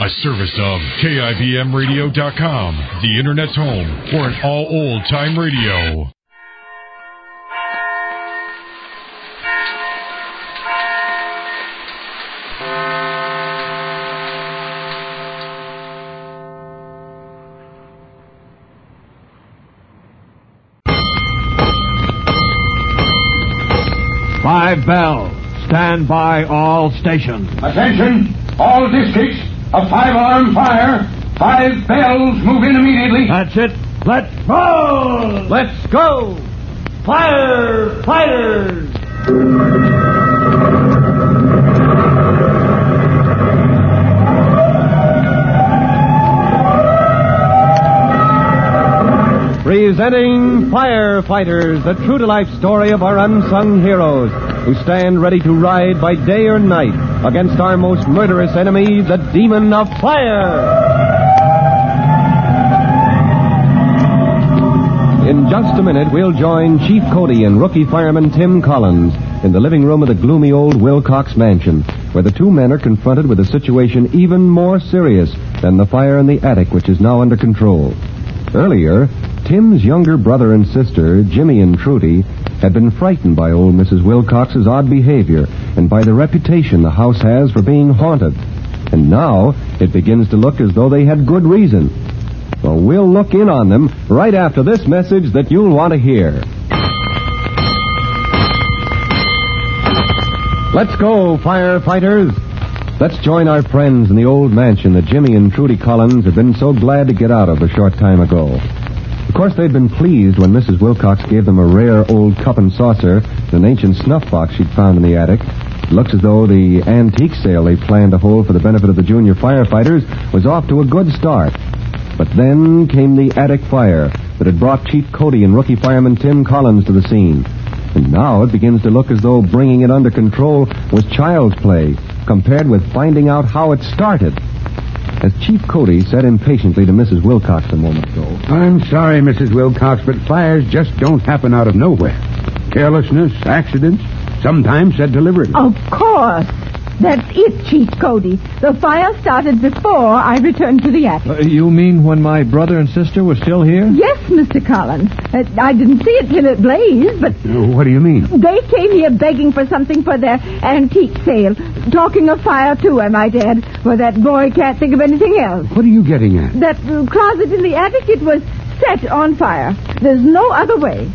A service of KIBMradio.com, the Internet's home for an all old-time radio. Five bells. Stand by all stations. Attention, all districts. A 5-alarm fire. 5 bells. Move in immediately. That's it. Let's roll. Let's go. Firefighters. Presenting Firefighters, the true-to-life story of our unsung heroes who stand ready to ride by day or night against our most murderous enemy, the demon of fire. In just a minute, we'll join Chief Cody and rookie fireman Tim Collins in the living room of the gloomy old Wilcox mansion, where the two men are confronted with a situation even more serious than the fire in the attic, which is now under control. Earlier, Tim's younger brother and sister, Jimmy and Trudy, had been frightened by old Mrs. Wilcox's odd behavior and by the reputation the house has for being haunted. And now it begins to look as though they had good reason. Well, we'll look in on them right after this message that you'll want to hear. Let's go, firefighters. Let's join our friends in the old mansion that Jimmy and Trudy Collins had been so glad to get out of a short time ago. Of course, they'd been pleased when Mrs. Wilcox gave them a rare old cup and saucer and an ancient snuff box she'd found in the attic. It looks as though the antique sale they planned to hold for the benefit of the junior firefighters was off to a good start. But then came the attic fire that had brought Chief Cody and rookie fireman Tim Collins to the scene. And now it begins to look as though bringing it under control was child's play compared with finding out how it started. As Chief Cody said impatiently to Mrs. Wilcox a moment ago, I'm sorry, Mrs. Wilcox, but fires just don't happen out of nowhere. Carelessness, accidents, sometimes set deliberately. Of course. That's it, Chief Cody. The fire started before I returned to the attic. You mean when my brother and sister were still here? Yes, Mr. Collins. I didn't see it till it blazed, but... What do you mean? They came here begging for something for their antique sale. Talking of fire, too, I might add, for that boy can't think of anything else. What are you getting at? That closet in the attic, it was set on fire. There's no other way.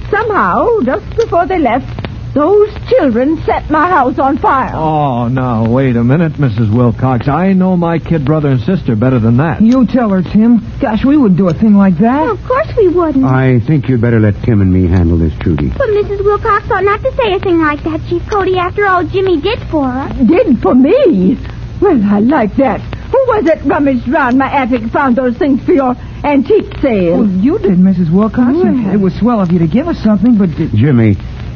Somehow, just before they left, those children set my house on fire. Oh, now, wait a minute, Mrs. Wilcox. I know my kid brother and sister better than that. You tell her, Tim. Gosh, we wouldn't do a thing like that. Well, of course we wouldn't. I think you'd better let Tim and me handle this, Trudy. But Mrs. Wilcox ought not to say a thing like that, Chief Cody. After all, Jimmy did for us. Did for me? Well, I like that. Who was it rummaged round my attic and found those things for your antique sale? Well, you did, Mrs. Wilcox. Well. It was swell of you to give us something, but... Jimmy,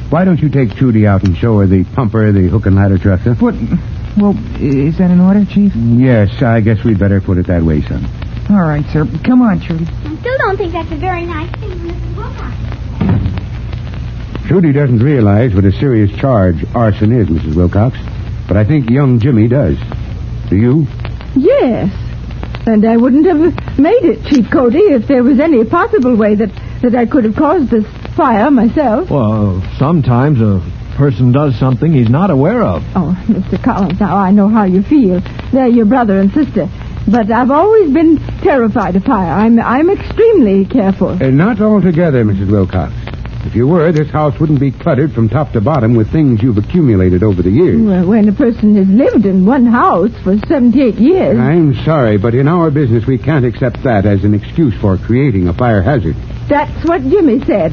why don't you take Trudy out and show her the pumper, the hook and ladder truck, huh? What? Well, is that in order, Chief? Yes, I guess we'd better put it that way, son. All right, sir. Come on, Trudy. I still don't think that's a very nice thing, Mrs. Wilcox. Trudy doesn't realize what a serious charge arson is, Mrs. Wilcox. But I think young Jimmy does. Do you? Yes. And I wouldn't have made it, Chief Cody, if there was any possible way that I could have caused this fire myself. Well, sometimes a person does something he's not aware of. Oh, Mr. Collins, now I know how you feel. They're your brother and sister. But I've always been terrified of fire. I'm extremely careful. Not altogether, Mrs. Wilcox. If you were, this house wouldn't be cluttered from top to bottom with things you've accumulated over the years. Well, when a person has lived in one house for 78 years... I'm sorry, but in our business we can't accept that as an excuse for creating a fire hazard. That's what Jimmy said.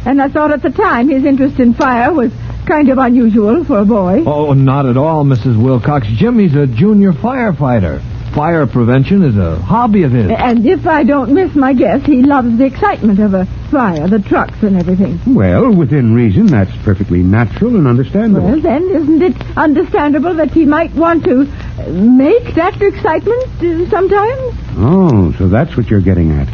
And I thought at the time his interest in fire was kind of unusual for a boy. Oh, not at all, Mrs. Wilcox. Jimmy's a junior firefighter. Fire prevention is a hobby of his. And if I don't miss my guess, he loves the excitement of a fire, the trucks and everything. Well, within reason, that's perfectly natural and understandable. Well, then, isn't it understandable that he might want to make that excitement sometimes? Oh, so that's what you're getting at.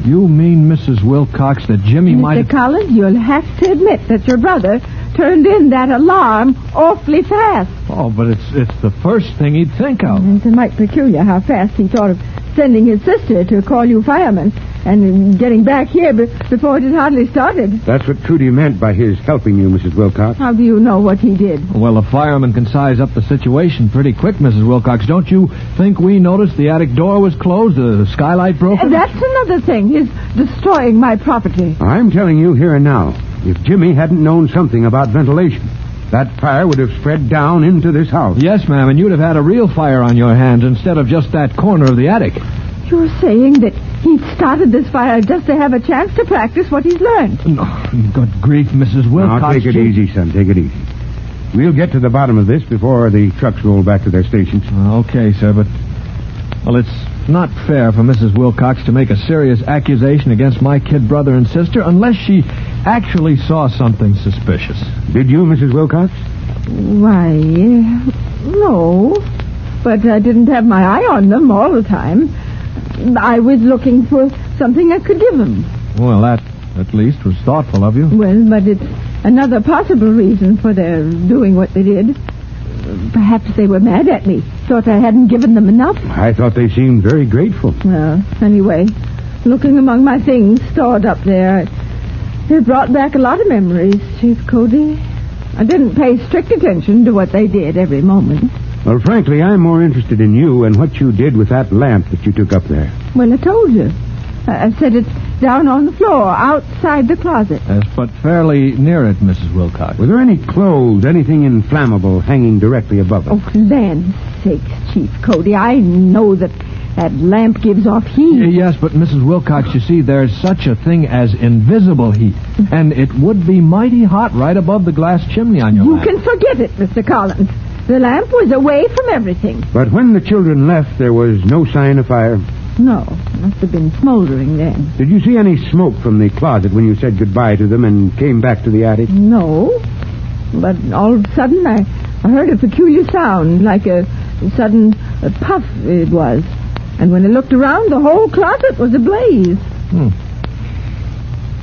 You mean, Mrs. Wilcox, that Jimmy might... Mr. Collins, you'll have to admit that your brother turned in that alarm awfully fast. Oh, but it's the first thing he'd think of. It's a mite peculiar how fast he thought of sending his sister to call you firemen and getting back here before it had hardly started. That's what Trudy meant by his helping you, Mrs. Wilcox. How do you know what he did? Well, a fireman can size up the situation pretty quick, Mrs. Wilcox. Don't you think we noticed the attic door was closed, the skylight broken? That's another thing. He's destroying my property. I'm telling you here and now, if Jimmy hadn't known something about ventilation, that fire would have spread down into this house. Yes, ma'am, and you'd have had a real fire on your hands instead of just that corner of the attic. You're saying that he started this fire just to have a chance to practice what he's learned? Oh, good grief, Mrs. Wilcox. Now, take it easy, son. Take it easy. We'll get to the bottom of this before the trucks roll back to their stations. Okay, sir, but... Well, it's not fair for Mrs. Wilcox to make a serious accusation against my kid brother and sister unless she actually saw something suspicious. Did you, Mrs. Wilcox? Why, no. But I didn't have my eye on them all the time. I was looking for something I could give them. Well, that, at least, was thoughtful of you. Well, but it's another possible reason for their doing what they did. Perhaps they were mad at me. Thought I hadn't given them enough. I thought they seemed very grateful. Well, anyway, looking among my things stored up there, it brought back a lot of memories, Chief Cody. I didn't pay strict attention to what they did every moment. Well, frankly, I'm more interested in you and what you did with that lamp that you took up there. Well, I told you. I set it down on the floor outside the closet. Yes, but fairly near it, Mrs. Wilcox. Were there any clothes, anything inflammable hanging directly above it? Oh, land's sakes, Chief Cody. I know that lamp gives off heat. Yes, but Mrs. Wilcox, you see, there's such a thing as invisible heat. And it would be mighty hot right above the glass chimney on your lamp. You can forget it, Mr. Collins. The lamp was away from everything. But when the children left, there was no sign of fire? No, it must have been smoldering then. Did you see any smoke from the closet when you said goodbye to them and came back to the attic? No, but all of a sudden I heard a peculiar sound, like a sudden puff it was. And when I looked around, the whole closet was ablaze.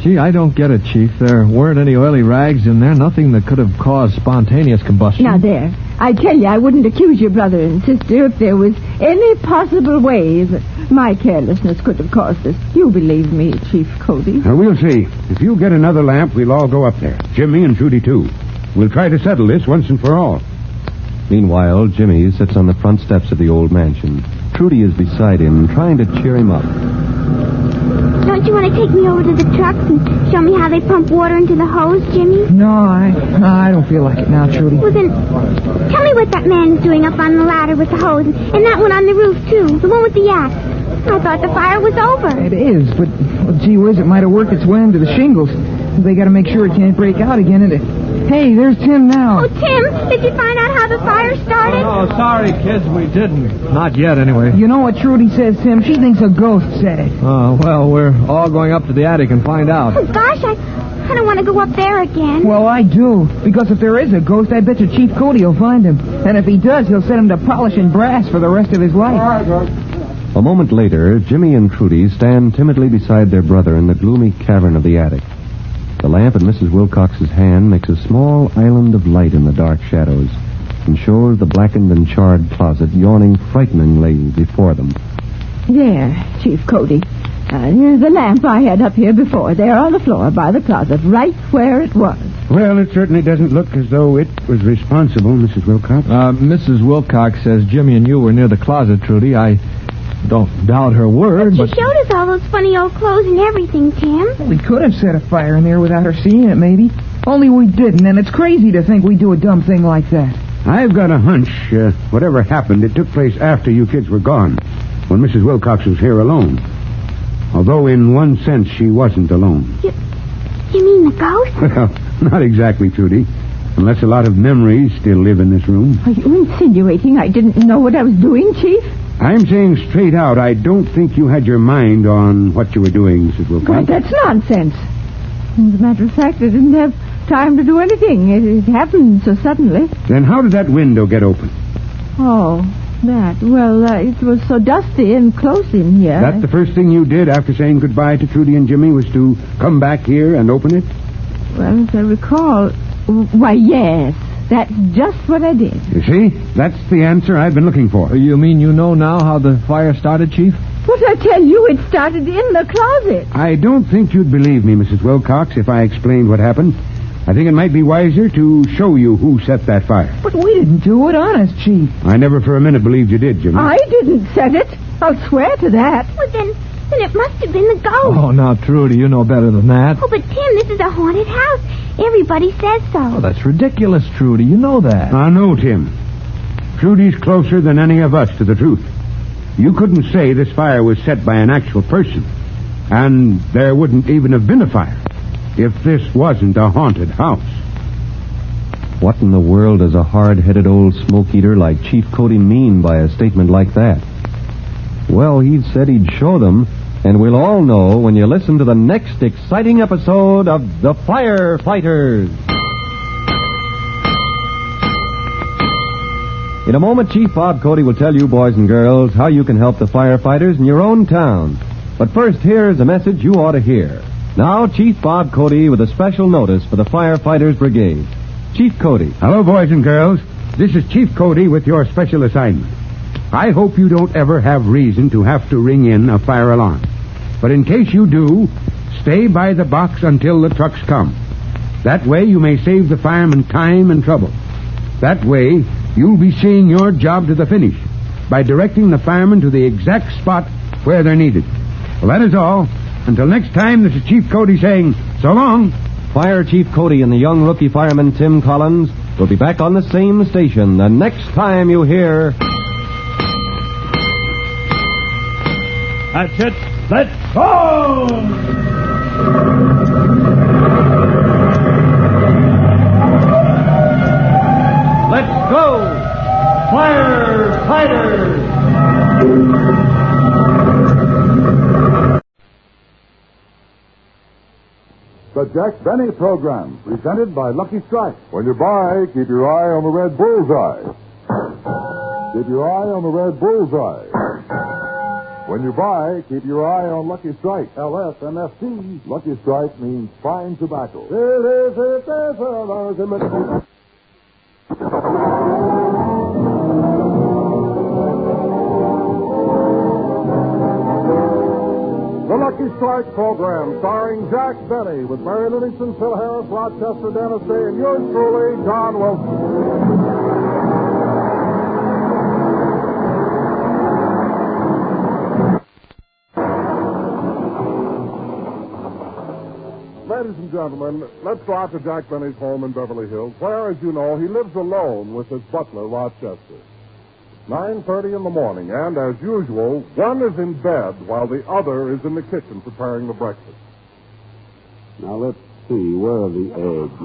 Gee, I don't get it, Chief. There weren't any oily rags in there, nothing that could have caused spontaneous combustion. Now there, I tell you, I wouldn't accuse your brother and sister if there was any possible way that my carelessness could have caused this. You believe me, Chief Cody? We'll see. If you get another lamp, we'll all go up there. Jimmy and Trudy, too. We'll try to settle this once and for all. Meanwhile, Jimmy sits on the front steps of the old mansion. Trudy is beside him, trying to cheer him up. Don't you want to take me over to the trucks and show me how they pump water into the hose, Jimmy? No, I don't feel like it now, Trudy. Well, then, tell me what that man is doing up on the ladder with the hose, and that one on the roof, too, the one with the yak. I thought the fire was over. It is, but, well, gee whiz, it might have worked its way into the shingles. They got to make sure it can't break out again. Hey, there's Tim now. Oh, Tim, did you find out how the fire started? Oh, sorry, kids, we didn't. Not yet, anyway. You know what Trudy says, Tim? She thinks a ghost said it. Oh, well, we're all going up to the attic and find out. Oh, gosh, I don't want to go up there again. Well, I do. Because if there is a ghost, I bet you Chief Cody will find him. And if he does, he'll set him to polishing brass for the rest of his life. A moment later, Jimmy and Trudy stand timidly beside their brother in the gloomy cavern of the attic. The lamp in Mrs. Wilcox's hand makes a small island of light in the dark shadows and shows the blackened and charred closet yawning frighteningly before them. There, Chief Cody. Here's the lamp I had up here before. There on the floor by the closet, right where it was. Well, it certainly doesn't look as though it was responsible, Mrs. Wilcox. Mrs. Wilcox says Jimmy and you were near the closet, Trudy. I don't doubt her word, but... She showed us all those funny old clothes and everything, Tim. Well, we could have set a fire in there without her seeing it, maybe. Only we didn't, and it's crazy to think we'd do a dumb thing like that. I've got a hunch, whatever happened, it took place after you kids were gone, when Mrs. Wilcox was here alone. Although, in one sense, she wasn't alone. You mean the ghost? Well, not exactly, Trudy. Unless a lot of memories still live in this room. Are you insinuating I didn't know what I was doing, Chief? I'm saying straight out, I don't think you had your mind on what you were doing, Mrs. Wilcox. Why, that's nonsense. As a matter of fact, I didn't have time to do anything. It happened so suddenly. Then how did that window get open? Oh, that. Well, it was so dusty and close in here. That's the first thing you did after saying goodbye to Trudy and Jimmy was to come back here and open it? Well, as I recall, Why, yes. That's just what I did. You see? That's the answer I've been looking for. You mean you know now how the fire started, Chief? But I tell you, it started in the closet. I don't think you'd believe me, Mrs. Wilcox, if I explained what happened. I think it might be wiser to show you who set that fire. But we didn't do it, honest, Chief. I never for a minute believed you did, Jimmy. I didn't set it. I'll swear to that. Well, then it must have been the ghost. Oh, now, Trudy, you know better than that. Oh, but Tim, this is a haunted house. Everybody says so. Oh, that's ridiculous, Trudy. You know that. I know, Tim. Trudy's closer than any of us to the truth. You couldn't say this fire was set by an actual person. And there wouldn't even have been a fire if this wasn't a haunted house. What in the world does a hard-headed old smoke-eater like Chief Cody mean by a statement like that? Well, he said he'd show them, and we'll all know when you listen to the next exciting episode of The Firefighters. In a moment, Chief Bob Cody will tell you, boys and girls, how you can help the firefighters in your own town. But first, here's a message you ought to hear. Now, Chief Bob Cody with a special notice for the Firefighters Brigade. Chief Cody. Hello, boys and girls. This is Chief Cody with your special assignment. I hope you don't ever have reason to have to ring in a fire alarm. But in case you do, stay by the box until the trucks come. That way you may save the firemen time and trouble. That way you'll be seeing your job to the finish by directing the firemen to the exact spot where they're needed. Well, that is all. Until next time, this is Chief Cody saying so long. Fire Chief Cody and the young rookie fireman Tim Collins will be back on the same station the next time you hear... That's it. Let's go! Let's go! Firefighters! The Jack Benny Program, presented by Lucky Strike. When you buy, keep your eye on the red bullseye. Keep your eye on the red bullseye. When you buy, keep your eye on Lucky Strike. LSMFT. Lucky Strike means fine tobacco. The Lucky Strike Program, starring Jack Benny, with Mary Livingston, Phil Harris, Rochester, Dennis Day, and yours truly, John Wilson. Ladies and gentlemen, let's go out to Jack Benny's home in Beverly Hills, where, as you know, he lives alone with his butler, Rochester. 9:30 in the morning, and as usual, one is in bed while the other is in the kitchen preparing the breakfast. Now, let's see. Where are the eggs?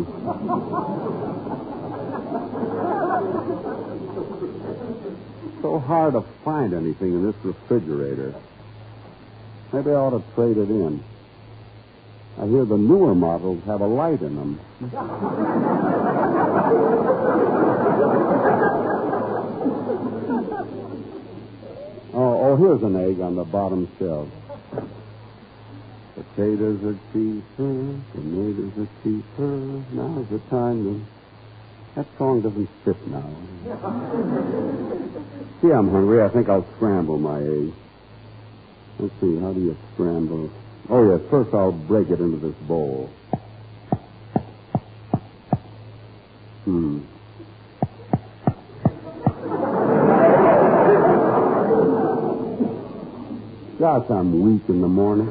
So hard to find anything in this refrigerator. Maybe I ought to trade it in. I hear the newer models have a light in them. Oh, here's an egg on the bottom shelf. Potatoes are cheaper, tomatoes are cheaper. Now's the time to... That song doesn't fit now. See, I'm hungry. I think I'll scramble my egg. Let's see, how do you scramble? Oh, yes, first I'll break it into this bowl. Gosh, I'm weak in the morning.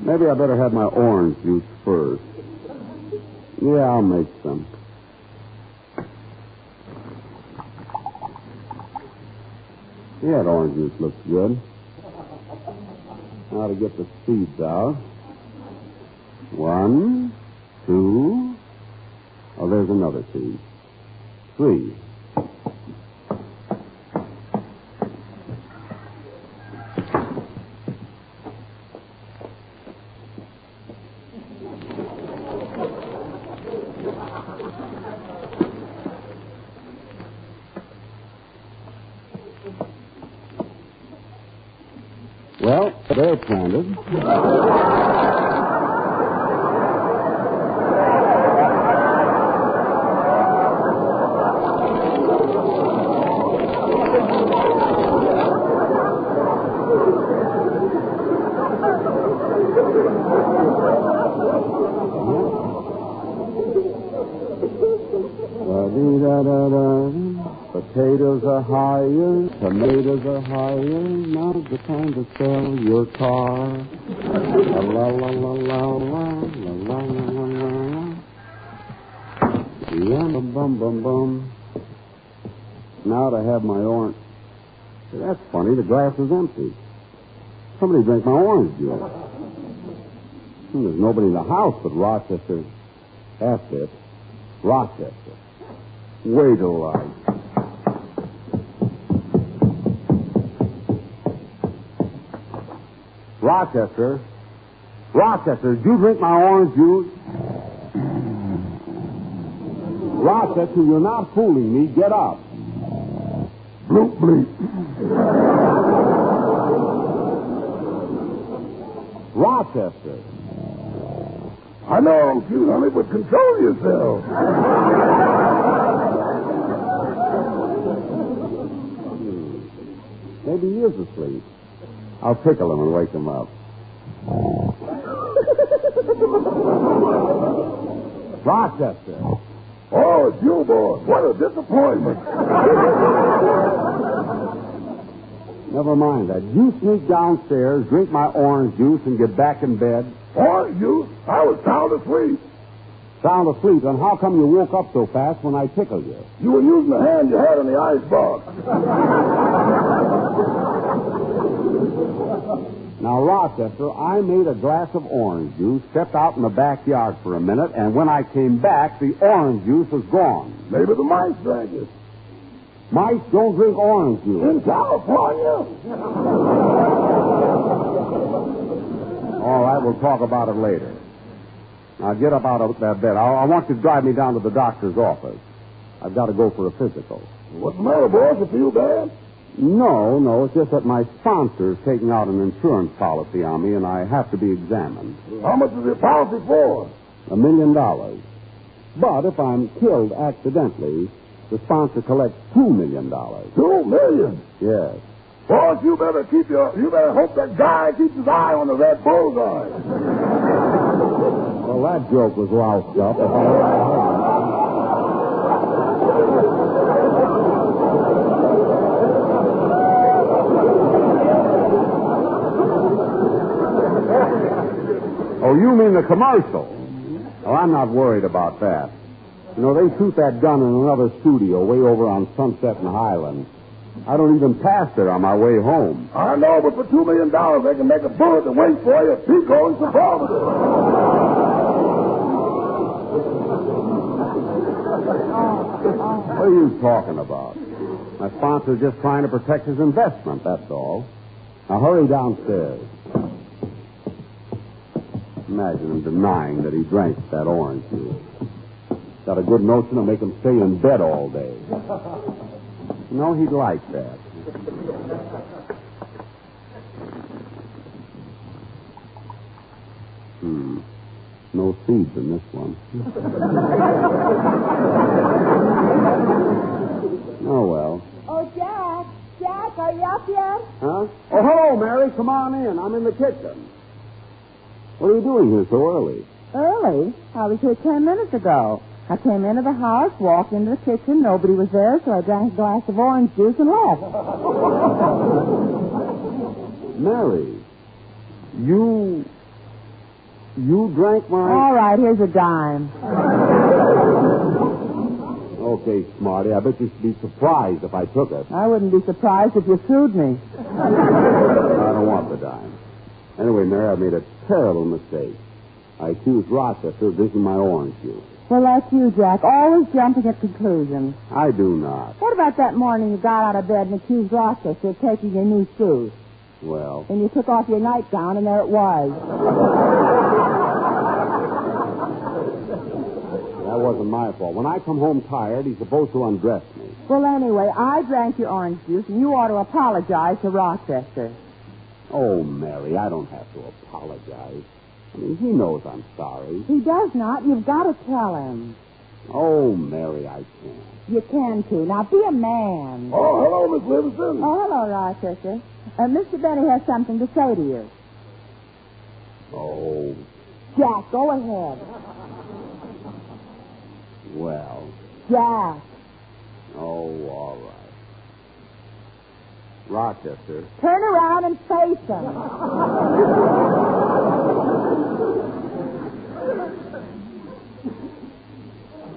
Maybe I better have my orange juice first. Yeah, I'll make some. Yeah, that orange juice looks good. Now to get the seeds out. 1, 2. Oh, there's another seed. 3. they're planted. Potatoes are higher, tomatoes are higher, now's the time to sell your car. La la la la la la la la la la. Yeah, bum bum bum bum. Now to have my orange. That's funny, the glass is empty. Somebody drank my orange juice. There's nobody in the house but Rochester. That's it. Rochester. Wait till I... Rochester, did you drink my orange juice? Rochester, you're not fooling me. Get up. Bloop, bleep. Rochester. I know, you honey, but control yourself. Maybe he is asleep. I'll tickle him and wake him up. Rochester. Oh, it's you, boy. What a disappointment. Never mind that. You sneak downstairs, drink my orange juice, and get back in bed. Orange juice? I was sound asleep. Sound asleep? Then how come you woke up so fast when I tickled you? You were using the hand you had in the icebox. Now, Rochester, I made a glass of orange juice, stepped out in the backyard for a minute, and when I came back, the orange juice was gone. Maybe the mice drank it. Mice don't drink orange juice. In California? All right, we'll talk about it later. Now, get up out of that bed. I want you to drive me down to the doctor's office. I've got to go for a physical. What's the matter, boss? You feel bad? No, it's just that my sponsor's taking out an insurance policy on me, and I have to be examined. How much is your policy for? $1 million. But if I'm killed accidentally, the sponsor collects $2 million. $2 million? Yes. Boss, you better hope that guy keeps his eye on the red bullseye. Well, that joke was loused up. If I ever heard it. Oh, you mean the commercial? Oh, I'm not worried about that. You know, they shoot that gun in another studio way over on Sunset and Highland. I don't even pass there on my way home. I know, but for $2 million, they can make a bullet that waits for you at Pico and Sepulveda. What are you talking about? My sponsor's just trying to protect his investment, that's all. Now, hurry downstairs. Imagine him denying that he drank that orange juice. Got a good notion to make him stay in bed all day. No, he'd like that. No seeds in this one. Oh, well. Oh, Jack, are you up yet? Huh? Oh, hello, Mary. Come on in. I'm in the kitchen. What are you doing here so early? Early? I was here 10 minutes ago. I came into the house, walked into the kitchen. Nobody was there, so I drank a glass of orange juice and left. Mary, you drank my... All right, here's a dime. Okay, Smarty, I bet you should be surprised if I took it. I wouldn't be surprised if you sued me. I don't want the dime. Anyway, Mary, I made a terrible mistake. I accused Rochester of drinking my orange juice. Well, that's you, Jack. Always jumping at conclusions. I do not. What about that morning you got out of bed and accused Rochester of taking your new shoes? Well... And you took off your nightgown, and there it was. That wasn't my fault. When I come home tired, he's supposed to undress me. Well, anyway, I drank your orange juice, and you ought to apologize to Rochester. Oh, Mary, I don't have to apologize. I mean, he knows I'm sorry. He does not. You've got to tell him. Oh, Mary, I can't. You can, too. Now, be a man. Oh, hello, Miss Livingston. Oh, hello, Rochester. Mr. Benny has something to say to you. Oh, Jack, go ahead. well. Jack. Oh, all right. Rochester. Turn around and face him.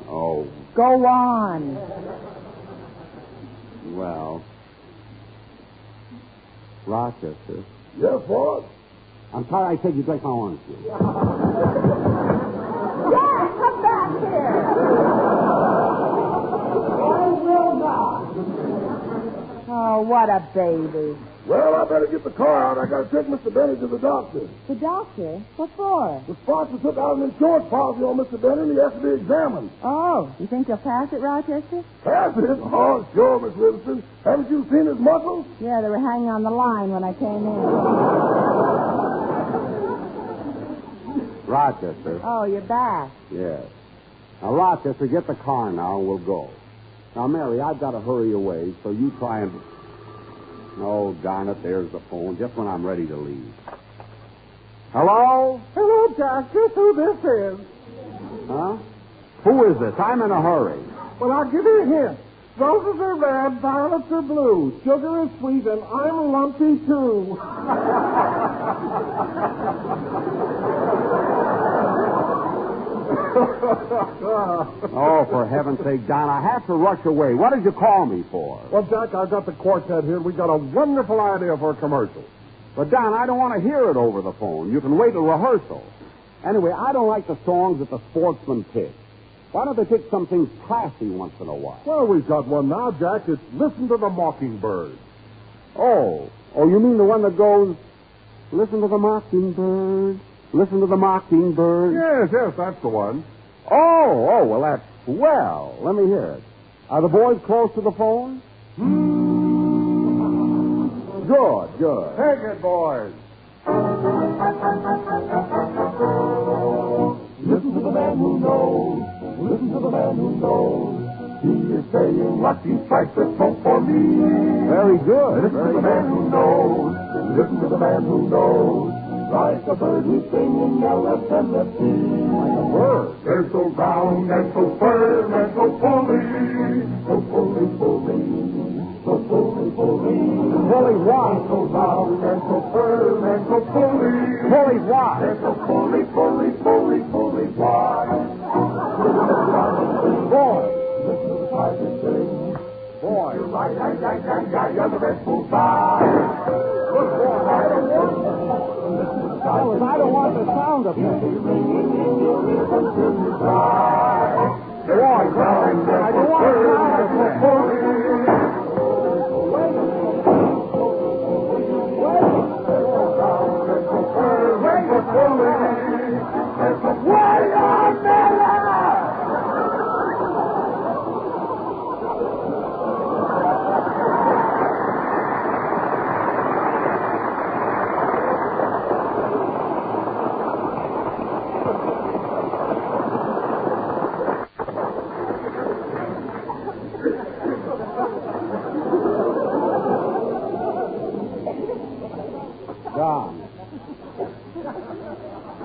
Oh, Go on. well. Rochester. Yes, what? I'm sorry I said you drank my orange juice. Jack, come back here. Oh, what a baby. Well, I better get the car out. I got to take Mr. Benny to the doctor. The doctor? What for? The sponsor took out an insurance policy on Mr. Benny, and he has to be examined. Oh, you think you'll pass it, Rochester? Pass it? Oh, sure, Miss Livingston. Haven't you seen his muscles? Yeah, they were hanging on the line when I came in. Rochester. Oh, you're back. Yes. Now, Rochester, get the car now and we'll go. Now, Mary, I've got to hurry away, so you try and... Oh, darn it, there's the phone, just when I'm ready to leave. Hello? Hello, Jack. Guess who this is? Huh? Who is this? I'm in a hurry. Well, I'll give you a hint. Roses are red, violets are blue. Sugar is sweet, and I'm lumpy, too. Oh, for heaven's sake, Don, I have to rush away. What did you call me for? Well, Jack, I've got the quartet here. We got a wonderful idea for a commercial. But, Don, I don't want to hear it over the phone. You can wait till rehearsal. Anyway, I don't like the songs that the sportsmen pick. Why don't they pick something classy once in a while? Well, we've got one now, Jack. It's Listen to the Mockingbird. Oh, you mean the one that goes, listen to the mockingbird, listen to the mockingbird? Yes, that's the one. Oh, well, that's swell. Let me hear it. Are the boys close to the phone? Good. Take it, boys. Listen to the man who knows. Listen to the man who knows. He is saying lucky strikes a smoke for me. Very good. Listen to the man who knows. Listen to the man who knows. Like a bird who's singing LFMFT. Like a bird. They're so round and so firm and so fully. So fully. So fully. Fully what? So round and so firm and so fully. Fully what? They're so fully wide. Boy. Listen to the tiger sing. Boy. You're right, and the rest will fly. Good boy, I don't want I don't want the sound of it. ringing in your ears until you cry. Boy, I don't want the sound of it.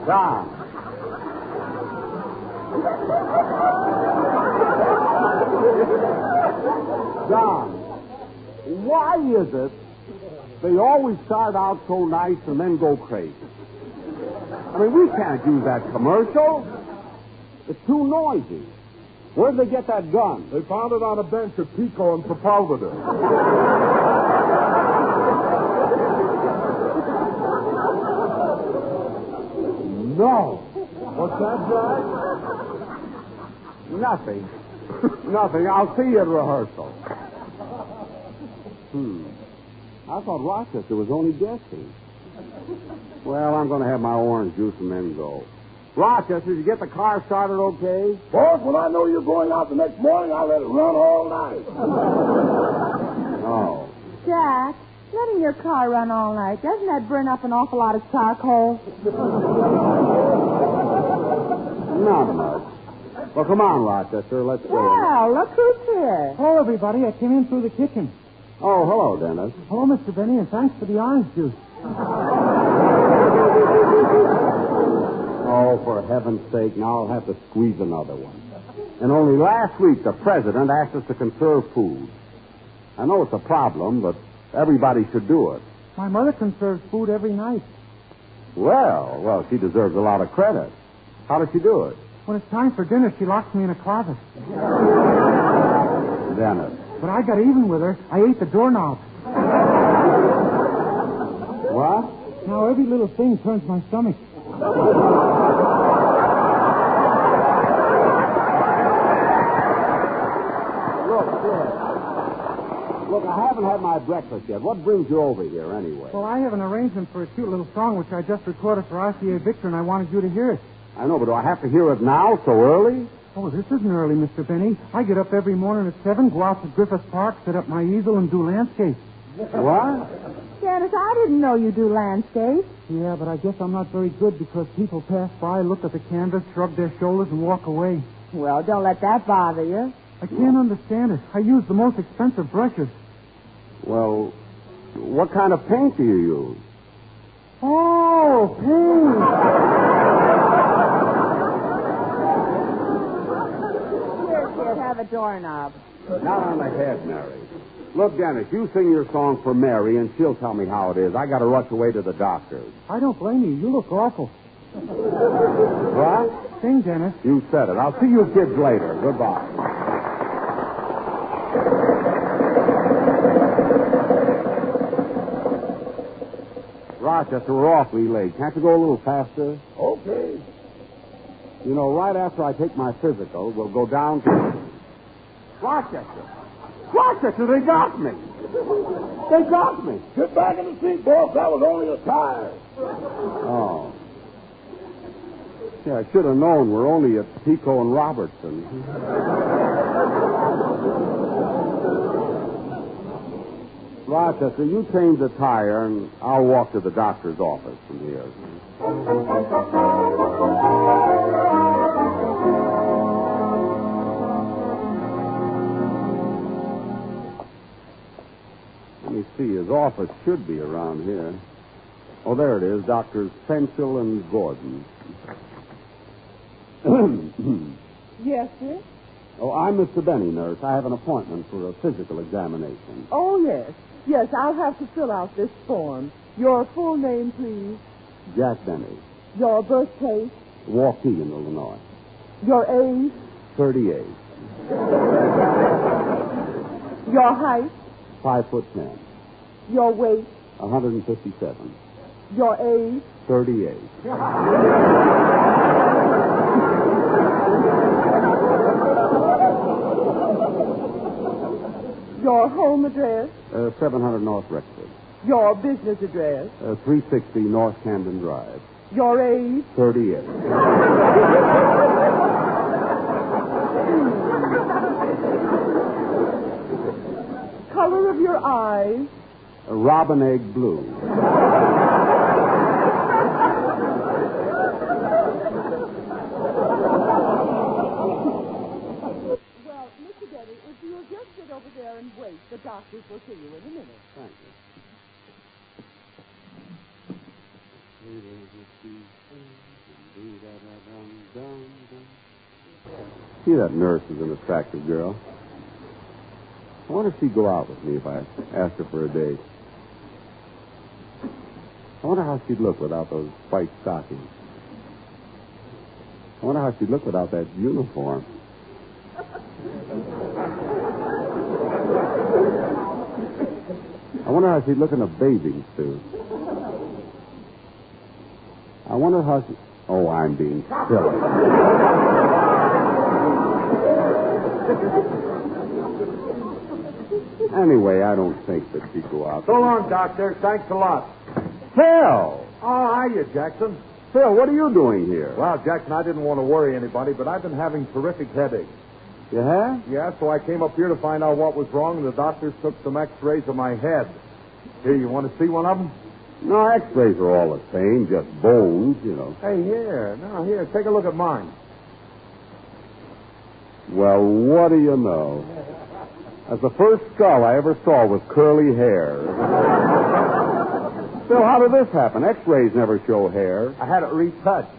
Don. Don, why is it they always start out so nice and then go crazy? I mean, we can't use that commercial. It's too noisy. Where'd they get that gun? They found it on a bench at Pico and Sepulveda. No. What's that, Jack? Nothing. Nothing. I'll see you at rehearsal. I thought Rochester was only guessing. Well, I'm going to have my orange juice and then go. Rochester, did you get the car started okay? Boss, when I know you're going out the next morning, I'll let it run all night. Oh. Jack, Letting your car run all night, doesn't that burn up an awful lot of charcoal? Not much. Well, come on, Rochester. Let's go. Well, look who's here. Hello, everybody. I came in through the kitchen. Oh, hello, Dennis. Hello, Mr. Benny, and thanks for the orange juice. Oh, for heaven's sake, now I'll have to squeeze another one. And only last week the president asked us to conserve food. I know it's a problem, but everybody should do it. My mother conserves food every night. Well, she deserves a lot of credit. How does she do it? When it's time for dinner, she locks me in a closet. Dennis. But I got even with her. I ate the doorknob. What? Now every little thing turns my stomach. Look, I haven't had my breakfast yet. What brings you over here, anyway? Well, I have an arrangement for a cute little song which I just recorded for RCA Victor, and I wanted you to hear it. I know, but do I have to hear it now, so early? Oh, this isn't early, Mr. Benny. I get up every morning at 7, go out to Griffith Park, set up my easel, and do landscape. What? Dennis, I didn't know you do landscape. Yeah, but I guess I'm not very good because people pass by, look at the canvas, shrug their shoulders, and walk away. Well, don't let that bother you. I can't understand it. I use the most expensive brushes. Well, what kind of paint do you use? Oh, paint. Here, have a doorknob. Not on the head, Mary. Look, Dennis, you sing your song for Mary, and she'll tell me how it is. I got to rush away to the doctor's. I don't blame you. You look awful. What? Sing, Dennis. You said it. I'll see you kids later. Goodbye. Rochester, we're awfully late. Can't you go a little faster? Okay. You know, right after I take my physical, we'll go down to... Rochester! Rochester, they got me! They got me! Get back in the seat, boss. That was only a tire. Oh. Yeah, I should have known. We're only at Pico and Robertson. Rochester, you change the tire, and I'll walk to the doctor's office from here. Let me see. His office should be around here. Oh, there it is. Doctors Fenchel and Gordon. Yes, sir? Oh, I'm Mr. Benny, nurse. I have an appointment for a physical examination. Oh, yes. Yes, I'll have to fill out this form. Your full name, please. Jack Benny. Your birthplace. Waukegan, Illinois. Your age. 38. Your height. 5'10". Your weight. 157. Your age. 38. Your home address. 700 North Rexford. Your business address. 360 North Camden Drive. Your age. 38. Color of your eyes. Robin egg blue. Well, Mr. Benny, if you'll just sit over there and wait, the doctors will see you in a minute. Thank you. See, that nurse is an attractive girl. I wonder if she'd go out with me if I asked her for a date. I wonder how she'd look without those white stockings. I wonder how she'd look without that uniform. I wonder how she'd look in a bathing suit. I wonder how she... Oh, I'm being silly. Anyway, I don't think that she'd go out. So long, Doctor. Thanks a lot. Phil! Oh, hiya, Jackson. Phil, what are you doing here? Well, Jackson, I didn't want to worry anybody, but I've been having terrific headaches. You have? Yeah, so I came up here to find out what was wrong, and the doctors took some x-rays of my head. Here, you want to see one of them? No, X-rays are all the same, just bones, you know. Hey, here, take a look at mine. Well, what do you know? That's the first skull I ever saw with curly hair. Phil, how did this happen? X-rays never show hair. I had it retouched.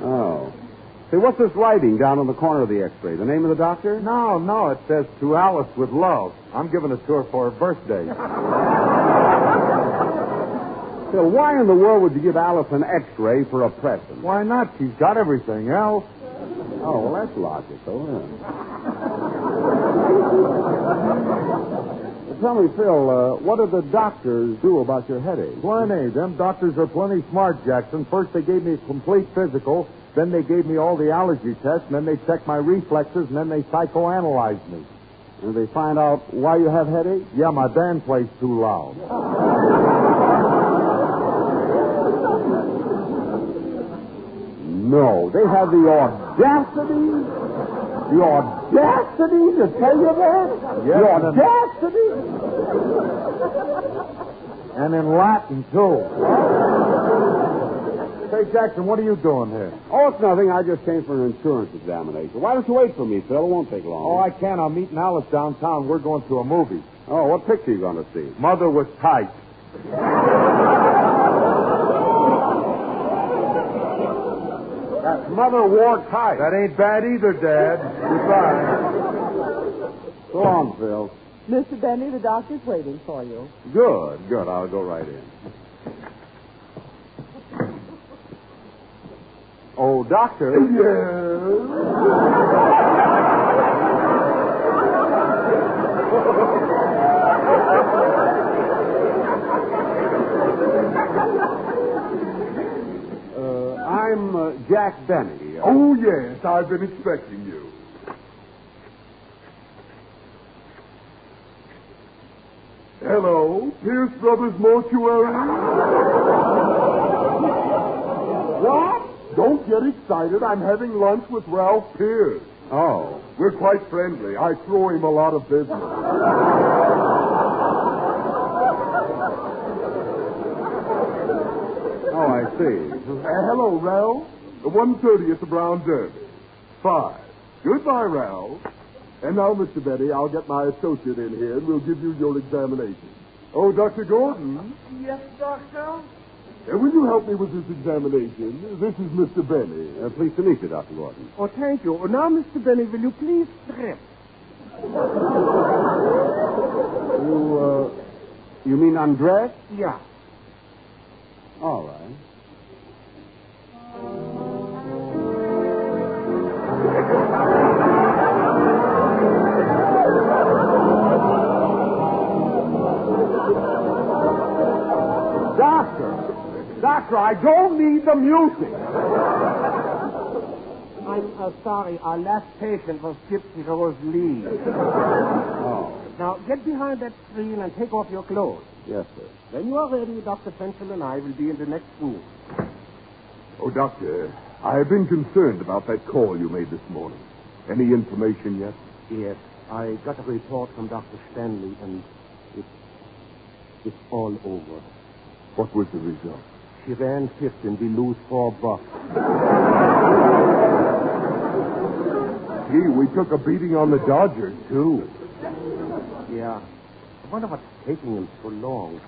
Oh. Say, what's this writing down on the corner of the X-ray? The name of the doctor? No, it says, to Alice with love. I'm giving it to her for her birthday. Phil, why in the world would you give Alice an X-ray for a present? Why not? She's got everything else. Oh, well, that's logical, yeah. Tell me, Phil, what did the doctors do about your headache? Plenty. Them doctors are plenty smart, Jackson. First, they gave me a complete physical. Then they gave me all the allergy tests. And then they checked my reflexes. And then they psychoanalyzed me. And they find out why you have headache? Yeah, my band plays too loud. No, they have the audacity to tell you that? Yes, the audacity? And in Latin, too. Hey, Jackson, what are you doing here? Oh, it's nothing. I just came for an insurance examination. Why don't you wait for me, Phil? It won't take long. Oh, I can't. I'm meeting Alice downtown. We're going to a movie. Oh, what picture are you going to see? Mother was tight. That Mother wore tight. That ain't bad either, Dad. Goodbye. So long, Phil. Mr. Benny, the doctor's waiting for you. Good. I'll go right in. Oh, doctor. I'm Jack Benny. Oh, yes, I've been expecting you. Hello, Pierce Brothers Mortuary. What? Don't get excited. I'm having lunch with Ralph Pierce. Oh. We're quite friendly. I throw him a lot of business. Oh, I see. Hello, Ralph. 1:30 at the Brown Derby. 5. Goodbye, Ralph. And now, Mr. Benny, I'll get my associate in here, and we'll give you your examination. Oh, Dr. Gordon. Yes, doctor? Will you help me with this examination? This is Mr. Benny. Pleased to meet you, Dr. Gordon. Oh, thank you. Now, Mr. Benny, will you please strip? You mean undress? Yeah. All right. Doctor, I don't need the music. I'm sorry. Our last patient was Gypsy Rose Lee. Oh. Now, get behind that screen and take off your clothes. Yes, sir. When you are ready, Dr. Pencil and I will be in the next room. Oh, Doctor, I have been concerned about that call you made this morning. Any information yet? Yes. I got a report from Dr. Stanley, and it's all over. What was the result? She ran fifth, and we lose $4. Gee, we took a beating on the Dodgers, too. Yeah. I wonder what's taking him so long.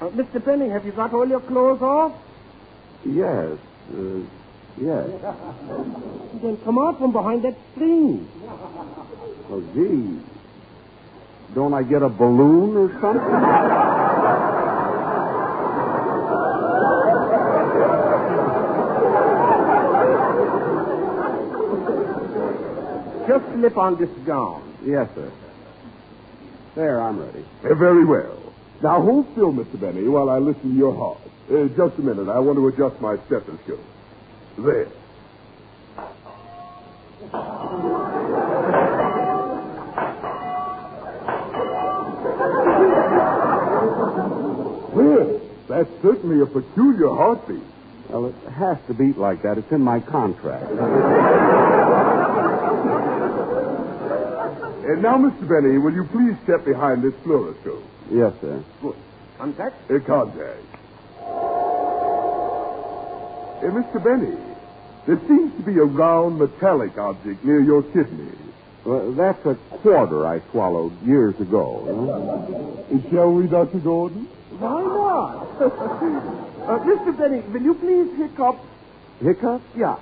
Mr. Benny, have you got all your clothes off? Yes. Yes. Then come out from behind that screen. Oh, gee. Don't I get a balloon or something? Just slip on this gown. Yes, sir. There, I'm ready. Very well. Now, hold still, Mr. Benny, while I listen to your heart. Just a minute. I want to adjust my stethoscope. There. Well, that's certainly a peculiar heartbeat. Well, it has to beat like that. It's in my contract. Now, Mr. Benny, will you please step behind this fluoroscope? Yes, sir. Good. Contact? Contact. Mr. Benny, there seems to be a round metallic object near your kidney. Well, that's a quarter I swallowed years ago. Shall we, Dr. Gordon? Why not? Mr. Benny, will you please hiccup? Hiccup? Yeah.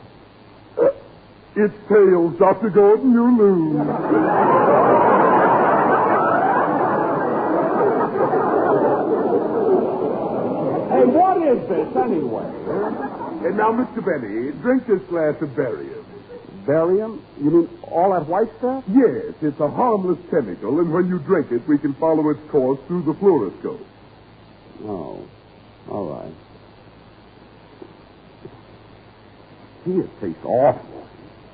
It's tails, Dr. Gordon. You lose. Hey, what is this, anyway? And now, Mr. Benny, drink this glass of barium. Barium? You mean all that white stuff? Yes, it's a harmless chemical, and when you drink it, we can follow its course through the fluoroscope. Oh, all right. Gee, it tastes awful.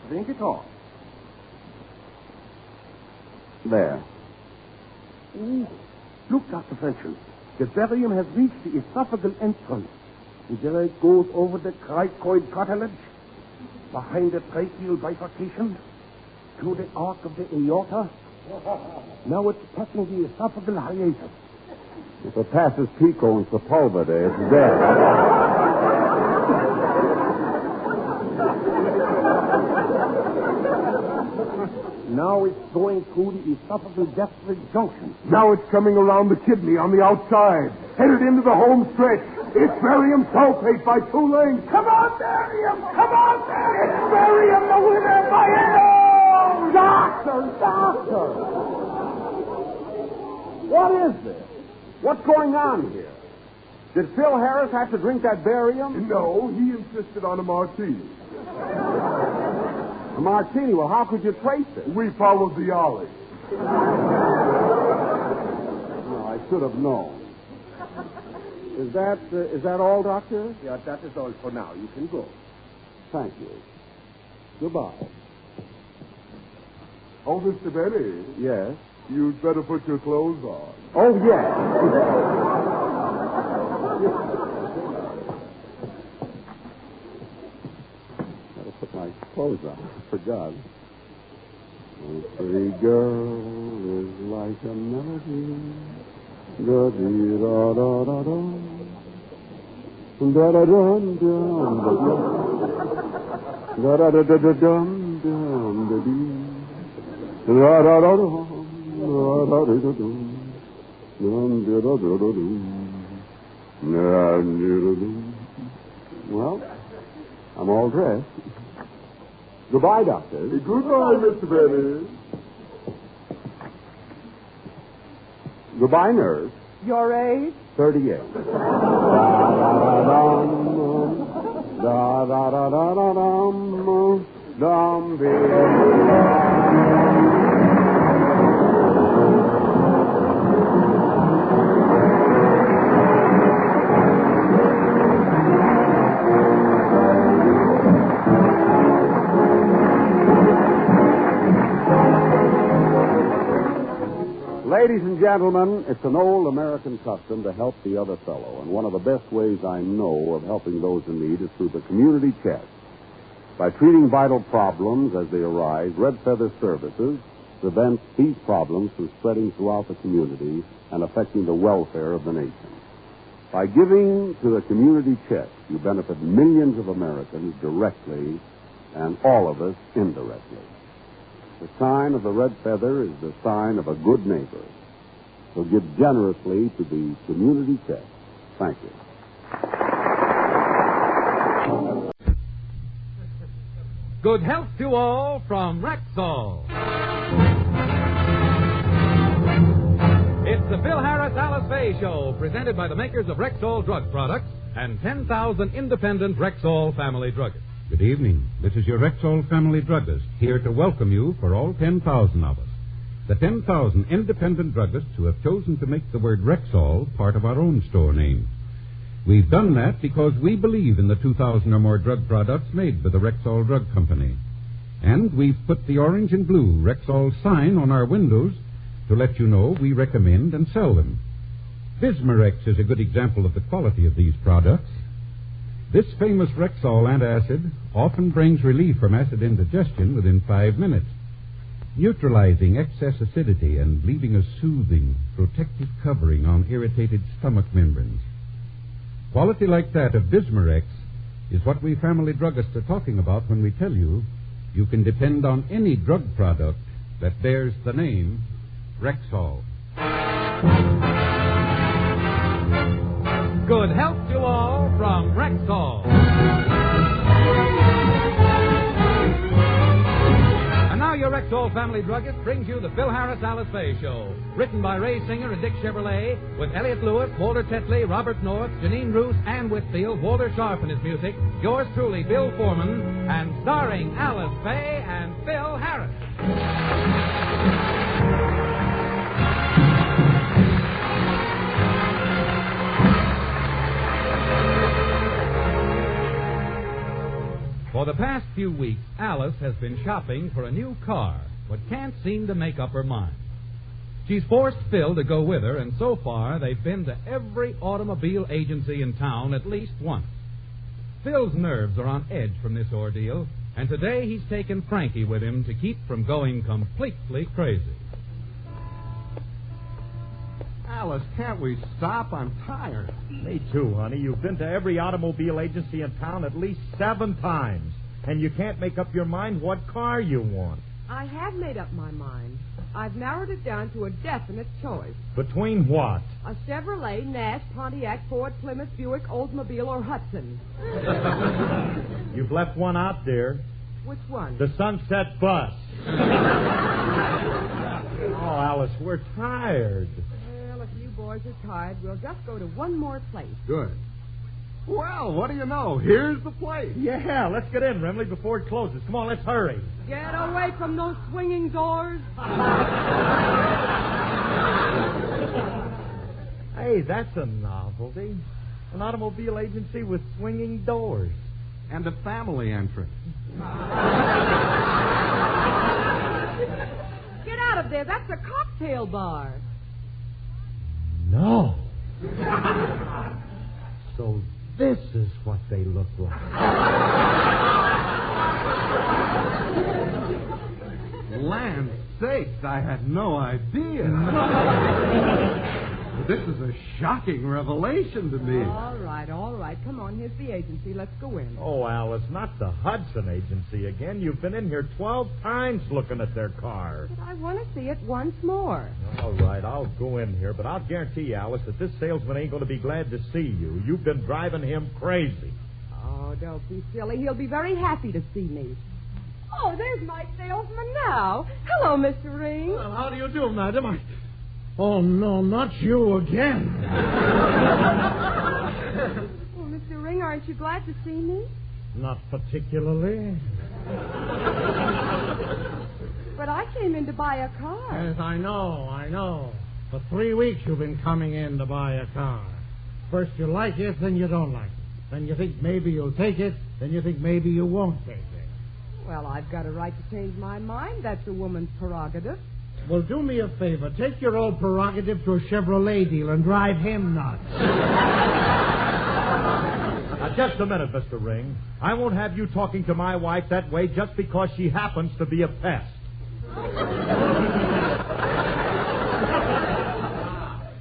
Drink it off. There. Ooh. Look, Dr. Frenchman. The barium has reached the esophageal entrance. And there it goes over the cricoid cartilage, behind the tracheal bifurcation, through the arc of the aorta. Now it's passing the esophageal hiatus. If it passes Pico and Sepulveda, it's dead. Now it's going through the esophageal gastric junction. Now it's coming around the kidney on the outside, headed into the home stretch. It's barium sulfate by 2 lengths. Come on, Barium! Come on, Barium! It's Barium, the winner by a nose! Doctor! What is this? What's going on here? Did Phil Harris have to drink that barium? No, he insisted on a martini. A martini? Well, how could you trace it? We followed the alley. No, I should have known. Is that all, Doctor? Yeah, that is all for now. You can go. Thank you. Goodbye. Oh, Mr. Benny. Yes? You'd better put your clothes on. Oh, yes. Gotta put my clothes on. I forgot. A pretty girl is like a melody. Da-dee-da-da-da-da. Da-da-dum-dum. Da-da-da-da-dum-dum-da-dee. Da-da-da-dum. Da-da-da-da-dum. Dum-da-da-da-da-dum. Da-da-da-dum. Well, I'm all dressed. Goodbye, Doctor. Goodbye, Mr. Benny. Goodbye, nurse. Your age? 38. Ladies and gentlemen, it's an old American custom to help the other fellow, and one of the best ways I know of helping those in need is through the community chest. By treating vital problems as they arise, Red Feather Services prevents these problems from spreading throughout the community and affecting the welfare of the nation. By giving to the community chest, you benefit millions of Americans directly and all of us indirectly. The sign of the red feather is the sign of a good neighbor. So give generously to the community chest. Thank you. Good health to all from Rexall. It's the Phil Harris Alice Faye Show, presented by the makers of Rexall drug products and 10,000 independent Rexall family druggists. Good evening. This is your Rexall family druggist, here to welcome you for all 10,000 of us. The 10,000 independent druggists who have chosen to make the word Rexall part of our own store name. We've done that because we believe in the 2,000 or more drug products made by the Rexall Drug Company. And we've put the orange and blue Rexall sign on our windows to let you know we recommend and sell them. Bismarex is a good example of the quality of these products. This famous Rexall antacid often brings relief from acid indigestion within 5 minutes. neutralizing excess acidity and leaving a soothing, protective covering on irritated stomach membranes. Quality like that of Bismarex is what we family druggists are talking about when we tell you can depend on any drug product that bears the name Rexall. Good health to all from Rexall. And now your Rexall family druggist brings you the Phil Harris Alice Faye Show. Written by Ray Singer and Dick Chevrolet, with Elliot Lewis, Walter Tetley, Robert North, Janine Roos, Ann Whitfield, Walter Sharp in his music, yours truly, Bill Foreman, and starring Alice Faye and Phil Harris. For the past few weeks, Alice has been shopping for a new car, but can't seem to make up her mind. She's forced Phil to go with her, and so far they've been to every automobile agency in town at least once. Phil's nerves are on edge from this ordeal, and today he's taken Frankie with him to keep from going completely crazy. Alice, can't we stop? I'm tired. Me too, honey. You've been to every automobile agency in town at least 7 times, and you can't make up your mind what car you want. I have made up my mind. I've narrowed it down to a definite choice. Between what? A Chevrolet, Nash, Pontiac, Ford, Plymouth, Buick, Oldsmobile, or Hudson. You've left one out there. Which one? The Sunset Bus. Oh, Alice, we're tired. Well, if you boys are tired, we'll just go to one more place. Good. Well, what do you know? Here's the place. Yeah, let's get in, Remley, before it closes. Come on, let's hurry. Get away from those swinging doors. Hey, that's a novelty. An automobile agency with swinging doors. And a family entrance. Get out of there. That's a cocktail bar. No. So this is what they look like. Land sakes, I had no idea. This is a shocking revelation to me. All right. Come on, here's the agency. Let's go in. Oh, Alice, not the Hudson agency again. You've been in here 12 times looking at their car. But I want to see it once more. All right, I'll go in here, but I'll guarantee you, Alice, that this salesman ain't going to be glad to see you. You've been driving him crazy. Oh, don't be silly. He'll be very happy to see me. Oh, there's my salesman now. Hello, Mr. Ring. Well, how do you do, madam? Oh, no, not you again. Well, Mr. Ring, aren't you glad to see me? Not particularly. But I came in to buy a car. Yes, I know. For 3 weeks you've been coming in to buy a car. First you like it, then you don't like it. Then you think maybe you'll take it, then you think maybe you won't take it. Well, I've got a right to change my mind. That's a woman's prerogative. Well, do me a favor. Take your old prerogative to a Chevrolet dealer and drive him nuts. Now, just a minute, Mr. Ring. I won't have you talking to my wife that way just because she happens to be a pest.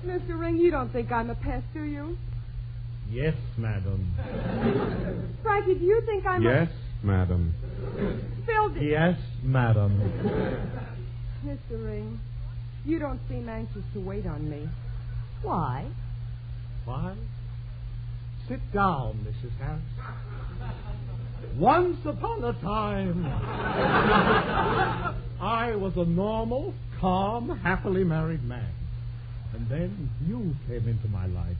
Mr. Ring, you don't think I'm a pest, do you? Yes, madam. Frankie, do you think I'm Yes, madam. Phil, Yes, madam. Mr. Ring, you don't seem anxious to wait on me. Why? Why? Sit down, Mrs. Harris. Once upon a time, I was a normal, calm, happily married man. And then you came into my life.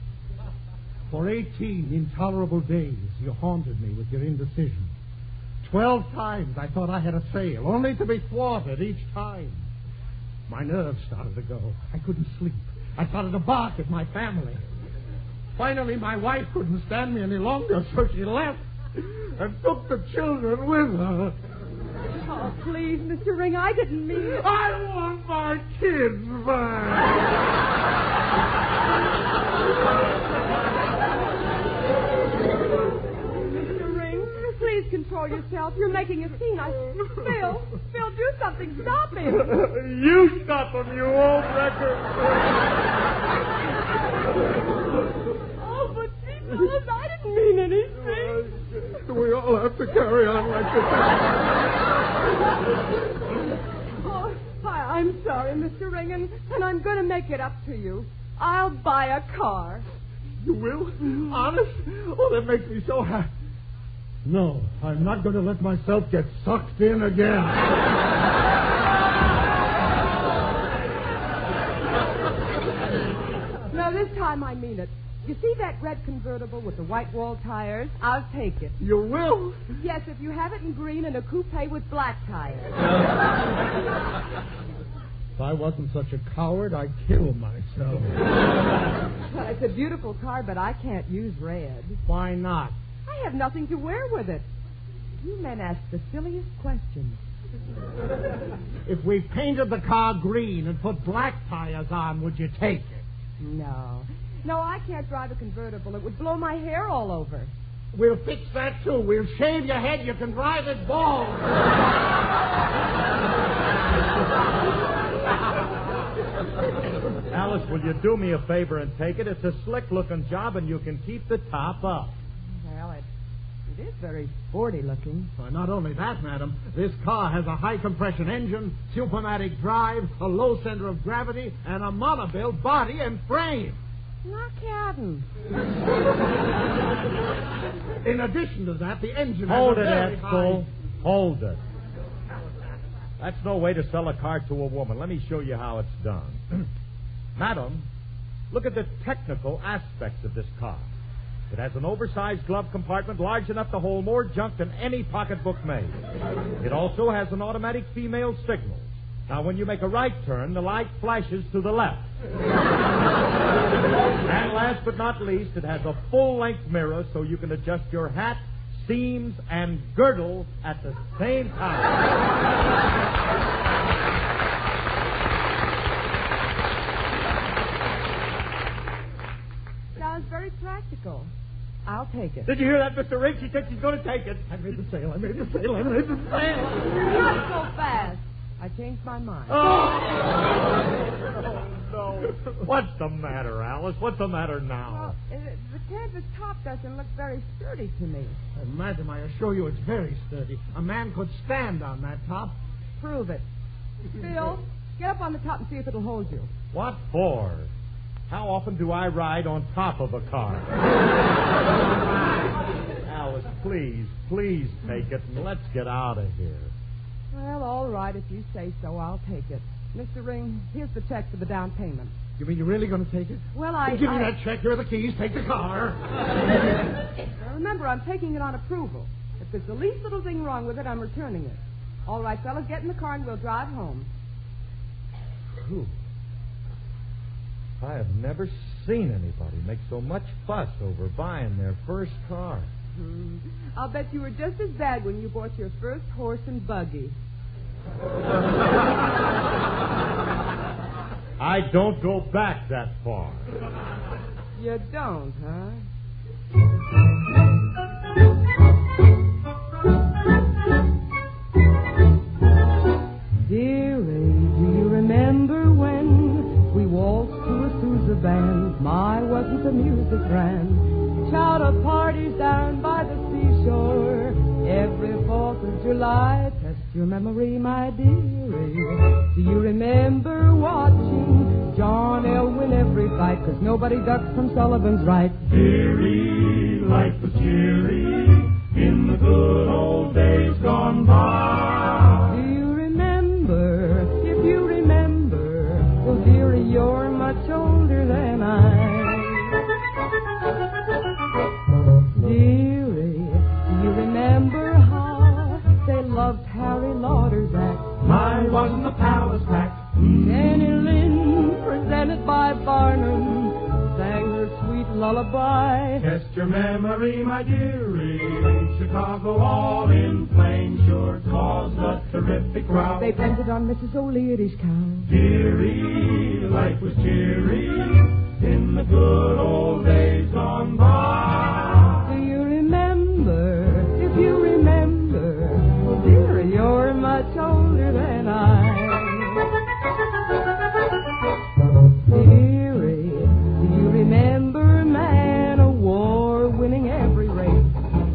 For 18 intolerable days, you haunted me with your indecision. 12 times I thought I had a sale, only to be thwarted each time. My nerves started to go. I couldn't sleep. I started to bark at my family. Finally, my wife couldn't stand me any longer, so she left and took the children with her. Oh, please, Mr. Ring, I didn't mean it. I want my kids back. Mr. Ring, please control control yourself. You're making a scene. Phil, do something. Stop him. You stop him, you old wrecker. Oh, but fellas, I didn't mean anything. Do we all have to carry on like this? Oh, I'm sorry, Mr. Ringen, and I'm going to make it up to you. I'll buy a car. You will? Honest? Oh, that makes me so happy. No, I'm not going to let myself get sucked in again. No, this time I mean it. You see that red convertible with the white wall tires? I'll take it. You will? Yes, if you have it in green and a coupe with black tires. If I wasn't such a coward, I'd kill myself. Well, it's a beautiful car, but I can't use red. Why not? I have nothing to wear with it. You men ask the silliest questions. If we painted the car green and put black tires on, would you take it? No, I can't drive a convertible. It would blow my hair all over. We'll fix that, too. We'll shave your head. You can drive it bald. Alice, will you do me a favor and take it? It's a slick-looking job, and you can keep the top up. Well, it is very sporty-looking. Well, not only that, madam, this car has a high-compression engine, Supermatic drive, a low center of gravity, and a monobuild body and frame. Not counting. In addition to that, the engine Hold has it, a very Edsel. high... Hold it. That's no way to sell a car to a woman. Let me show you how it's done. Madam, look at the technical aspects of this car. It has an oversized glove compartment large enough to hold more junk than any pocketbook made. It also has an automatic female signal. Now, when you make a right turn, the light flashes to the left. And last but not least, it has a full-length mirror so you can adjust your hat, seams, and girdle at the same time. Sounds very practical. I'll take it. Did you hear that, Mr. Riggs? She said she's going to take it. I made the sale. Not so fast. I changed my mind. Oh, no. What's the matter, Alice? What's the matter now? Well, the canvas top doesn't look very sturdy to me. Madam, I assure you it's very sturdy. A man could stand on that top. Prove it. Phil, get up on the top and see if it'll hold you. What for? How often do I ride on top of a car? Alice, please take it and let's get out of here. Well, all right, if you say so, I'll take it. Mr. Ring, here's the check for the down payment. You mean you're really going to take it? Well, Give me that check. Here are the keys. Take the car. Now, remember, I'm taking it on approval. If there's the least little thing wrong with it, I'm returning it. All right, fellas, get in the car and we'll drive home. Whew. I have never seen anybody make so much fuss over buying their first car. I'll bet you were just as bad when you bought your first horse and buggy. I don't go back that far. You don't, huh? Dearie, do you remember when we waltzed to a Sousa band? My, wasn't the music grand? Chowder parties down by the seashore every 4th of July. Test your memory, my dearie. Do you remember watching John Elwyn every fight? 'Cause nobody ducks from Sullivan's right. Dearie, life was cheery in the good old days gone by. Do you remember? If you remember, well, dearie, you're much older than I. Dearie, do you remember how they loved Harry Lauder's act? Mine wasn't the Palace Pack. Jenny Lind, presented by Barnum, sang her sweet lullaby. Test your memory, my dearie. Chicago all in plain shorts caused a terrific row. They painted on Mrs. O'Leary's cow. Dearie, life was cheery in the good old days gone by. Do you remember? If you remember, every race.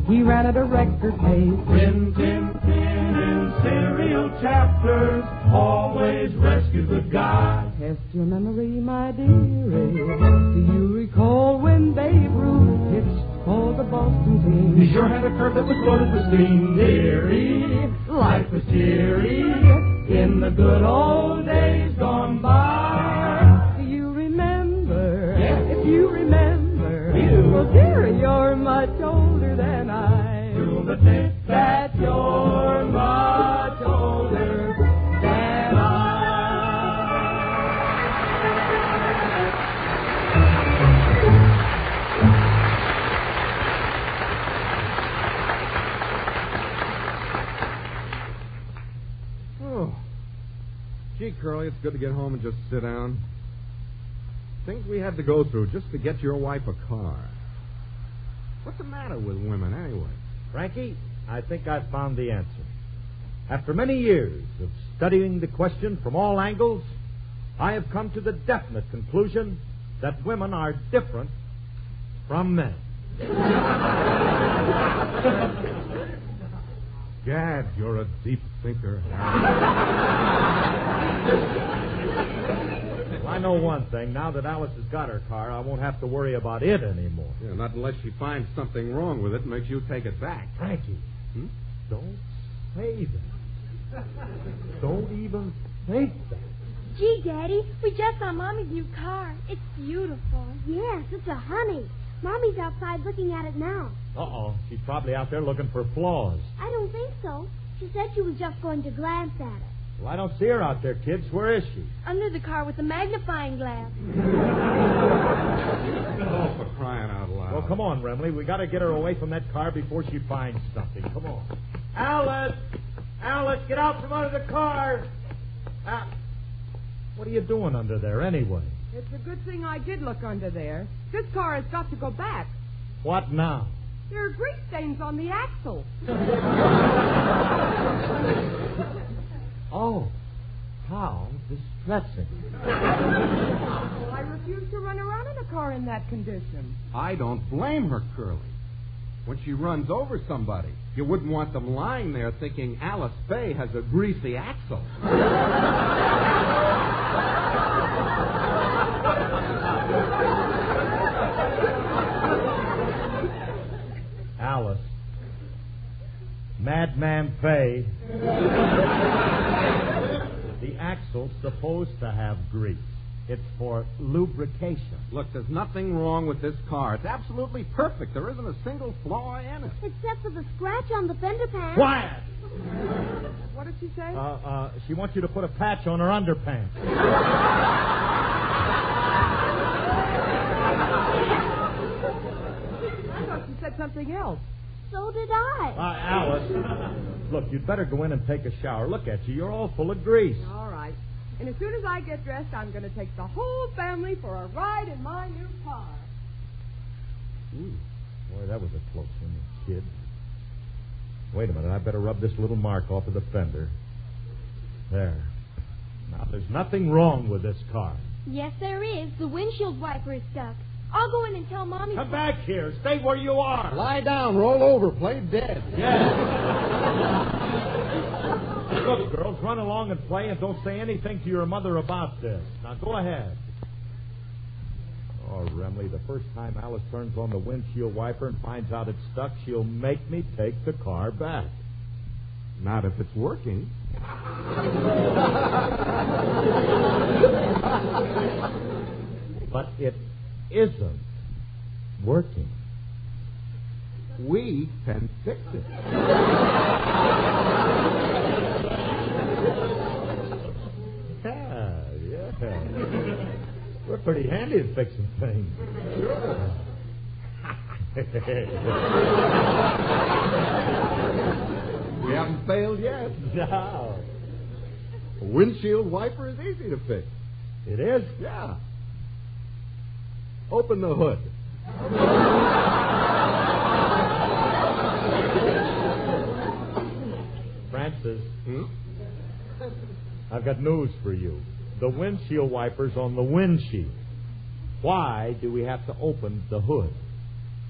He ran at a record pace. Tin, tin, tin in serial chapters, always rescue the guy. Test your memory, my dearie. Do you recall when Babe Ruth pitched for the Boston team? He sure had a curve that was loaded with steam. Dearie, life was cheery in the good old days gone by. Do you remember? Yes. If you remember. You. Well, dearie, you're much older than I. To the tip that you're much older than I. Oh. Gee, Curly, it's good to get home and just sit down. Things we had to go through just to get your wife a car. What's the matter with women, anyway? Frankie, I think I've found the answer. After many years of studying the question from all angles, I have come to the definite conclusion that women are different from men. Gad, you're a deep thinker. Well, I know one thing. Now that Alice has got her car, I won't have to worry about it anymore. Yeah, not unless she finds something wrong with it and makes you take it back. Frankie, don't say that. Don't even think that. Gee, Daddy, we just saw Mommy's new car. It's beautiful. Yes, it's a honey. Mommy's outside looking at it now. Uh-oh. She's probably out there looking for flaws. I don't think so. She said she was just going to glance at it. Well, I don't see her out there, kids. Where is she? Under the car with the magnifying glass. Oh, for crying out loud. Well, come on, Remley. We got to get her away from that car before she finds something. Come on. Alice! Alice, get out from under the car! What are you doing under there, anyway? It's a good thing I did look under there. This car has got to go back. What now? There are grease stains on the axle. Oh, how distressing. Well, I refuse to run around in a car in that condition. I don't blame her, Curly. When she runs over somebody, you wouldn't want them lying there thinking Alice Faye has a greasy axle. Alice. Madman Faye. The axle's supposed to have grease. It's for lubrication. Look, there's nothing wrong with this car. It's absolutely perfect. There isn't a single flaw in it. Except for the scratch on the fender pad. Quiet! What did she say? She wants you to put a patch on her underpants. I thought she said something else. So did I. Alice, look, you'd better go in and take a shower. Look at you. You're all full of grease. All right. And as soon as I get dressed, I'm going to take the whole family for a ride in my new car. Ooh, boy, that was a close one, kid. Wait a minute. I better rub this little mark off of the fender. There. Now, there's nothing wrong with this car. Yes, there is. The windshield wiper is stuck. I'll go in and tell Mommy. Come back here. Stay where you are. Lie down, roll over, play dead. Yes. Look, girls, run along and play and don't say anything to your mother about this. Now, go ahead. Oh, Remley, the first time Alice turns on the windshield wiper and finds out it's stuck, she'll make me take the car back. Not if it's working. But it isn't working. We can fix it. Yeah. We're pretty handy at fixing things. Sure. We haven't failed yet. No. A windshield wiper is easy to fix. It is? Yeah. Open the hood. Francis, I've got news for you. The windshield wiper's on the windshield. Why do we have to open the hood?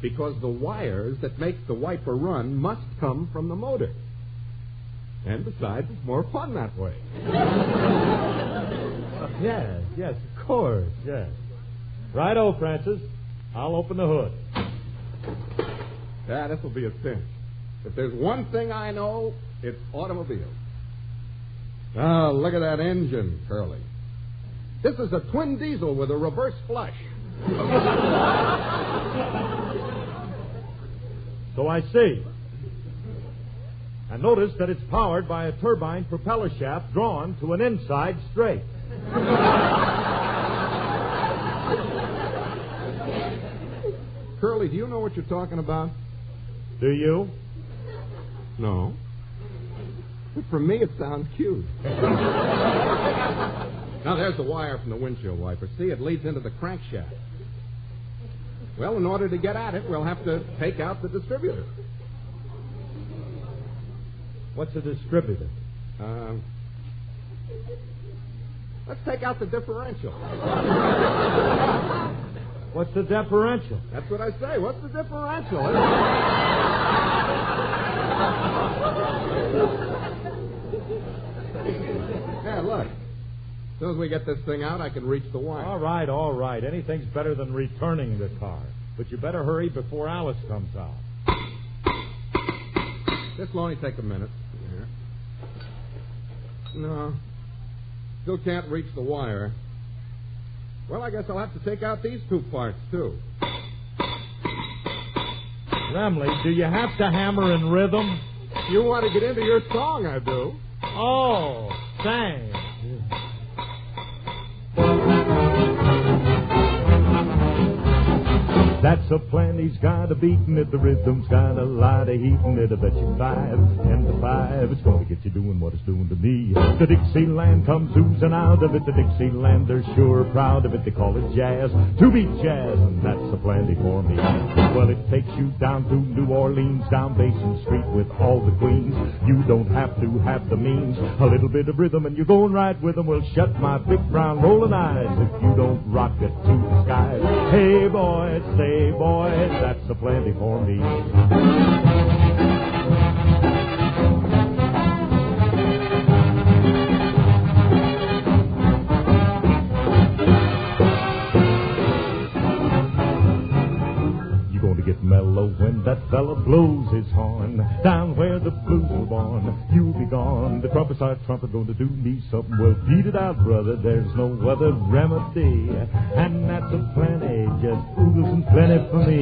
because the wires that make the wiper run must come from the motor. And besides, it's more fun that way. Yes, of course, yes. Righto, Francis. I'll open the hood. Yeah, this'll be a cinch. If there's one thing I know, it's automobiles. Oh, look at that engine, Curly. This is a twin diesel with a reverse flush. So I see. And notice that it's powered by a turbine propeller shaft drawn to an inside straight. Curly, do you know what you're talking about? Do you? No. But for me, it sounds cute. Now, there's the wire from the windshield wiper. See, it leads into the crankshaft. Well, in order to get at it, we'll have to take out the distributor. What's a distributor? Let's take out the differential. What's the differential? That's what I say. What's the differential? Yeah, look. As soon as we get this thing out, I can reach the wire. All right. Anything's better than returning the car. But you better hurry before Alice comes out. This will only take a minute. Here. No. Still can't reach the wire. Well, I guess I'll have to take out these two parts, too. Remley, do you have to hammer in rhythm? You want to get into your song, I do. Oh, thanks. That's a plan, he's got a beatin' it, the rhythm's got a lot of heatin' it. I bet you 5, 10 to 5, it's gonna get you doing what it's doing to me. The Dixieland comes oozing out of it, the Dixielanders sure proud of it. They call it jazz, to beat jazz, and that's a plenty for me. Well, it takes you down to New Orleans, down Basin Street with all the queens. You don't have to have the means, a little bit of rhythm and you're going right with them. Well, shut my big brown rolling eyes if you don't rock it to the skies. Hey, boys, say, boys, that's a plenty for me. You're going to get mellow when that fella blows his horn. Down where the blues were born, you'll be gone. The trumpet going to do me something. Well, beat it out, brother, there's no other remedy. And that's a plenty, just oodles and plenty for me.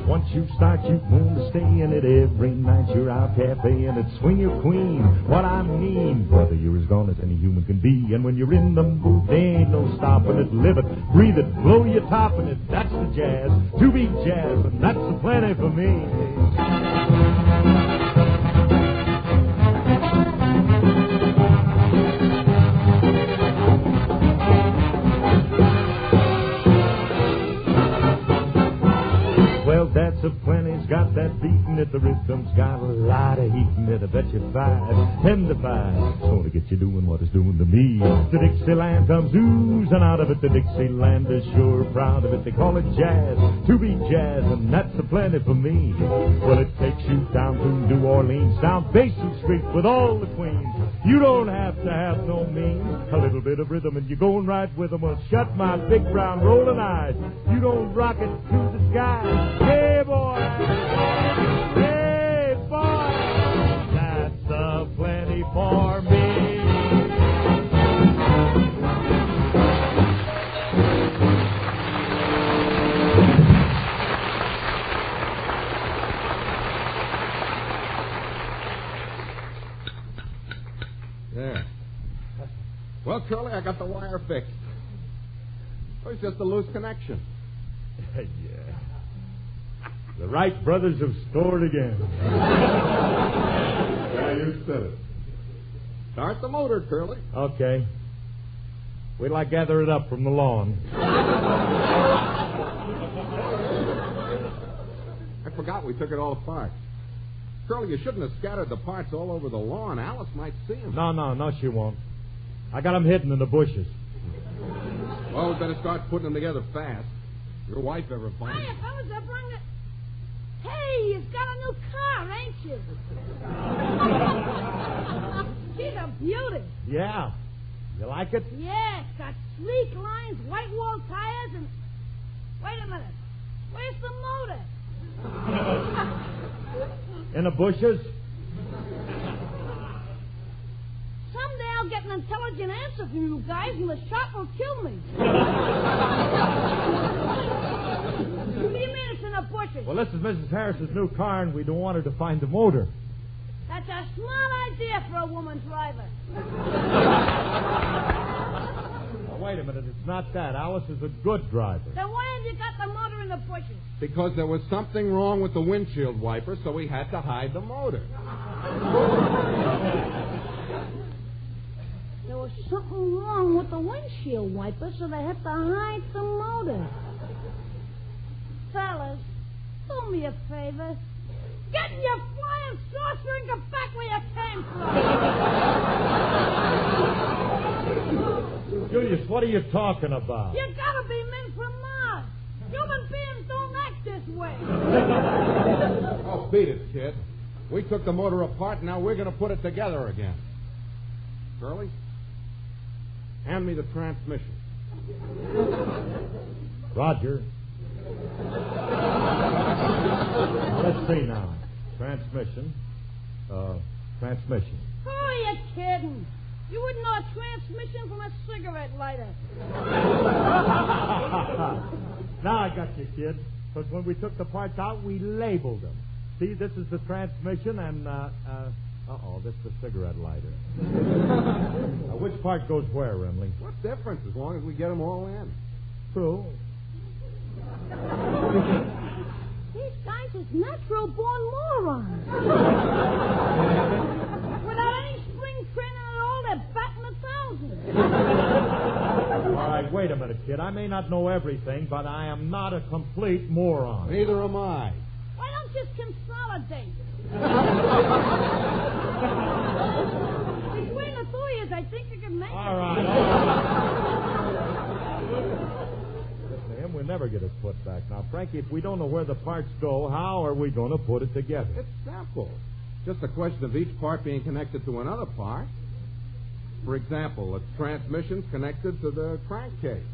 Once you start, you want to stay in it every night. You're out cafeing it, swing your queen. What I mean, brother, you're as gone as any human can be. And when you're in the mood, there ain't no stopping it. Live it, breathe it, blow your top in it. That's the jazz, to beat jazz, and that's the plenty for me. That's a plenty's got that beatin' it, the rhythm's got a lot of heatin' it. I bet you 5, 10 to 5, it's gonna get you doing what it's doing to me. The Dixieland comes oozing out of it, the Dixielanders sure proud of it. They call it jazz, to beat jazz, and that's a plenty for me. Well, it takes you down to New Orleans, down Basin Street with all the queens. You don't have to have no means, a little bit of rhythm and you're going right with them. Well, shut my big brown rolling eyes, you don't rock it to the sky. Hey, boy! Hey, boy! That's a plenty for me. There. Well, Curly, I got the wire fixed. It was just a loose connection. Yeah. The Wright brothers have scored again. Yeah, you said it. Start the motor, Curly. Okay. Wait till I gather it up from the lawn. I forgot we took it all apart. Curly, you shouldn't have scattered the parts all over the lawn. Alice might see them. No, she won't. I got them hidden in the bushes. Well, we better start putting them together fast. Your wife ever finds. Hey, fellas, I brought it. Hey, you've got a new car, ain't you? She's a beauty. Yeah. You like it? Yeah, it's got sleek lines, white wall tires, and... Wait a minute. Where's the motor? In the bushes? Someday I'll get an intelligent answer from you guys, and the shop will kill me. What do you mean it's in the bushes? Well, this is Mrs. Harris's new car, and we don't want her to find the motor. That's a smart idea for a woman driver. Now, wait a minute. It's not that. Alice is a good driver. Then why have you got the motor in the bushes? Because there was something wrong with the windshield wiper, so we had to hide the motor. There was something wrong with the windshield wiper, so they had to hide the motor. Fellas, do me a favor. Get in your flying saucer and get back where you came from. Julius, what are you talking about? You gotta be men from Mars. Human beings don't act this way. Oh, beat it, kid. We took the motor apart, and now we're going to put it together again. Curly, hand me the transmission. Roger. Let's see now. Transmission. Transmission. Who are you kidding? You wouldn't know a transmission from a cigarette lighter. Now I got you, kid. Because when we took the parts out, we labeled them. See, this is the transmission, and, this is the cigarette lighter. Now, which part goes where, Remley? What difference, as long as we get them all in? True. These guys is natural-born morons. Without any spring training at all, they're batting 1,000. All right, wait a minute, kid. I may not know everything, but I am not a complete moron. Neither am I. Why don't you just consolidate? Between the two of you, I think you can make it. All right. Listen to him, we'll never get it put back. Now, Frankie, if we don't know where the parts go, how are we going to put it together? It's simple. Just a question of each part being connected to another part. For example, the transmission's connected to the crankcase.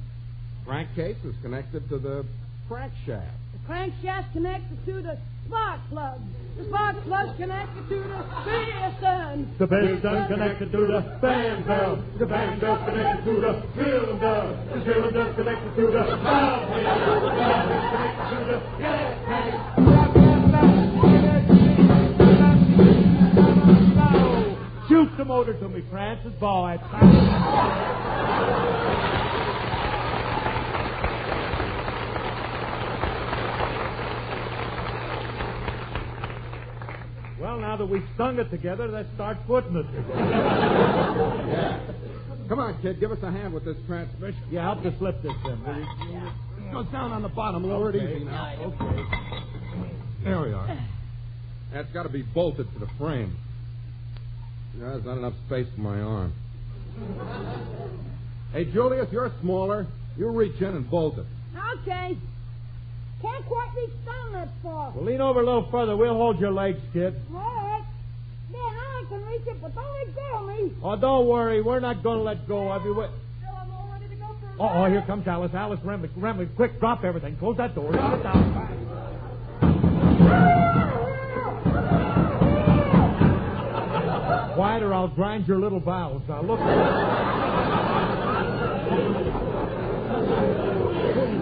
Crankcase is connected to the crankshaft. The crankshaft's connected to the spark plug. The spark plug's connected to the piston. The piston connected to the fan valve. The fan valve connected to the cylinder. The cylinder's connected to the valve head. The valve head's connected to the gas tank. Shoot the motor to me, Francis, boy. Well, now that we've stung it together, let's start putting it together. Yeah. Come on, kid, give us a hand with this transmission. Yeah, help to slip this in, will you? It goes down on the bottom. Lower it easy now. Okay. There we are. That's got to be bolted to the frame. There's not enough space for my arm. Hey, Julius, you're smaller. You reach in and bolt it. Okay. Can't quite reach down that far. Well, lean over a little further. We'll hold your legs, kid. All right. There, now I can reach it, but don't let go of me. Oh, don't worry. We're not going to let go of you. Still, I'm all ready to go for a Oh, here comes Alice. Alice, Remley, quick, drop everything. Close that door. Drop it down. Quiet or I'll grind your little bowels. Now, look.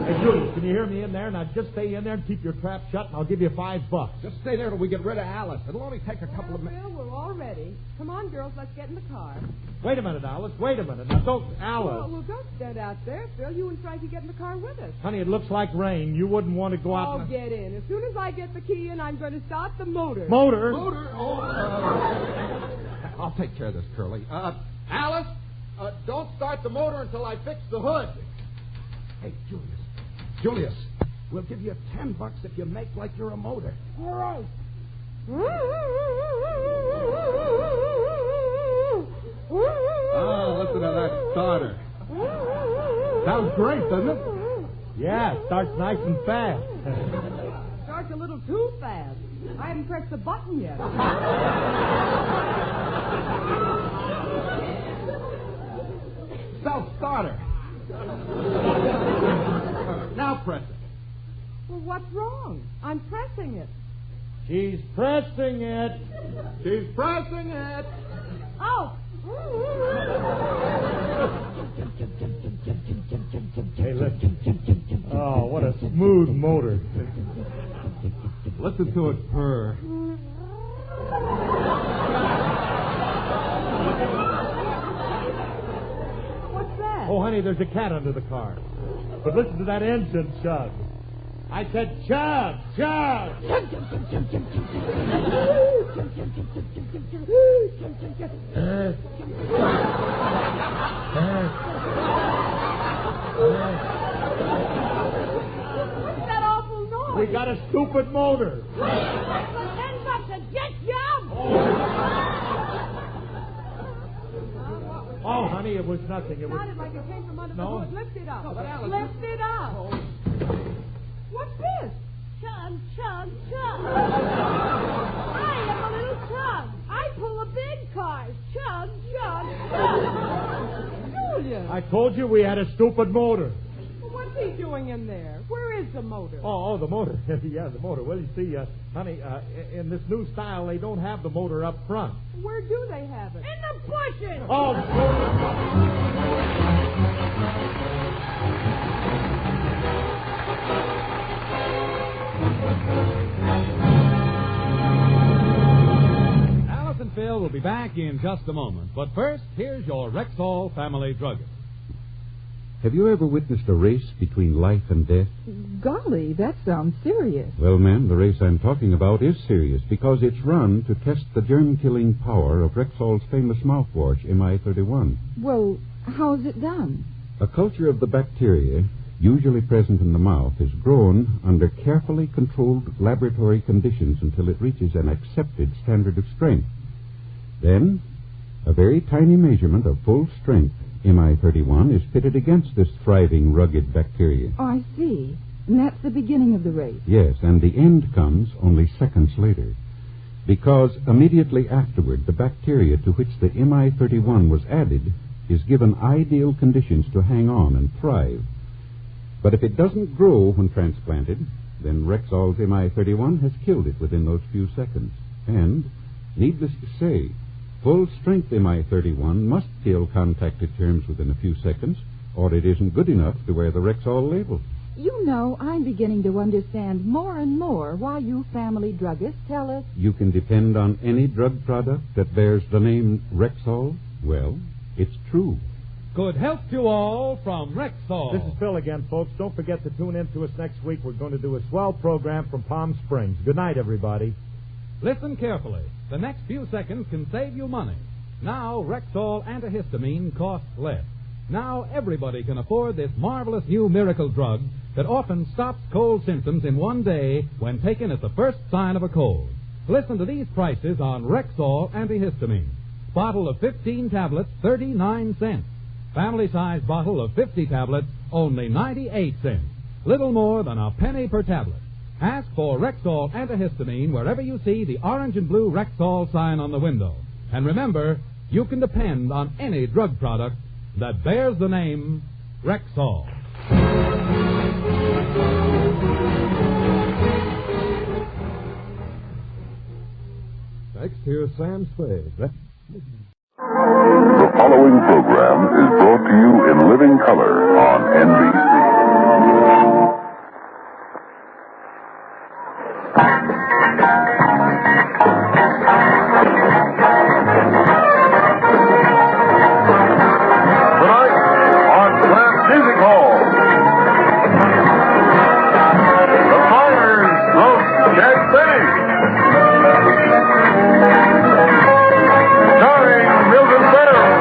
Hey, Julius, can you hear me in there? Now, just stay in there and keep your trap shut, and I'll give you $5. Just stay there till we get rid of Alice. It'll only take a couple of minutes. Bill, we're all ready. Come on, girls, let's get in the car. Wait a minute, Alice. Wait a minute. Now, don't... Alice. Well, don't stand out there, Phil. You and Frankie get in the car with us. Honey, it looks like rain. You wouldn't want to go out... Oh, get in. As soon as I get the key in, I'm going to start the motor. Motor? I'll take care of this, Curly. Alice, don't start the motor until I fix the hood. Hey, Julius, we'll give you $10 if you make like you're a motor. All right. Oh, listen to that starter. Sounds great, doesn't it? Yeah, it starts nice and fast. Starts a little too fast. I haven't pressed the button yet. Self-starter. Now press it. Well, what's wrong? I'm pressing it. She's pressing it. She's pressing it. Oh! Hey, listen. Oh, what a smooth motor. Listen to it purr. What's that? Oh, honey, there's a cat under the car. But listen to that engine chug. I said chug, chug. What's that awful noise? We got a stupid motor. For $10 a jet job? Oh, honey, it was nothing. It was... Sounded like it came from under No. the hood. Lift it up. No, but Alice... Lift it up. Oh. What's this? Chug, chug, chug. I am a little chug. I pull a big cars. Chug, chug, chug. Julia. I told you we had a stupid motor. Well, what's he doing in there? Where is the motor? Oh, the motor. Yeah, the motor. Well, you see, honey, in this new style, they don't have the motor up front. Where do they have it? In the bushes. Oh, Alice and Phil will be back in just a moment. But first, here's your Rexall family druggist. Have you ever witnessed a race between life and death? Golly, that sounds serious. Well, ma'am, the race I'm talking about is serious because it's run to test the germ-killing power of Rexall's famous mouthwash, MI31. Well, how's it done? A culture of the bacteria, usually present in the mouth, is grown under carefully controlled laboratory conditions until it reaches an accepted standard of strength. Then, a very tiny measurement of full strength, MI31, is pitted against this thriving, rugged bacteria. Oh, I see. And that's the beginning of the race. Yes, and the end comes only seconds later. Because immediately afterward, the bacteria to which the MI31 was added is given ideal conditions to hang on and thrive. But if it doesn't grow when transplanted, then Rexall's MI31 has killed it within those few seconds. And, needless to say, full-strength MI31 must kill contacted germs within a few seconds, or it isn't good enough to wear the Rexall label. You know, I'm beginning to understand more and more why you family druggists tell us... You can depend on any drug product that bears the name Rexall. Well, it's true. Good health to all from Rexall. This is Phil again, folks. Don't forget to tune in to us next week. We're going to do a swell program from Palm Springs. Good night, everybody. Listen carefully. The next few seconds can save you money. Now, Rexall antihistamine costs less. Now, everybody can afford this marvelous new miracle drug that often stops cold symptoms in one day when taken as the first sign of a cold. Listen to these prices on Rexall antihistamine. Bottle of 15 tablets, 39 cents. Family-sized bottle of 50 tablets, only 98 cents. Little more than a penny per tablet. Ask for Rexall antihistamine wherever you see the orange and blue Rexall sign on the window. And remember, you can depend on any drug product that bears the name Rexall. Next, here's Sam Spade. The following program is brought to you in living color on NBC. Tonight on Class Music Hall, the Fires of Jack Benny. Starring Mildred Farrell.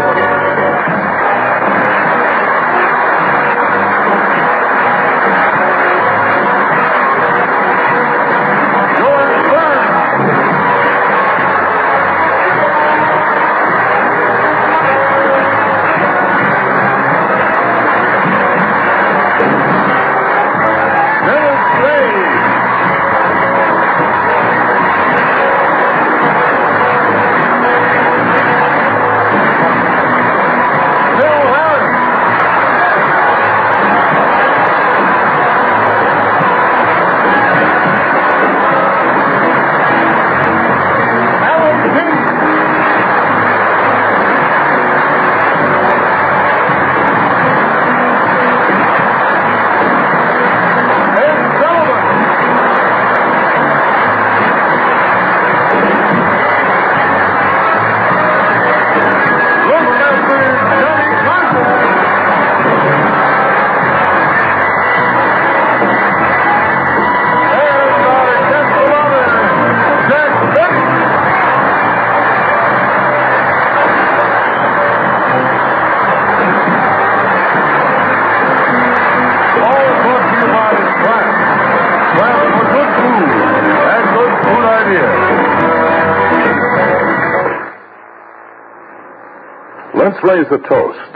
Let's raise a toast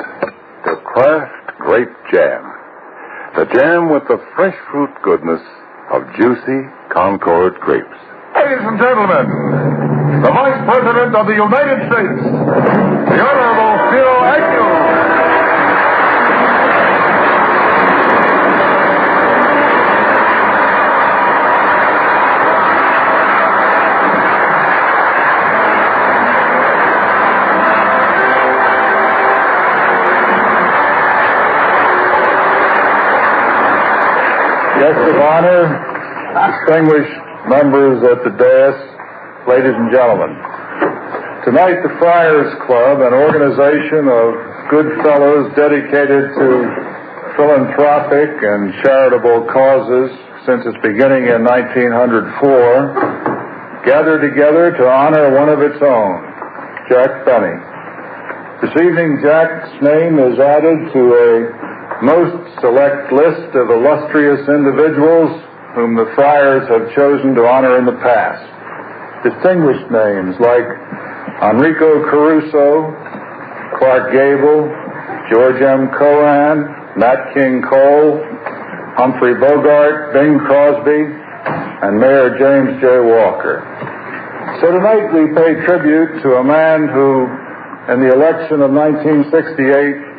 to Kraft Grape Jam. The jam with the fresh fruit goodness of juicy Concord grapes. Ladies and gentlemen, the Vice President of the United States, the Honorable Phil Agnew. Guests of honor, distinguished members at the dais, ladies and gentlemen. Tonight, the Friars Club, an organization of good fellows dedicated to philanthropic and charitable causes since its beginning in 1904, gathered together to honor one of its own, Jack Benny. This evening, Jack's name is added to a most select list of illustrious individuals whom the Friars have chosen to honor in the past. Distinguished names like Enrico Caruso, Clark Gable, George M. Cohan, Nat King Cole, Humphrey Bogart, Bing Crosby, and Mayor James J. Walker. So tonight we pay tribute to a man who, in the election of 1968,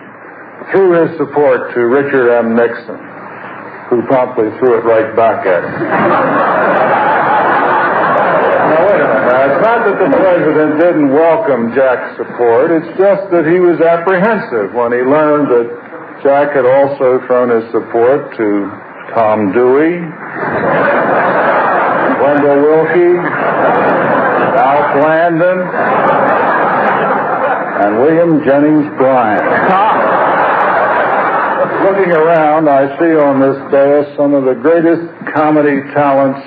threw his support to Richard M. Nixon, who promptly threw it right back at him. Now, wait a minute. Now, it's not that the president didn't welcome Jack's support. It's just that he was apprehensive when he learned that Jack had also thrown his support to Tom Dewey, Wendell Willkie, Alf Landon, and William Jennings Bryan. Looking around, I see on this dais some of the greatest comedy talents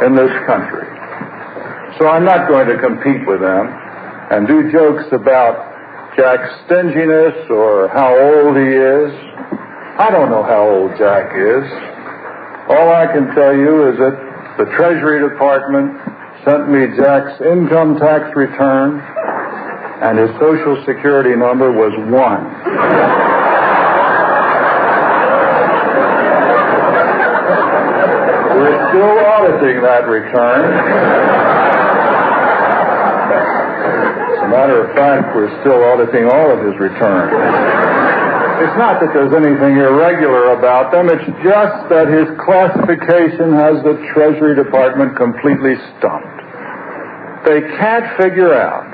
in this country. So I'm not going to compete with them and do jokes about Jack's stinginess or how old he is. I don't know how old Jack is. All I can tell you is that the Treasury Department sent me Jack's income tax return, and his Social Security number was 1. We're still auditing that return. As a matter of fact, we're still auditing all of his returns. It's not that there's anything irregular about them. It's just that his classification has the Treasury Department completely stumped. They can't figure out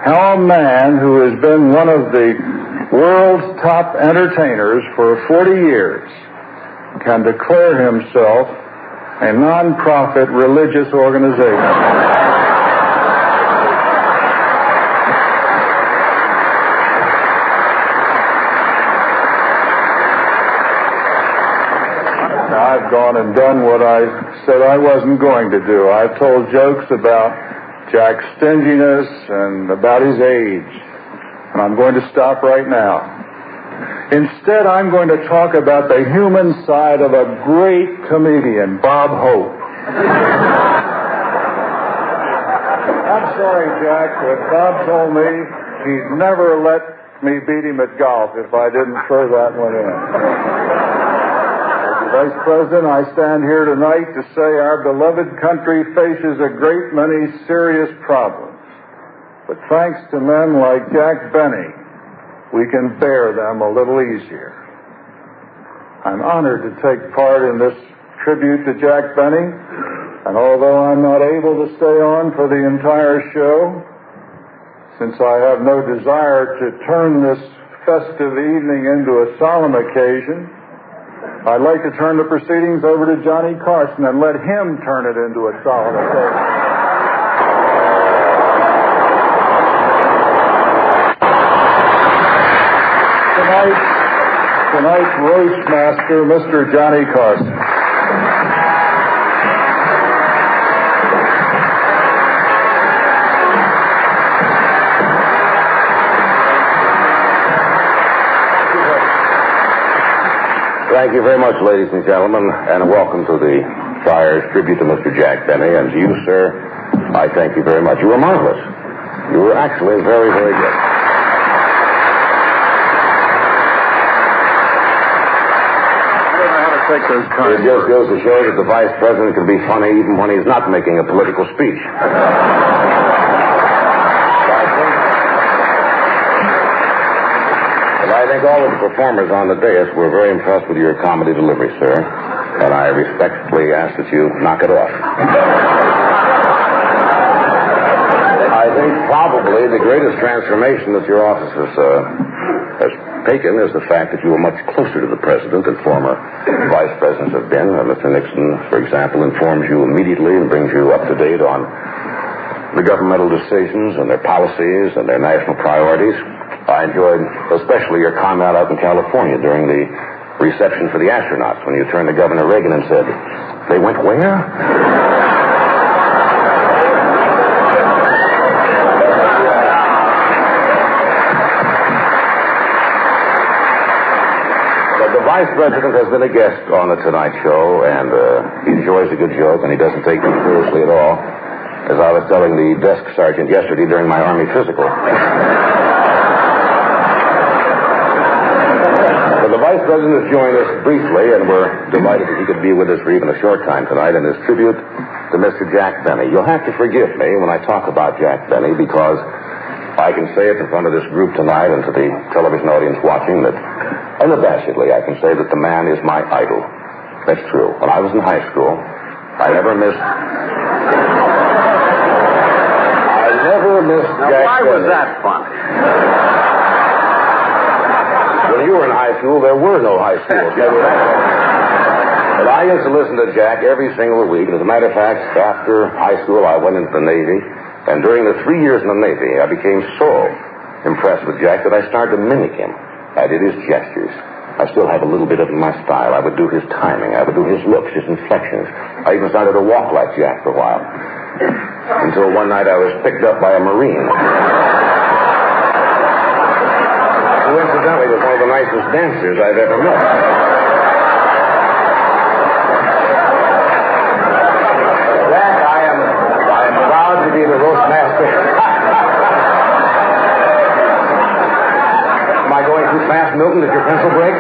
how a man who has been one of the world's top entertainers for 40 years can declare himself a non-profit religious organization. Now, I've gone and done what I said I wasn't going to do. I've told jokes about Jack's stinginess and about his age, and I'm going to stop right now. Instead, I'm going to talk about the human side of a great comedian, Bob Hope. I'm sorry, Jack, but Bob told me he'd never let me beat him at golf if I didn't throw that one in. As the Vice President, I stand here tonight to say our beloved country faces a great many serious problems. But thanks to men like Jack Benny, we can bear them a little easier. I'm honored to take part in this tribute to Jack Benny, and although I'm not able to stay on for the entire show, since I have no desire to turn this festive evening into a solemn occasion, I'd like to turn the proceedings over to Johnny Carson and let him turn it into a solemn occasion. Tonight's roast master, Mr. Johnny Carson. Thank you very much, ladies and gentlemen, and welcome to the Friars tribute to Mr. Jack Benny. And to you, sir, I thank you very much. You were marvelous. You were actually very, very good. ought to take those cards. It just goes to show that the vice president can be funny even when he's not making a political speech. I think all of the performers on the dais were very impressed with your comedy delivery, sir. And I respectfully ask that you knock it off. I think probably the greatest transformation that your office has taken is the fact that you are much closer to the president than former vice presidents have been. Mr. Nixon, for example, informs you immediately and brings you up to date on the governmental decisions and their policies and their national priorities. I enjoyed especially your comment out in California during the reception for the astronauts when you turned to Governor Reagan and said, "They went where?" But the vice president has been a guest on the Tonight Show, and he enjoys a good joke, and he doesn't take them seriously at all, as I was telling the desk sergeant yesterday during my Army physical. The Vice President has joined us briefly, and we're delighted that he could be with us for even a short time tonight in his tribute to Mr. Jack Benny. You'll have to forgive me when I talk about Jack Benny, because I can say it in front of this group tonight and to the television audience watching that unabashedly I can say that the man is my idol. That's true. When I was in high school, I never missed Jack Why Benny. was that funny? When you were in high school, there were no high schools. But I used to listen to Jack every single week. As a matter of fact, after high school, I went into the Navy. And during the 3 years in the Navy, I became so impressed with Jack that I started to mimic him. I did his gestures. I still have a little bit of my style. I would do his timing. I would do his looks, his inflections. I even started to walk like Jack for a while. Until one night I was picked up by a Marine. Coincidentally, was one of the nicest dancers I've ever met. Jack, I am proud to be the roast master. Am I going too fast, Milton? Did your pencil break?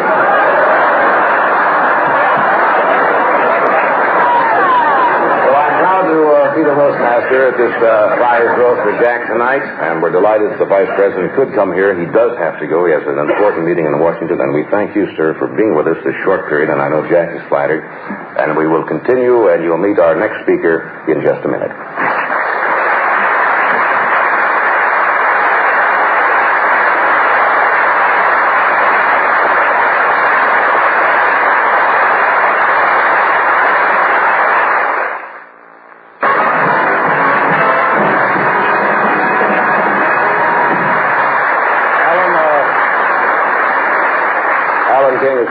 Be the roast master at this Friars roast for Jack tonight, and we're delighted that the Vice President could come here. He does have to go. He has an important meeting in Washington, and we thank you, sir, for being with us this short period, and I know Jack is flattered. And we will continue, and you'll meet our next speaker in just a minute.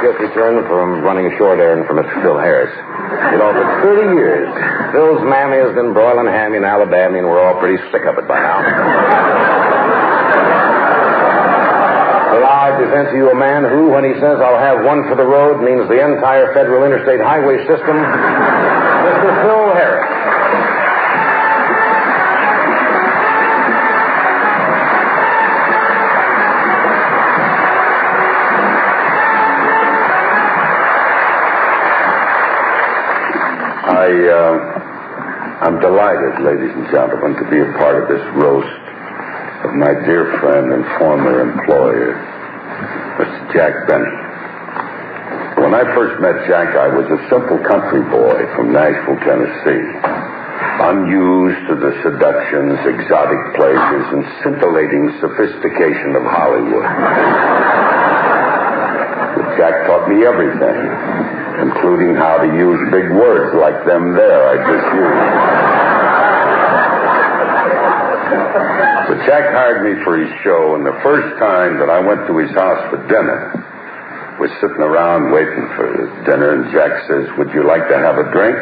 Just returned from running a short errand for Mr. Phil Harris. You know, for 30 years, Phil's mammy has been broiling hammy in Alabama, and we're all pretty sick of it by now. So now I present to you a man who, when he says I'll have one for the road, means the entire federal interstate highway system, Mr. Phil Harris. I'm delighted, ladies and gentlemen, to be a part of this roast of my dear friend and former employer, Mr. Jack Benny. When I first met Jack, I was a simple country boy from Nashville, Tennessee, unused to the seductions, exotic pleasures, and scintillating sophistication of Hollywood. But Jack taught me everything, including how to use big words like them there I just used. But Jack hired me for his show, and the first time that I went to his house for dinner, we're sitting around waiting for dinner, and Jack says, "Would you like to have a drink?"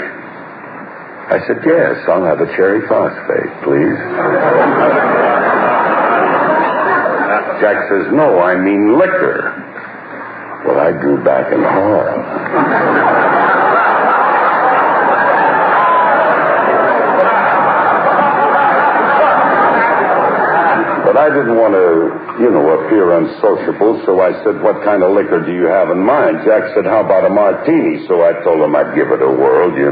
I said, "Yes, I'll have a cherry phosphate, please." Jack says, "No, I mean liquor." Well, I drew back in horror. But I didn't want to, appear unsociable, so I said, what kind of liquor do you have in mind? Jack said, how about a martini? So I told him I'd give it a whirl, He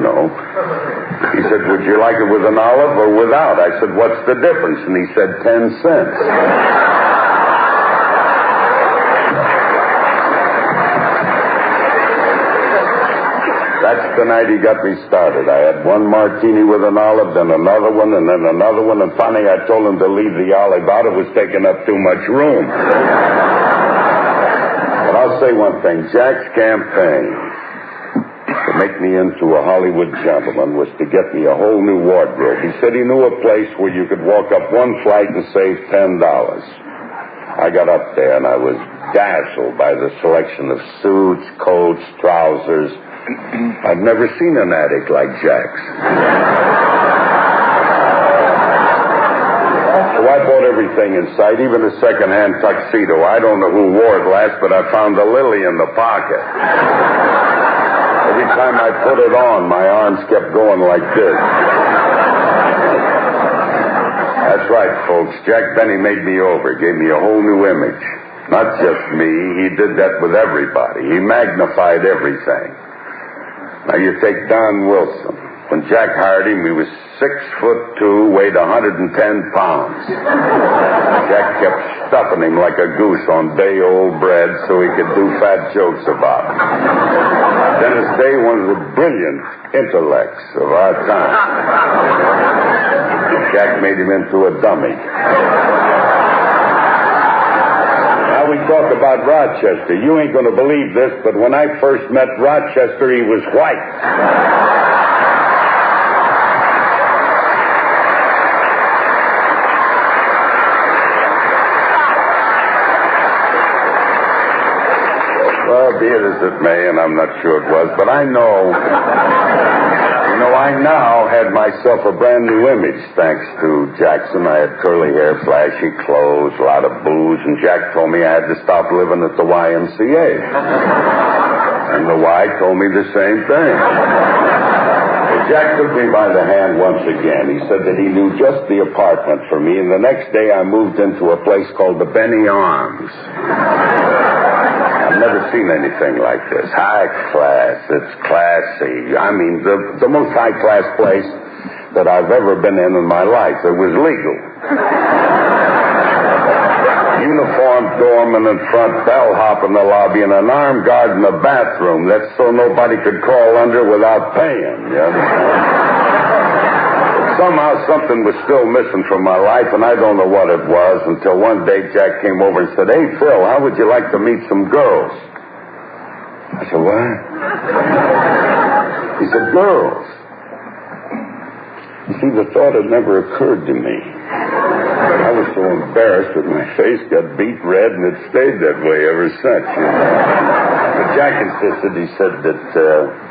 said, would you like it with an olive or without? I said, what's the difference? And he said, 10 cents. That's the night he got me started. I had one martini with an olive, then another one, and then another one, and finally I told him to leave the olive out. It was taking up too much room. But I'll say one thing. Jack's campaign to make me into a Hollywood gentleman was to get me a whole new wardrobe. He said he knew a place where you could walk up one flight and save $10. I got up there, and I was dazzled by the selection of suits, coats, trousers. I've never seen an attic like Jack's. So I bought everything in sight, even a second-hand tuxedo. I don't know who wore it last, but I found a lily in the pocket. Every time I put it on, my arms kept going like this. That's right, folks. Jack Benny made me over, gave me a whole new image. Not just me. He did that with everybody. He magnified everything. Now, you take Don Wilson. When Jack hired him, he was 6'2", weighed 110 pounds. Jack kept stuffing him like a goose on day-old bread so he could do fat jokes about it. Dennis Day, one of the brilliant intellects of our time. Jack made him into a dummy. Now we talk about Rochester. You ain't going to believe this, but when I first met Rochester, he was white. Well, be it as it may, and I'm not sure it was, but I know... I now had myself a brand new image, thanks to Jackson. I had curly hair, flashy clothes, a lot of booze, and Jack told me I had to stop living at the YMCA. And the Y told me the same thing. Well, Jack took me by the hand once again. He said that he knew just the apartment for me, and the next day I moved into a place called the Benny Arms. I've never seen anything like this. High class. It's classy. I mean, the most high-class place that I've ever been in my life. It was legal. Uniformed doorman in front, bellhop in the lobby, and an armed guard in the bathroom. That's so nobody could crawl under without paying. Somehow something was still missing from my life, and I don't know what it was, until one day Jack came over and said, "Hey, Phil, how would you like to meet some girls?" I said, "What?" He said, "Girls." You see, the thought had never occurred to me. I was so embarrassed that my face got beet red, and it stayed that way ever since. But Jack insisted. He said that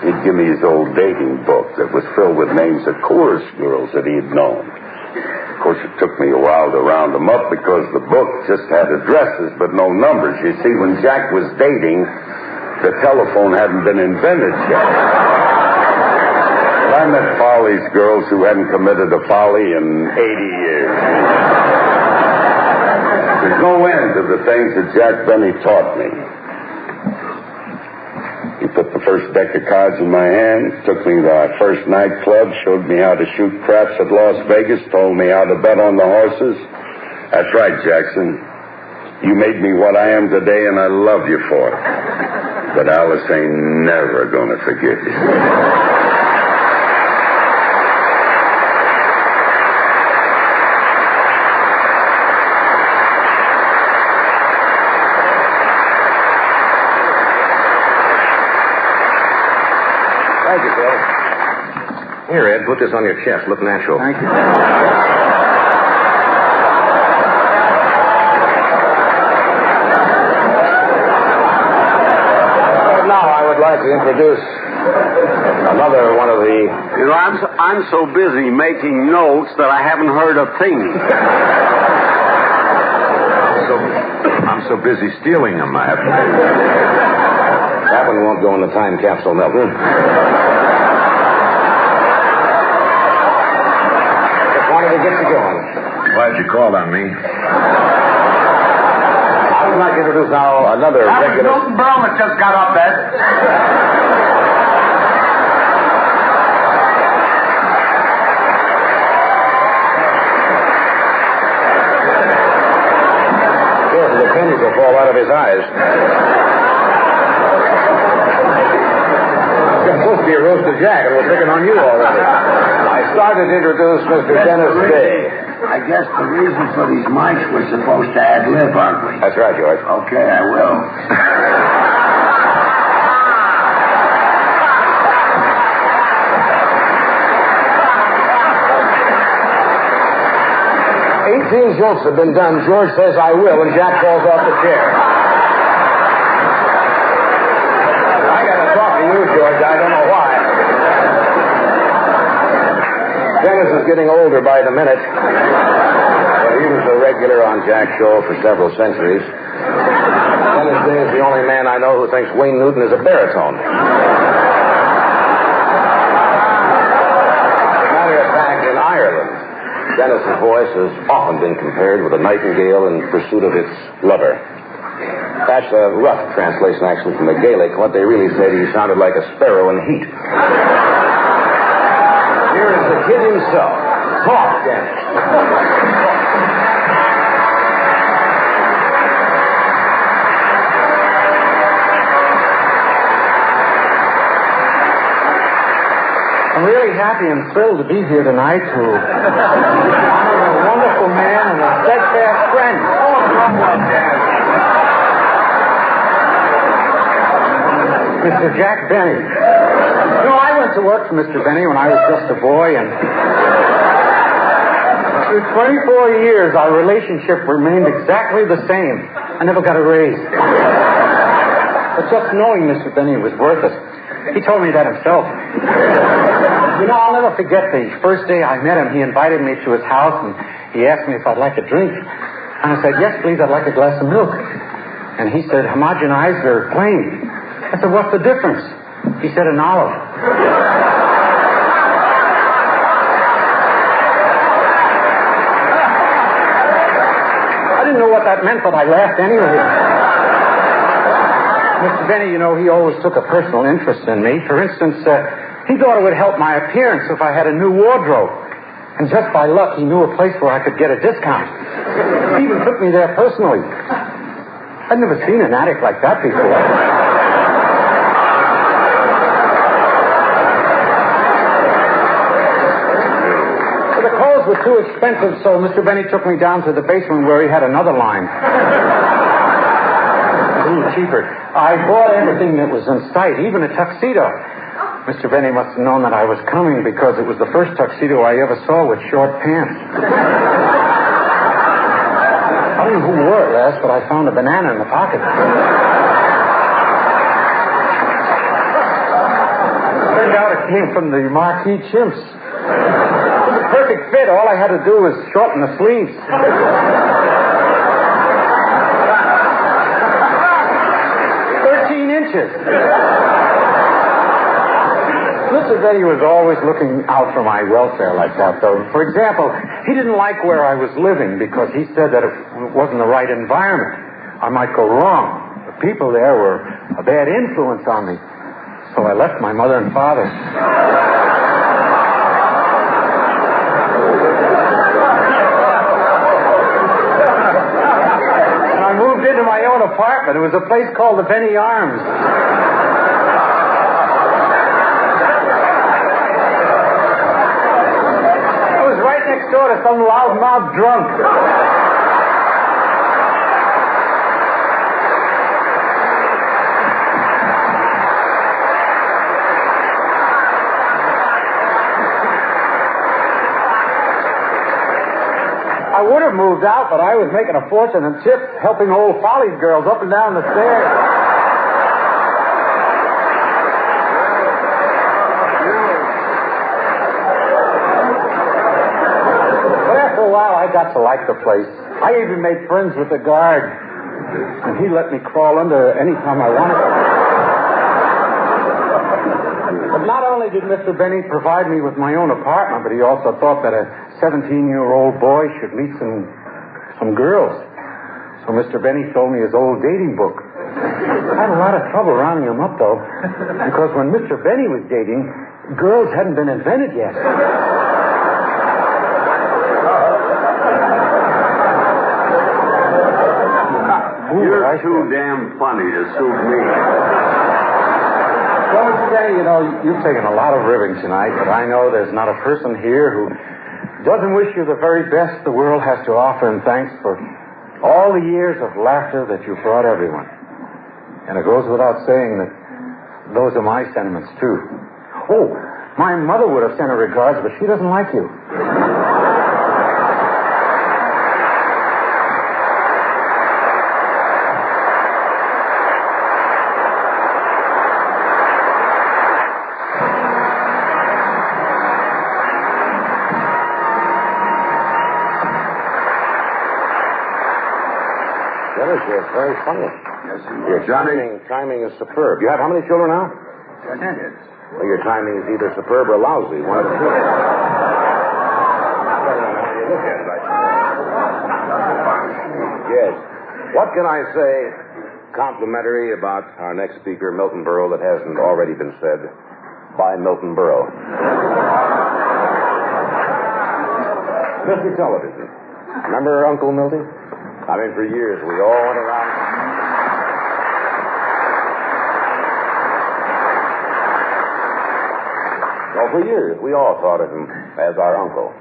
he'd give me his old dating book that was filled with names of chorus girls that he had known. Of course, it took me a while to round them up because the book just had addresses but no numbers. You see, when Jack was dating, the telephone hadn't been invented yet. But I met Follies girls who hadn't committed a folly in 80 years. There's no end to the things that Jack Benny taught me. He put the first deck of cards in my hand, took me to our first nightclub, showed me how to shoot craps at Las Vegas, told me how to bet on the horses. That's right, Jackson. You made me what I am today, and I love you for it. But Alice ain't never gonna forgive you. Thank you, Phil. Here, Ed, put this on your chest. Look natural. Thank you. Now I would like to introduce another one of the... You know, I'm so busy making notes that I haven't heard a thing. I'm so busy stealing them, I have to say. That one won't go in the time capsule, Milton. Just wanted to get you going. Glad you called on me. like to introduce now another regular... Milton Berle that just got up, Ed. The pennies will fall out of his eyes. You're supposed to be a roasted jack, and we're picking on you already. I started to introduce Mr. Dennis Day. I guess the reason for these mics we're supposed to ad-lib, aren't we? That's right, George. Okay, I will. 18 jokes have been done. George says I will, and Jack falls off the chair. I got to talk to you, George. I don't know why. Dennis is getting older by the minute. But he was a regular on Jack's show for several centuries. Dennis Day is the only man I know who thinks Wayne Newton is a baritone. As a matter of fact, in Ireland, Dennis's voice has often been compared with a nightingale in pursuit of its lover. That's a rough translation, actually, from the Gaelic. What they really said, he sounded like a sparrow in heat. Here is the kid himself. Talk, Dennis. I'm really happy and thrilled to be here tonight to honor a wonderful man and a steadfast friend. Mr. Jack Benny. You know, I went to work for Mr. Benny when I was just a boy, and through 24 years, our relationship remained exactly the same. I never got a raise. But just knowing Mr. Benny was worth it. He told me that himself. You know, I'll never forget the first day I met him. He invited me to his house, and he asked me if I'd like a drink. And I said, yes, please, I'd like a glass of milk. And he said, homogenized or plain? I said, what's the difference? He said, an olive. I didn't know what that meant, but I laughed anyway. Mr. Benny, you know, he always took a personal interest in me. For instance, he thought it would help my appearance if I had a new wardrobe. And just by luck, he knew a place where I could get a discount. He even took me there personally. I'd never seen an addict like that before. But the clothes were too expensive, so Mr. Benny took me down to the basement where he had another line. A little cheaper. I bought everything that was in sight, even a tuxedo. Mr. Benny must have known that I was coming because it was the first tuxedo I ever saw with short pants. I don't know who wore it last, but I found a banana in the pocket. Turned out it came from the Marquis Chimps. It was a perfect fit. All I had to do was shorten the sleeves. 13 inches. Mr. Benny was always looking out for my welfare like that, though. For example, he didn't like where I was living because he said that it wasn't the right environment. I might go wrong. The people there were a bad influence on me. So I left my mother and father. And I moved into my own apartment. It was a place called the Benny Arms. Next door to some loudmouth drunk. I would have moved out, but I was making a fortune in tips helping old Follies girls up and down the stairs. I got to like the place. I even made friends with the guard. And he let me crawl under any time I wanted. But not only did Mr. Benny provide me with my own apartment, but he also thought that a 17-year-old boy should meet some girls. So Mr. Benny showed me his old dating book. I had a lot of trouble rounding him up, though, because when Mr. Benny was dating, girls hadn't been invented yet. You're too damn funny to suit me. Well, Mr. Benny, you know, you've taken a lot of ribbing tonight, but I know there's not a person here who doesn't wish you the very best the world has to offer in thanks for all the years of laughter that you've brought everyone. And it goes without saying that those are my sentiments, too. Oh, my mother would have sent her regards, but she doesn't like you. It's very funny. Yes, Your timing is superb. You have how many children now? 10. Well, your timing is either superb or lousy. One of the two. Yes. What can I say complimentary about our next speaker, Milton Berle, that hasn't already been said by Milton Berle? Mr. Television. Remember Uncle Milty? I mean, for years, we all went around. Well, for years, we all thought of him as our uncle.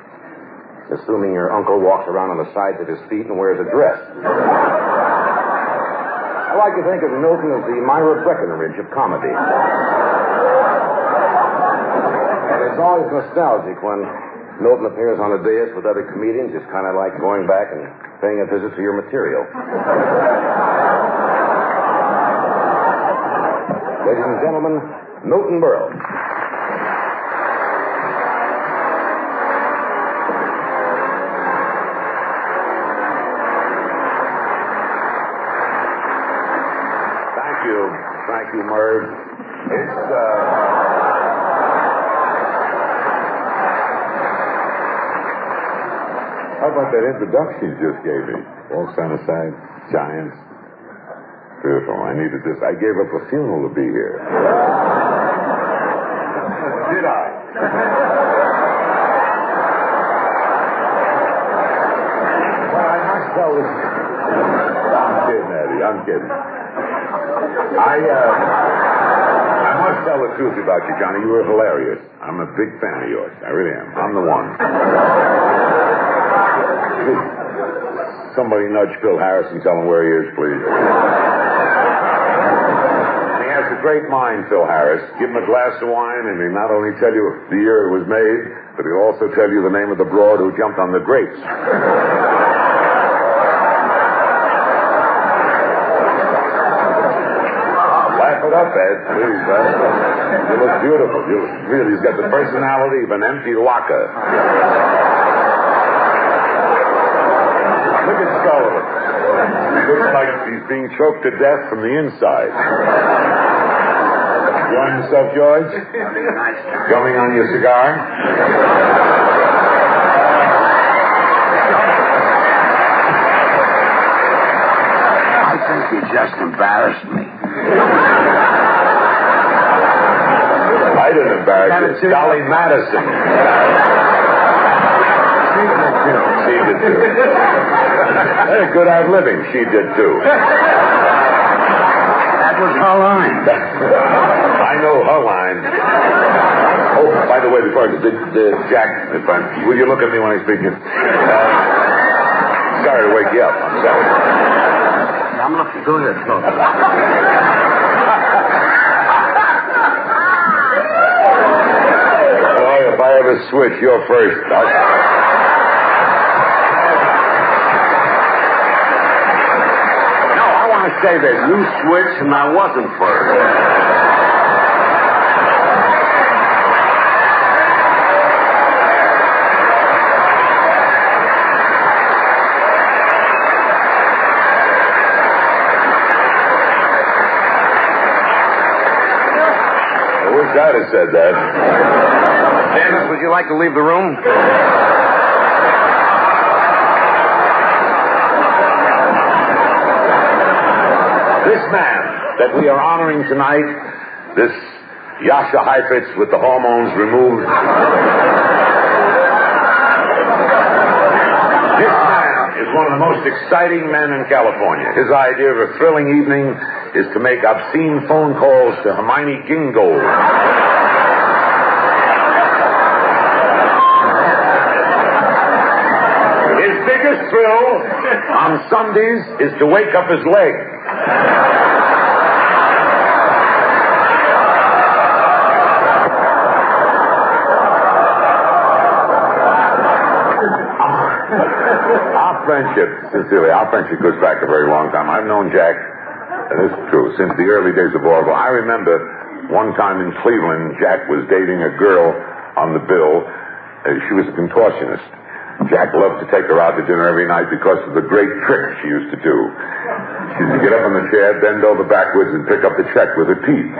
Assuming your uncle walks around on the sides of his feet and wears a dress. I like to think of Milton as the Myra Breckenridge of comedy. And it's always nostalgic when Milton appears on a dais with other comedians. It's kind of like going back and paying a visit to your material. Ladies and gentlemen, Milton Berle. Thank you, Merv. How about that introduction you just gave me? All Sunnyside, Giants. Beautiful. I needed this. I gave up a funeral to be here. Did I? Well, I must tell this. I'm kidding, Eddie. I'm kidding. I must tell the truth about you, Johnny. You were hilarious. I'm a big fan of yours. I really am. I'm the one. Somebody nudge Phil Harris and tell him where he is, please. He has a great mind, Phil Harris. Give him a glass of wine, and he'll not only tell you the year it was made, but he'll also tell you the name of the broad who jumped on the grapes. Laugh it up, Ed, please. You look beautiful. He's got the personality of an empty locker. Look at Sullivan. He looks like he's being choked to death from the inside. Enjoying yourself, George? Gumming on your cigar? I think you just embarrassed me. I didn't embarrass you. Dolly Madison. She did too. Had a good ad-libbing. She did too. That was her line. I know her line. Oh, by the way, before Jack, will you look at me when I speak? Sorry to wake you up. I'm sorry. I'm looking. Go ahead, look. Boy, if I ever switch, you're first. Say that you switched and I wasn't first. I wish I'd have said that. Dennis, would you like to leave the room? This man that we are honoring tonight, this Yasha Heifetz with the hormones removed. This man is one of the most exciting men in California. His idea of a thrilling evening is to make obscene phone calls to Hermione Gingold. His biggest thrill on Sundays is to wake up his leg. Sincerely, our friendship goes back a very long time. I've known Jack, and this is true, since the early days of Orville. I remember one time in Cleveland, Jack was dating a girl on the bill. She was a contortionist. Jack loved to take her out to dinner every night because of the great tricks she used to do. She used to get up in the chair, bend over backwards, and pick up the check with her teeth.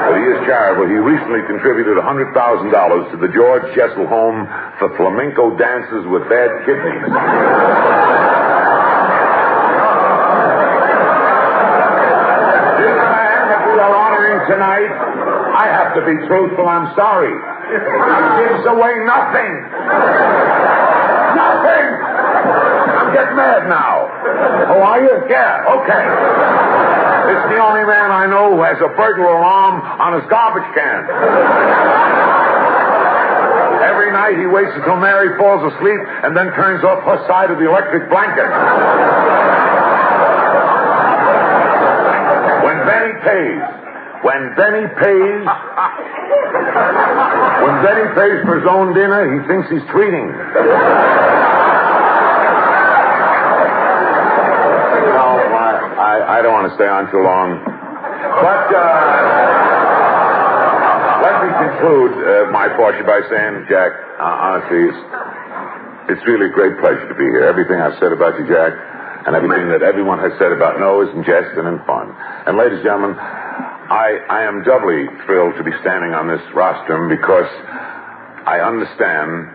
But he is charitable. He recently contributed $100,000 to the George Jessel Home for flamenco dancers with bad kidneys. This man that we are honoring tonight, I have to be truthful, I'm sorry. He gives away nothing. Nothing! I'm getting mad now. Oh, are you? Yeah, okay. It's the only man I know who has a burglar alarm on his garbage can. Every night he waits until Mary falls asleep and then turns off her side of the electric blanket. When Benny pays for his own dinner, he thinks he's treating. I don't want to stay on too long. But let me conclude my portion by saying, Jack, honestly, it's really a great pleasure to be here. Everything I've said about you, Jack, and everything that everyone has said about Noah is in jest and in fun. And ladies and gentlemen, I am doubly thrilled to be standing on this rostrum because I understand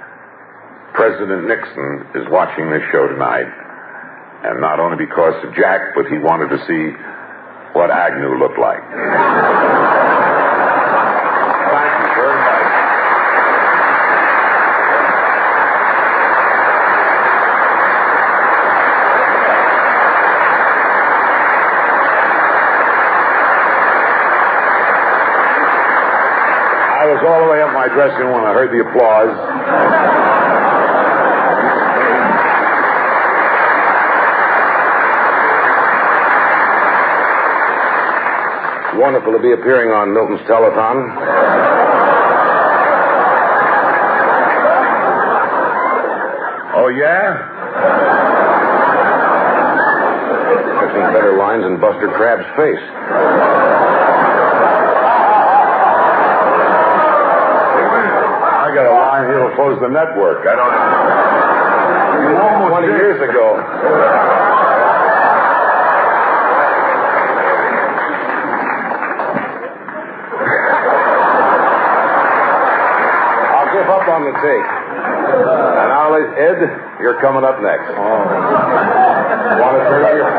President Nixon is watching this show tonight. And not only because of Jack, but he wanted to see what Agnew looked like. Thank you very much. I was all the way up my dressing room when I heard the applause. Wonderful to be appearing on Milton's telethon. Oh, yeah? Fixing better lines than Buster Crabbe's face. I got a line here that'll close the network. I don't... 20 years ago. Up on the tape. And now, Ed, you're coming up next. Oh. Want to turn on your...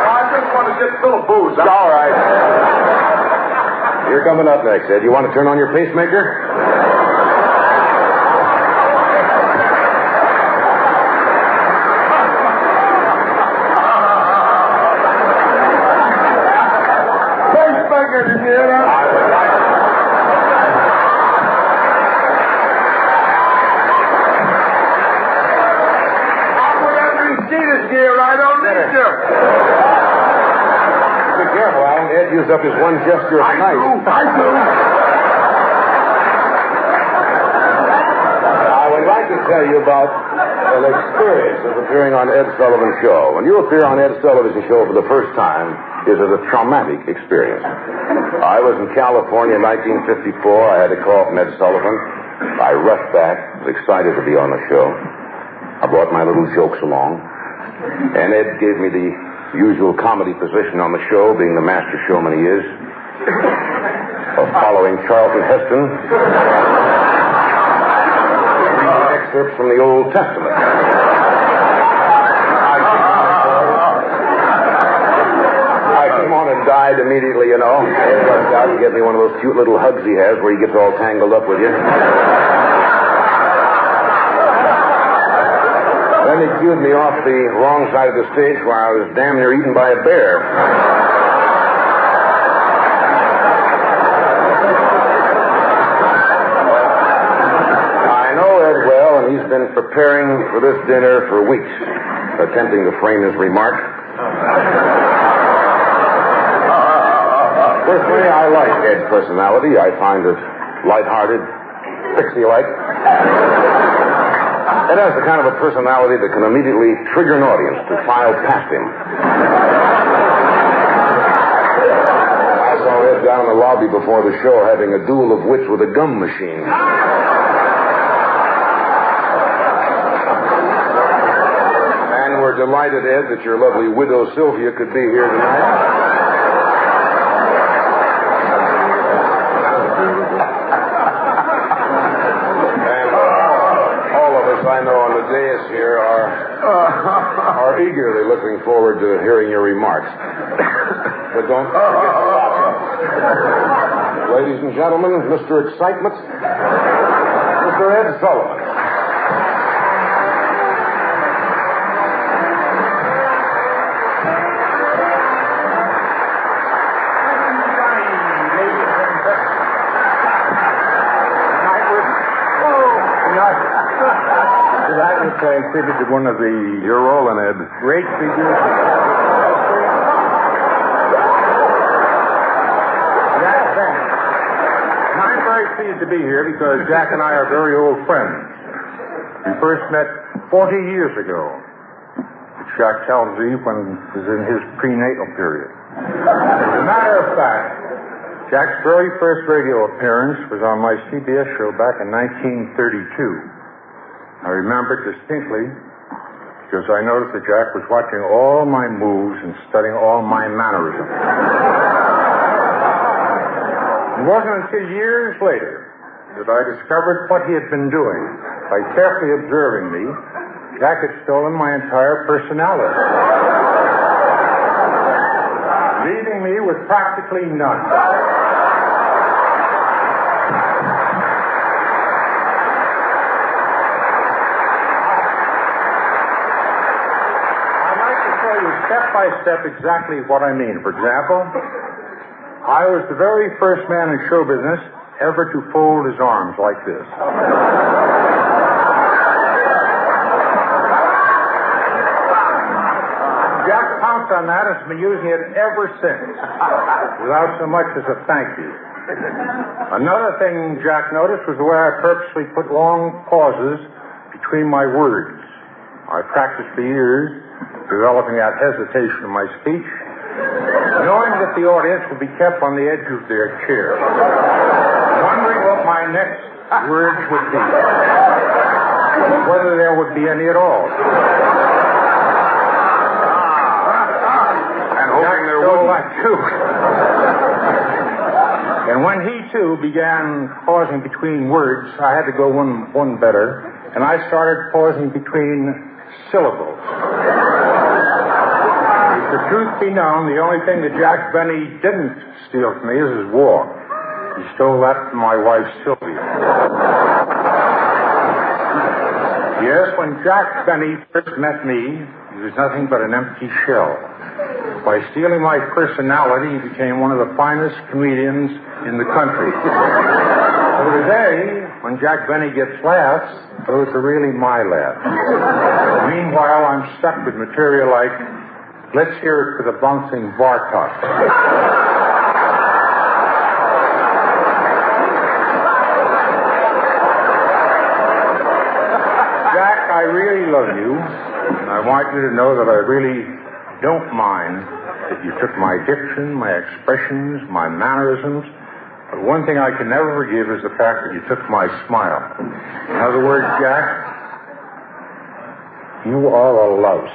I just want to get full of booze. All right. You're coming up next, Ed. You want to turn on your pacemaker? Up his one gesture of the night. I would like to tell you about an experience of appearing on Ed Sullivan's show. When you appear on Ed Sullivan's show for the first time, it is a traumatic experience. I was in California in 1954. I had a call from Ed Sullivan. I rushed back, was excited to be on the show. I brought my little jokes along. And Ed gave me the usual comedy position on the show, being the master showman he is, of following Charlton Heston excerpts from the Old Testament. I came on and died immediately, you know. Ed runs out and get me one of those cute little hugs he has where he gets all tangled up with you. Then he cued me off the wrong side of the stage where I was damn near eaten by a bear. I know Ed well, and he's been preparing for this dinner for weeks, attempting to frame his remark. Personally, I like Ed's personality. I find it lighthearted, pixie-like. Ed has the kind of a personality that can immediately trigger an audience to file past him. I saw Ed down in the lobby before the show having a duel of wits with a gum machine. And we're delighted, Ed, that your lovely widow Sylvia could be here tonight. I know on the dais here are eagerly looking forward to hearing your remarks. But don't forget to watch. Ladies and gentlemen, Mr. Excitement, Mr. Ed Sullivan. I exhibited one of the... You're rolling, Ed. Great figures. I'm very pleased to be here because Jack and I are very old friends. We first met 40 years ago. Jack tells me when he was in his prenatal period. As a matter of fact, Jack's very first radio appearance was on my CBS show back in 1932. I remember it distinctly because I noticed that Jack was watching all my moves and studying all my mannerisms. It wasn't until years later that I discovered what he had been doing. By carefully observing me, Jack had stolen my entire personality, leaving me with practically none. Step by step exactly what I mean. For example, I was the very first man in show business ever to fold his arms like this. Jack pounced on that and has been using it ever since, without so much as a thank you. Another thing Jack noticed was the way I purposely put long pauses between my words. I practiced for years, developing that hesitation in my speech, knowing that the audience would be kept on the edge of their chair, wondering what my next words would be, whether there would be any at all. And hoping there would. Like too. And when he, too, began pausing between words, I had to go one better, and I started pausing between syllables. If the truth be known, the only thing that Jack Benny didn't steal from me is his walk. He stole that from my wife, Sylvia. Yes, when Jack Benny first met me, he was nothing but an empty shell. By stealing my personality, he became one of the finest comedians in the country. So today, when Jack Benny gets laughs, those are really my laughs. Meanwhile, I'm stuck with material like, let's hear it for the bouncing Bartok. Jack, I really love you, and I want you to know that I really don't mind that you took my diction, my expressions, my mannerisms. But one thing I can never forgive is the fact that you took my smile. In other words, Jack, you are a louse.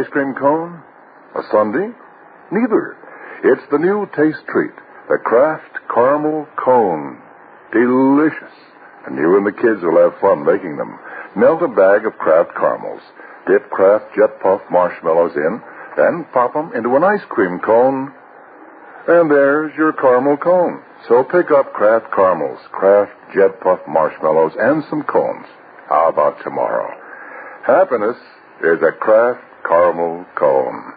ice cream cone? A sundae? Neither. It's the new taste treat, the Kraft Caramel Cone. Delicious. And you and the kids will have fun making them. Melt a bag of Kraft caramels. Dip Kraft Jet Puff marshmallows in, then pop them into an ice cream cone. And there's your caramel cone. So pick up Kraft caramels, Kraft Jet Puff marshmallows, and some cones. How about tomorrow? Happiness is a Kraft Caramel Cone.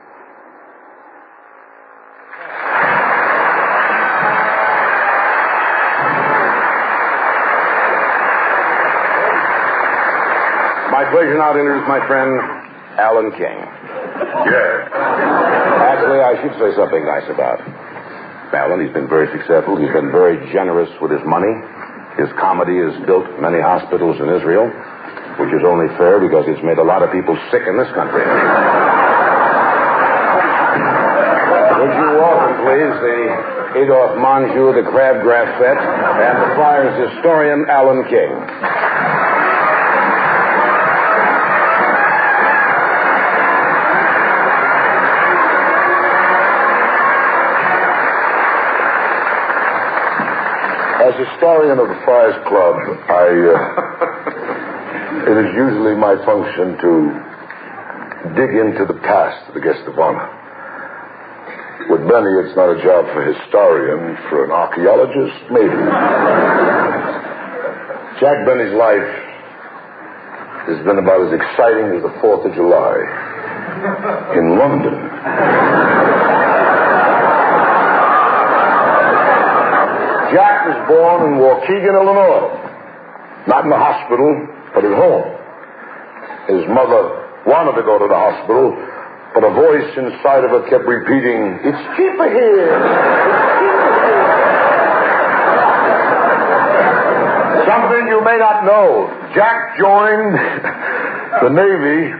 My pleasure now to introduce my friend, Alan King. Yeah. Actually, I should say something nice about Alan. He's been very successful. He's been very generous with his money. His comedy has built many hospitals in Israel, which is only fair because it's made a lot of people sick in this country. Would you welcome, please, the Adolph Monjou, the Crabgrass Set, and the Friars historian, Alan King. As historian of the Friars Club, it is usually my function to dig into the past of the guest of honor. With Benny, it's not a job for a historian, for an archaeologist, maybe. Jack Benny's life has been about as exciting as the 4th of July in London. Jack was born in Waukegan, Illinois. Not in the hospital, but at home. His mother wanted to go to the hospital, but a voice inside of her kept repeating, "It's cheaper here. It's cheaper here." Something you may not know. Jack joined the Navy,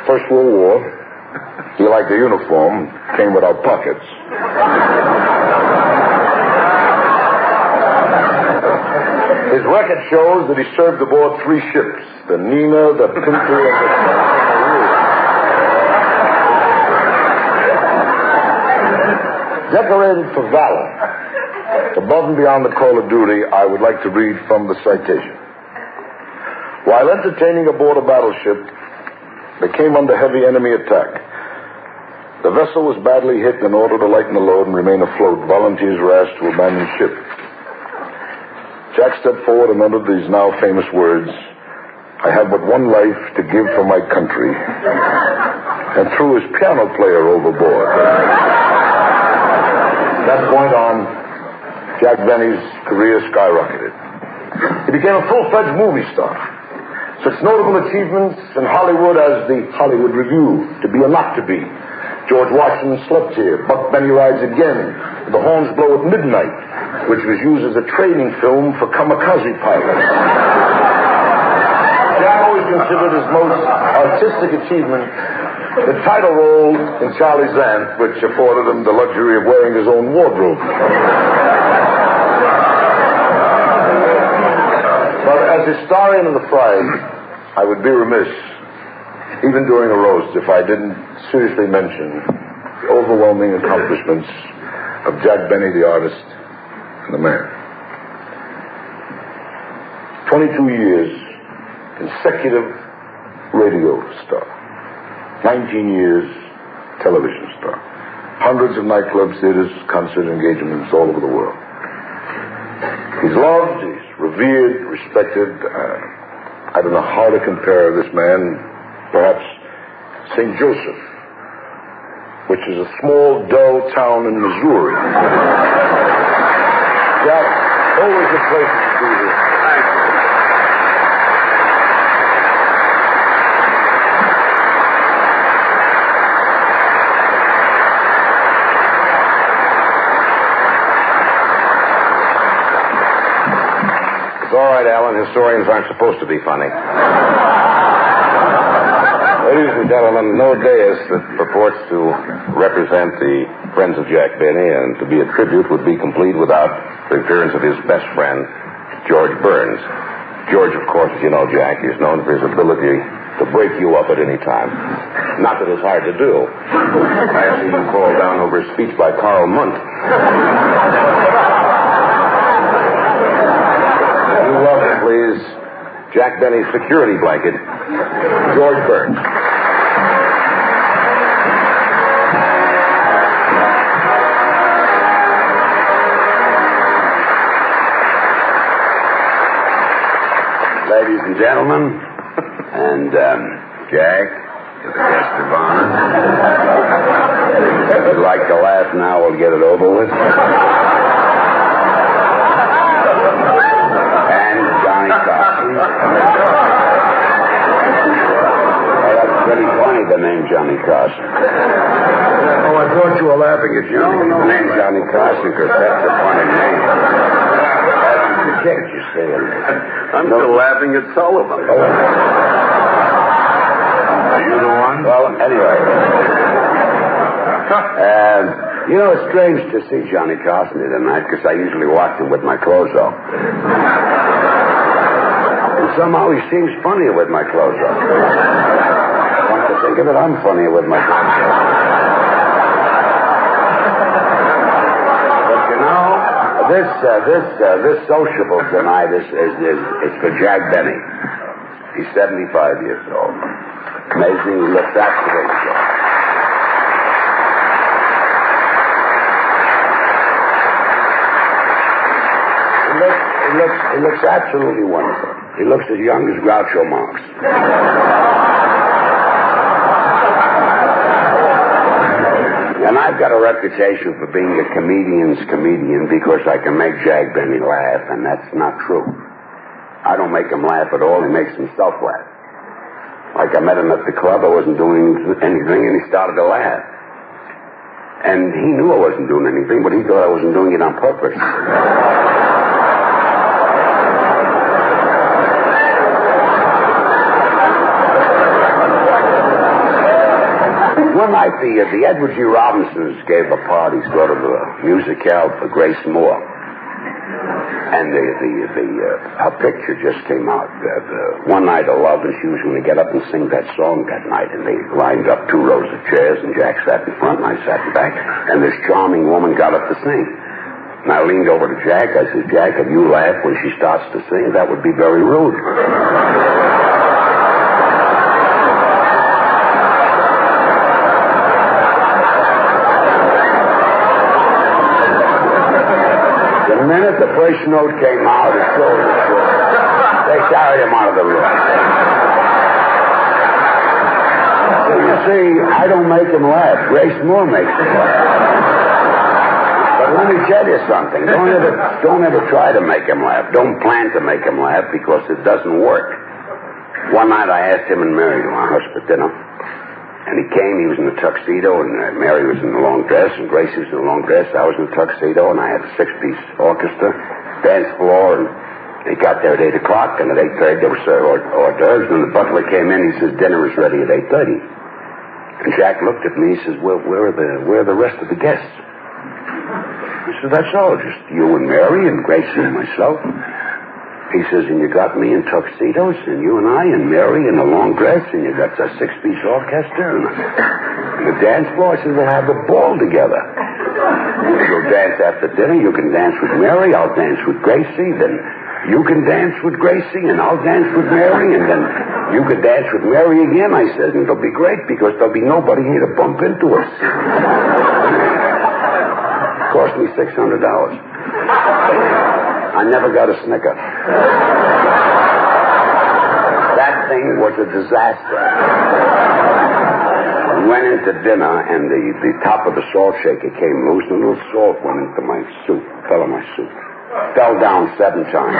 First World War. He liked the uniform, came without pockets. His record shows that he served aboard 3 ships, the Nina, the Pinter, and the Decorated for valor. Above and beyond the call of duty, I would like to read from the citation. While entertaining aboard a battleship, they came under heavy enemy attack. The vessel was badly hit. In order to lighten the load and remain afloat, volunteers were asked to abandon ship. Jack stepped forward and uttered these now famous words, "I have but one life to give for my country," and threw his piano player overboard. From that point on, Jack Benny's career skyrocketed. He became a full-fledged movie star. Such notable achievements in Hollywood as the Hollywood Review, To Be or Not to Be, George Washington Slept Here, Buck Benny Rides Again, The Horns Blow at Midnight, which was used as a training film for kamikaze pilots. Jack always considered his most artistic achievement the title role in Charlie's Aunt, which afforded him the luxury of wearing his own wardrobe. But as historian of the Friars, I would be remiss, even during a roast, if I didn't seriously mention the overwhelming accomplishments of Jack Benny, the artist and the man. 22 years consecutive radio star. 19 years television star. Hundreds of nightclubs, theaters, concert engagements all over the world. He's loved, he's revered, respected. I don't know how to compare this man. Perhaps St. Joseph, which is a small, dull town in Missouri. Jack, always a pleasure to be here. It's all right, Alan. Historians aren't supposed to be funny. Ladies and gentlemen, no dais that purports to represent the friends of Jack Benny and to be a tribute would be complete without the appearance of his best friend, George Burns. George, of course, as you know, Jack, is known for his ability to break you up at any time. Not that it's hard to do. I see you fall down over a speech by Karl Munt. You welcome, please, Jack Benny's security blanket, George Burns. Ladies and gentlemen, and Jack, the guest of honor. If you'd like to laugh now, we'll get it over with. And Johnny Carson. Well, that's pretty funny, the name Johnny Carson. Oh, I thought you were laughing at Johnny. The name Johnny Carson, because that's a funny name. Can't you say it? I'm still laughing at Sullivan. Oh. Are you the one? Well, anyway. It's strange to see Johnny Carson here tonight because I usually watch him with my clothes off. And somehow he seems funnier with my clothes off. Come to think of it, I'm funnier with my clothes off. This sociable tonight is for Jack Benny. He's 75 years old. Amazing, he looks absolutely good. He looks absolutely wonderful. He looks as young as Groucho Marx. And I've got a reputation for being a comedian's comedian because I can make Jack Benny laugh, and that's not true. I don't make him laugh at all. He makes himself laugh. Like I met him at the club. I wasn't doing anything, and he started to laugh. And he knew I wasn't doing anything, but he thought I wasn't doing it on purpose. One night, the Edward G. Robinsons gave a party, sort of a musicale for Grace Moore. And her picture just came out. One Night of Love, and she was going to get up and sing that song that night. And they lined up 2 rows of chairs, and Jack sat in front, and I sat in back. And this charming woman got up to sing. And I leaned over to Jack. I said, Jack, if you laugh when she starts to sing, that would be very rude. The minute the first note came out, his shoulders shook. They carried him out of the room. So you see, I don't make him laugh. Grace Moore makes him laugh. But let me tell you something. Don't ever try to make him laugh. Don't plan to make him laugh because it doesn't work. One night I asked him and Mary to our house for dinner. And he came, he was in a tuxedo, and Mary was in a long dress, and Gracie was in a long dress. I was in a tuxedo, and I had a 6-piece orchestra, dance floor, and he got there at 8 o'clock, and at 8:30 there was hors d'oeuvres, and the butler came in, he says, dinner is ready at 8:30. And Jack looked at me, he says, well, where are the rest of the guests? I said, that's all, just you and Mary and Gracie and myself. He says, and you got me in tuxedos, and you and I, and Mary in a long dress, and you got a 6-piece orchestra, and the dance floor. I said, we'll have a ball together. We'll dance after dinner. You can dance with Mary. I'll dance with Gracie. Then you can dance with Gracie, and I'll dance with Mary, and then you can dance with Mary again. I said, and it'll be great because there'll be nobody here to bump into us. Cost me $600. I never got a snicker. That thing was a disaster. We went into dinner, and the top of the salt shaker came loose, and a little salt went into my soup, fell in my soup. Fell down 7 times.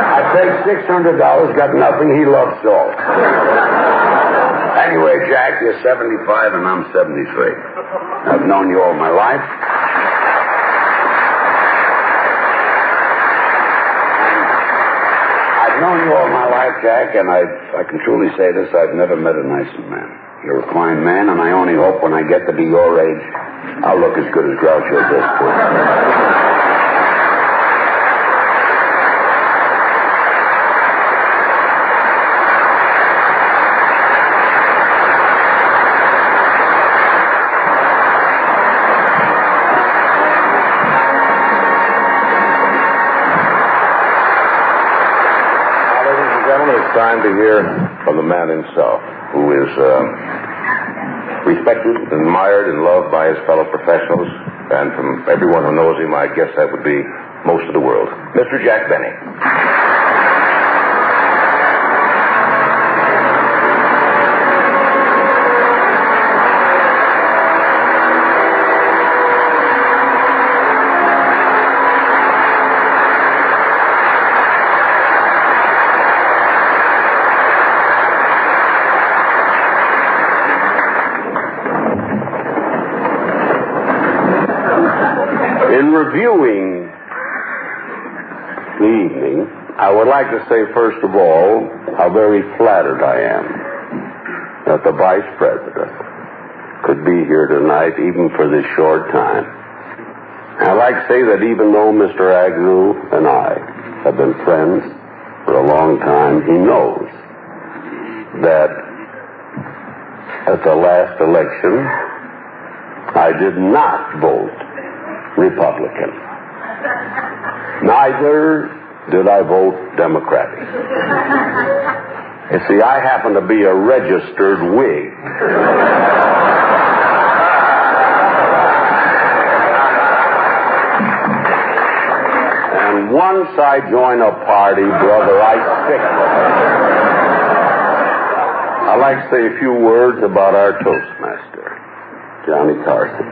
I paid $600, got nothing. He loves salt. Anyway, Jack, you're 75 and I'm 73. I've known you all my life. I've known you all my life, Jack, and I can truly say this, I've never met a nicer man. You're a fine man, and I only hope when I get to be your age, I'll look as good as Groucho does. time to hear from the man himself, who is respected, admired, and loved by his fellow professionals, and from everyone who knows him, I guess that would be most of the world. Mr. Jack Benny. Reviewing the evening, I would like to say, first of all, how very flattered I am that the Vice President could be here tonight, even for this short time. I'd like to say that even though Mr. Agnew and I have been friends for a long time, he knows that at the last election, I did not vote Republican. Neither did I vote Democratic. You see, I happen to be a registered Whig. And once I join a party, brother, I stick with it. I'd like to say a few words about our Toastmaster, Johnny Carson.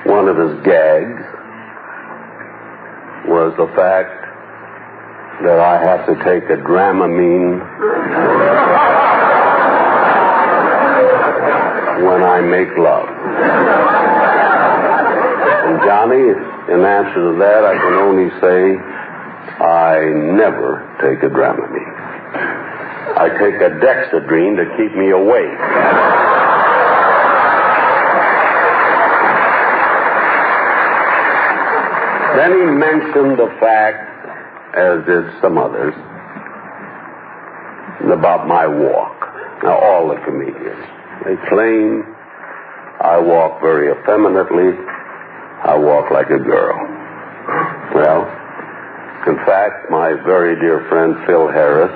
One of his gags was the fact that I have to take a Dramamine when I make love. And Johnny, in answer to that, I can only say I never take a Dramamine. I take a Dexedrine to keep me awake. Then he mentioned the fact, as did some others, about my walk. Now, all the comedians, they claim I walk very effeminately. I walk like a girl. Well, in fact, my very dear friend Phil Harris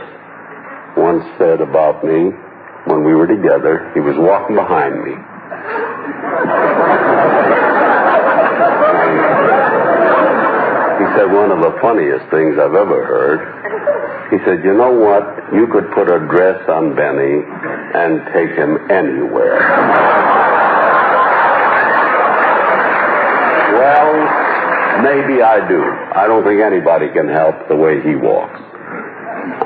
once said about me when we were together, he was walking behind me. He said one of the funniest things I've ever heard. He said, you know what? You could put a dress on Benny and take him anywhere. Well, maybe I do. I don't think anybody can help the way he walks.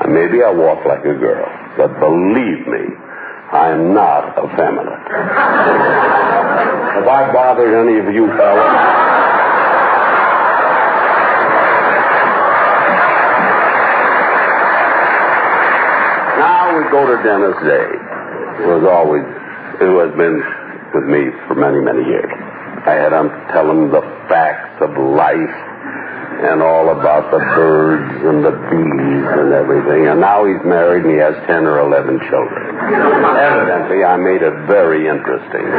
Maybe I walk like a girl, but believe me, I am not effeminate. Have I bothered any of you fellas? We go to Dennis Day. It has been with me for many, many years. I had him tell him the facts of life and all about the birds and the bees and everything. And now he's married and he has 10 or 11 children. Evidently, I made it very interesting.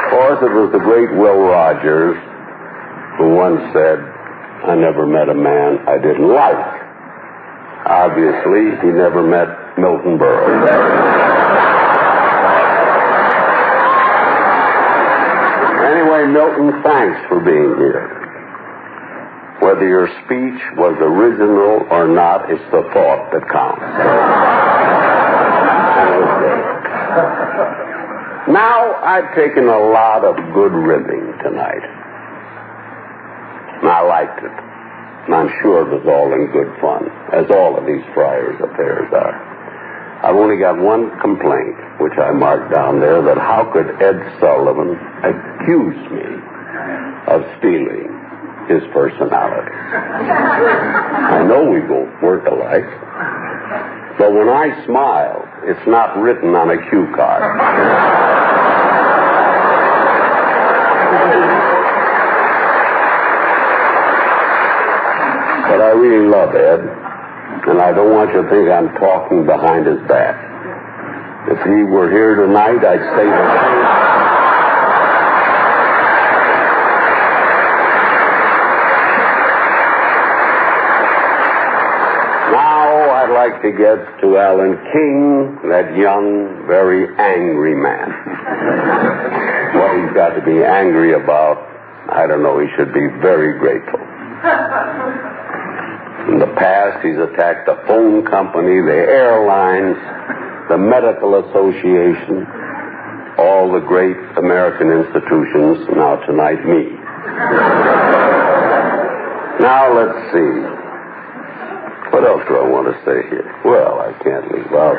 Of course, it was the great Will Rogers who once said, I never met a man I didn't like. Obviously, he never met Milton Berle. Anyway, Milton, thanks for being here. Whether your speech was original or not, it's the thought that counts. Now, I've taken a lot of good ribbing tonight. I liked it. And I'm sure it was all in good fun, as all of these Friars affairs are. I've only got one complaint, which I marked down there, that how could Ed Sullivan accuse me of stealing his personality? I know we both work alike, but when I smile, it's not written on a cue card. But I really love Ed, and I don't want you to think I'm talking behind his back. If he were here tonight, I'd say the same. like to get to Alan King, that young, very angry man. What he's got to be angry about, I don't know. He should be very grateful. In the past, he's attacked the phone company, the airlines, the medical association, all the great American institutions. Now, tonight, me. Now, let's see. What else do I want to say here? Well, I can't leave out.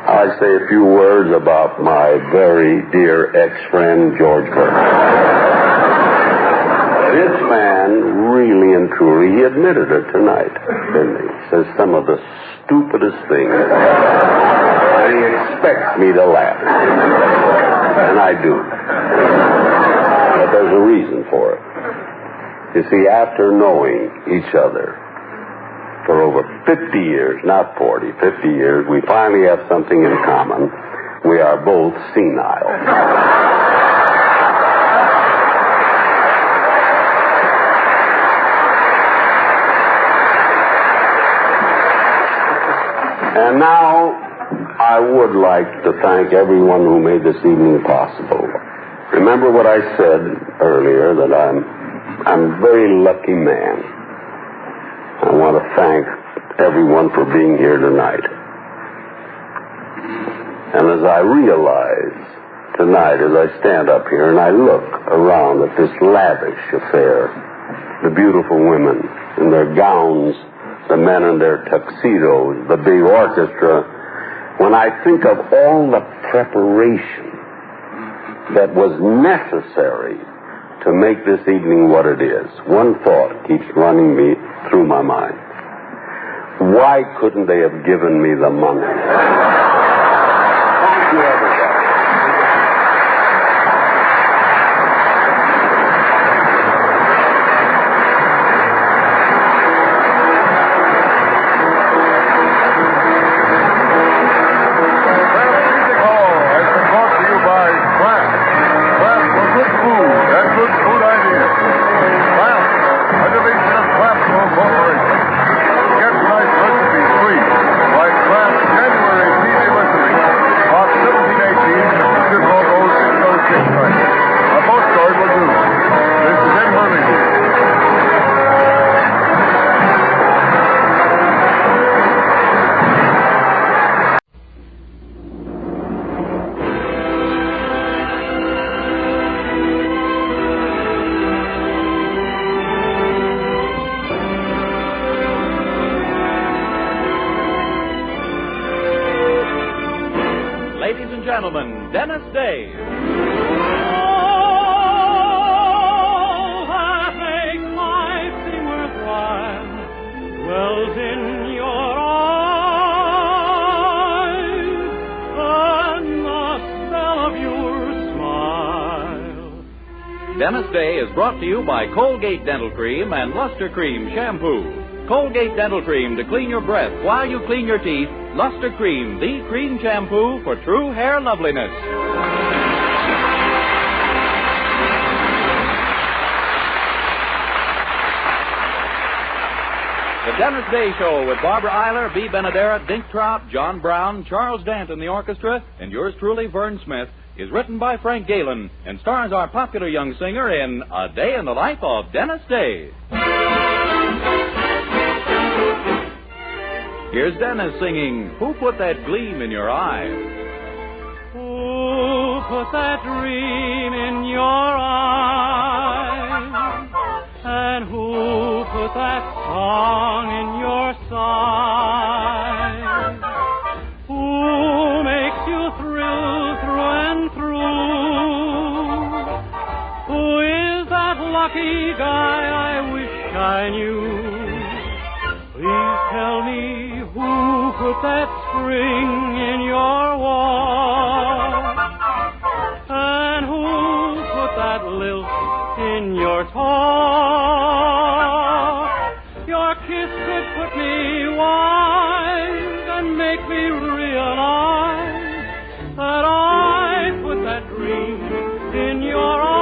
I'll say a few words about my very dear ex-friend, George Burke. This man, really and truly, he admitted it tonight, didn't he? Says some of the stupidest things. And he expects me to laugh. And I do. But there's a reason for it. You see, after knowing each other for over 50 years, not 40, 50 years, we finally have something in common. We are both senile. And now, I would like to thank everyone who made this evening possible. Remember what I said earlier, that I'm a very lucky man. I want to thank everyone for being here tonight. And as I realize tonight, as I stand up here and I look around at this lavish affair, the beautiful women in their gowns, the men in their tuxedos, the big orchestra, when I think of all the preparation that was necessary to make this evening what it is, one thought keeps running me through my mind. Why couldn't they have given me the money? Thank you, everybody. Gentlemen, Dennis Day. Oh, that make life seem worthwhile dwells in your eyes, and the spell of your smile. Dennis Day is brought to you by Colgate Dental Cream and Luster Cream Shampoo. Colgate Dental Cream to clean your breath while you clean your teeth. Luster Cream, the cream shampoo for true hair loveliness. The Dennis Day Show with Barbara Eiler, B. Benadera, Dink Trout, John Brown, Charles Dant in the orchestra, and yours truly, Vern Smith, is written by Frank Galen and stars our popular young singer in A Day in the Life of Dennis Day. Here's Dennis singing, Who Put That Gleam in Your Eye? Who put that dream in your eyes? And who put that song in your sighs? Who makes you thrill through and through? Who is that lucky guy I wish I knew? Please tell me who put that spring in your wall, and who put that lilt in your talk. Your kiss could put me wise and make me realize that I put that dream in your eyes.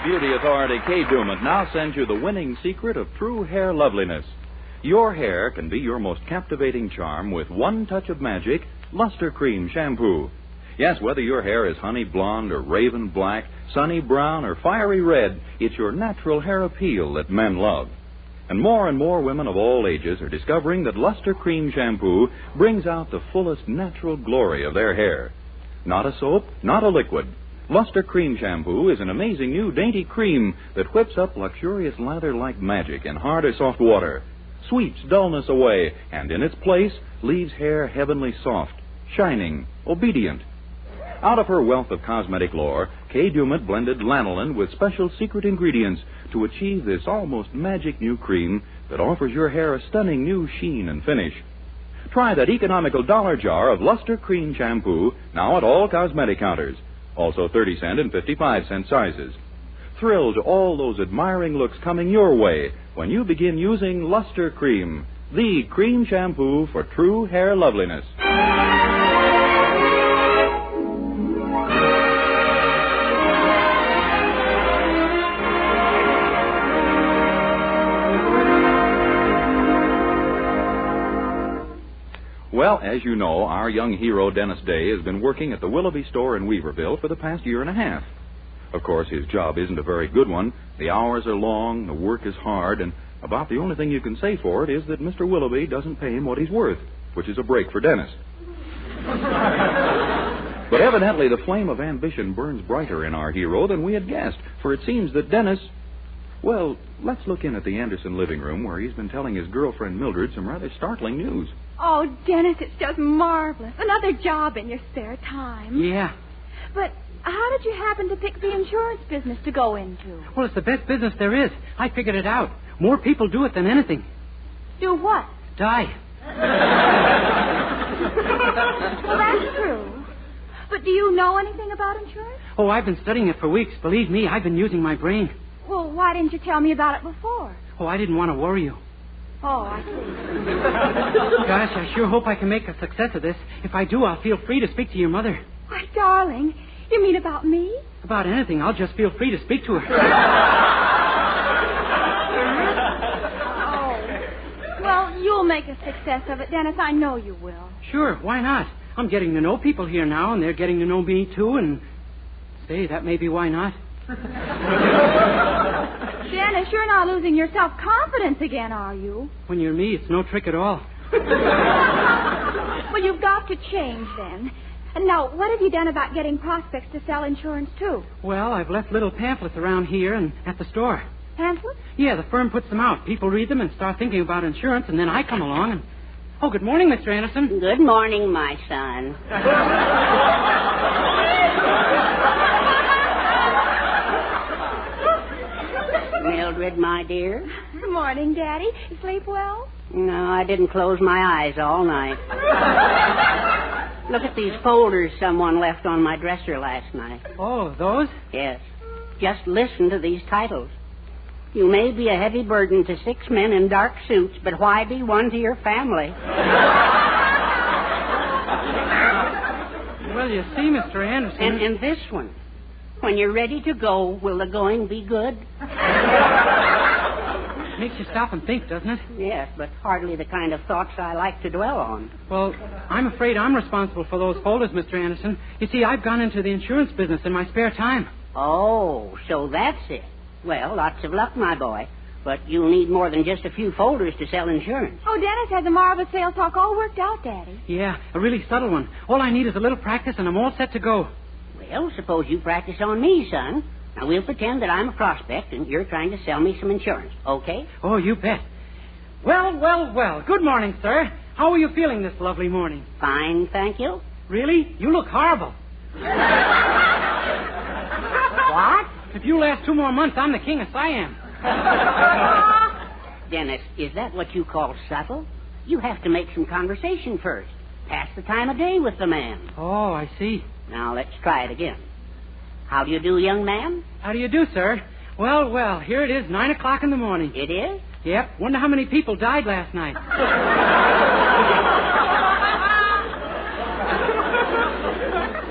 beauty authority Kay Dumas now sends you the winning secret of true hair loveliness. Your hair can be your most captivating charm with one touch of magic, Luster Cream Shampoo. Yes, whether your hair is honey blonde or raven black, sunny brown or fiery red, it's your natural hair appeal that men love. And more women of all ages are discovering that Luster Cream Shampoo brings out the fullest natural glory of their hair. Not a soap, not a liquid. Luster Cream Shampoo is an amazing new dainty cream that whips up luxurious lather like magic in hard or soft water, sweeps dullness away, and in its place leaves hair heavenly soft, shining, obedient. Out of her wealth of cosmetic lore, Kay Dumas blended lanolin with special secret ingredients to achieve this almost magic new cream that offers your hair a stunning new sheen and finish. Try that economical $1 jar of Luster Cream Shampoo now at all cosmetic counters. Also 30-cent and 55-cent sizes. Thrill to all those admiring looks coming your way when you begin using Luster Cream, the cream shampoo for true hair loveliness. Well, as you know, our young hero, Dennis Day, has been working at the Willoughby store in Weaverville for the past year and a half. Of course, his job isn't a very good one. The hours are long, the work is hard, and about the only thing you can say for it is that Mr. Willoughby doesn't pay him what he's worth, which is a break for Dennis. But evidently, the flame of ambition burns brighter in our hero than we had guessed, for it seems that Dennis... Well, let's look in at the Anderson living room where he's been telling his girlfriend Mildred some rather startling news. Oh, Dennis, it's just marvelous. Another job in your spare time. Yeah. But how did you happen to pick the insurance business to go into? Well, it's the best business there is. I figured it out. More people do it than anything. Do what? Die. Well, that's true. But do you know anything about insurance? Oh, I've been studying it for weeks. Believe me, I've been using my brain. Well, why didn't you tell me about it before? Oh, I didn't want to worry you. Oh, I see. Gosh, I sure hope I can make a success of this. If I do, I'll feel free to speak to your mother. Why, darling, you mean about me? About anything. I'll just feel free to speak to her. Oh. Well, you'll make a success of it, Dennis. I know you will. Sure, why not? I'm getting to know people here now, and they're getting to know me, too, and... Say, that may be why not. Dennis, you're not losing your self-confidence again, are you? When you're me, it's no trick at all. Well, you've got to change then. And now, what have you done about getting prospects to sell insurance to? Well, I've left little pamphlets around here and at the store. Pamphlets? Yeah, the firm puts them out. People read them and start thinking about insurance, and then I come along and... Oh, good morning, Mr. Anderson. Good morning, my son. Mildred, my dear. Good morning, Daddy. You sleep well? No, I didn't close my eyes all night. Look at these folders someone left on my dresser last night. Oh, those? Yes. Just listen to these titles. You may be a heavy burden to 6 men in dark suits, but why be one to your family? Well, you see, Mr. Anderson... And this one. When you're ready to go, will the going be good? Makes you stop and think, doesn't it? Yes, but hardly the kind of thoughts I like to dwell on. Well, I'm afraid I'm responsible for those folders, Mr. Anderson. You see, I've gone into the insurance business in my spare time. Oh, so that's it. Well, lots of luck, my boy. But you'll need more than just a few folders to sell insurance. Oh, Dennis has a marvelous sales talk all worked out, Daddy. Yeah, a really subtle one. All I need is a little practice, and I'm all set to go. Well, suppose you practice on me, son. Now, we'll pretend that I'm a prospect, and you're trying to sell me some insurance, okay? Oh, you bet. Well. Good morning, sir. How are you feeling this lovely morning? Fine, thank you. Really? You look horrible. What? If you last 2 more months, I'm the king of Siam. Dennis, is that what you call subtle? You have to make some conversation first. Pass the time of day with the man. Oh, I see. Now, let's try it again. How do you do, young man? How do you do, sir? Well, here it is, 9 o'clock in the morning. It is? Yep. Wonder how many people died last night.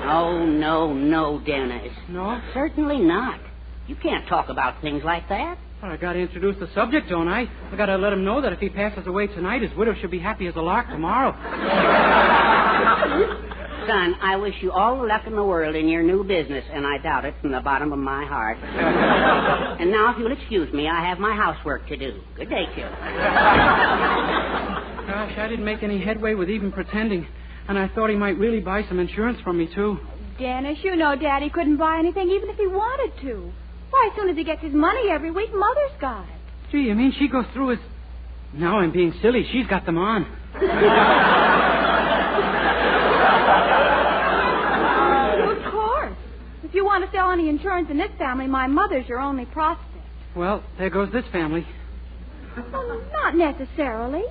Oh, no, Dennis. No? Certainly not. You can't talk about things like that. Well, I got to introduce the subject, don't I? I got to let him know that if he passes away tonight, his widow should be happy as a lark tomorrow. Son, I wish you all the luck in the world in your new business, and I doubt it from the bottom of my heart. And now, if you'll excuse me, I have my housework to do. Good day, kid. Gosh, I didn't make any headway with even pretending. And I thought he might really buy some insurance from me, too. Dennis, you know Daddy couldn't buy anything even if he wanted to. Why, as soon as he gets his money every week, Mother's got it. Gee, you mean she goes through his... Now I'm being silly. She's got them on. Of course. If you want to sell any insurance in this family, my mother's your only prospect. Well, there goes this family. Well, not necessarily.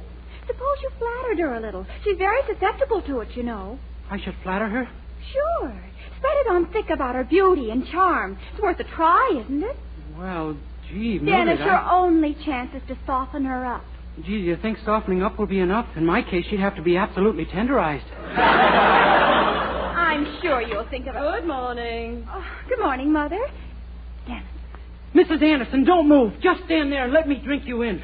Suppose you flattered her a little. She's very susceptible to it, you know. I should flatter her? Sure. Spread it on thick about her beauty and charm. It's worth a try, isn't it? Well, gee, Dennis, your only chance is to soften her up. Gee, do you think softening up will be enough? In my case, she'd have to be absolutely tenderized. I'm sure you'll think of it. Good morning. Oh, good morning, Mother. Dennis. Mrs. Anderson, don't move. Just stand there and let me drink you in.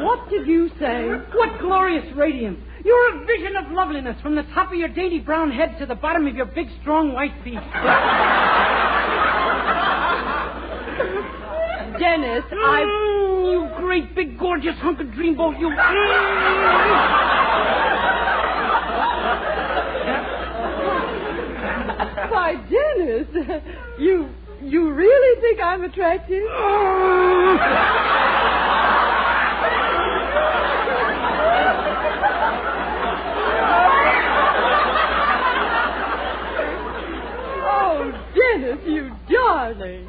What did you say? What glorious radiance. You're a vision of loveliness from the top of your dainty brown head to the bottom of your big, strong white feet. Dennis, you great, big, gorgeous hunk of dreamboat, you... Why, Dennis, you really think I'm attractive? Oh, Dennis, you darling.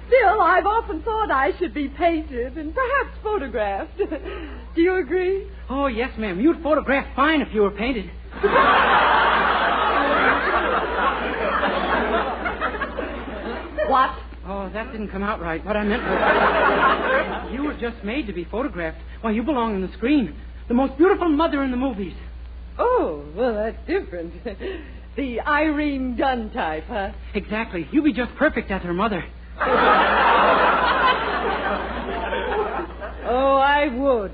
Still, I've often thought I should be painted and perhaps photographed. Do you agree? Oh, yes, ma'am. You'd photograph fine if you were painted. What? Oh, that didn't come out right. What I meant was... You were just made to be photographed. Why, you belong on the screen. The most beautiful mother in the movies. Oh, well, that's different. The Irene Dunn type, huh? Exactly. You'd be just perfect as her mother. Oh, I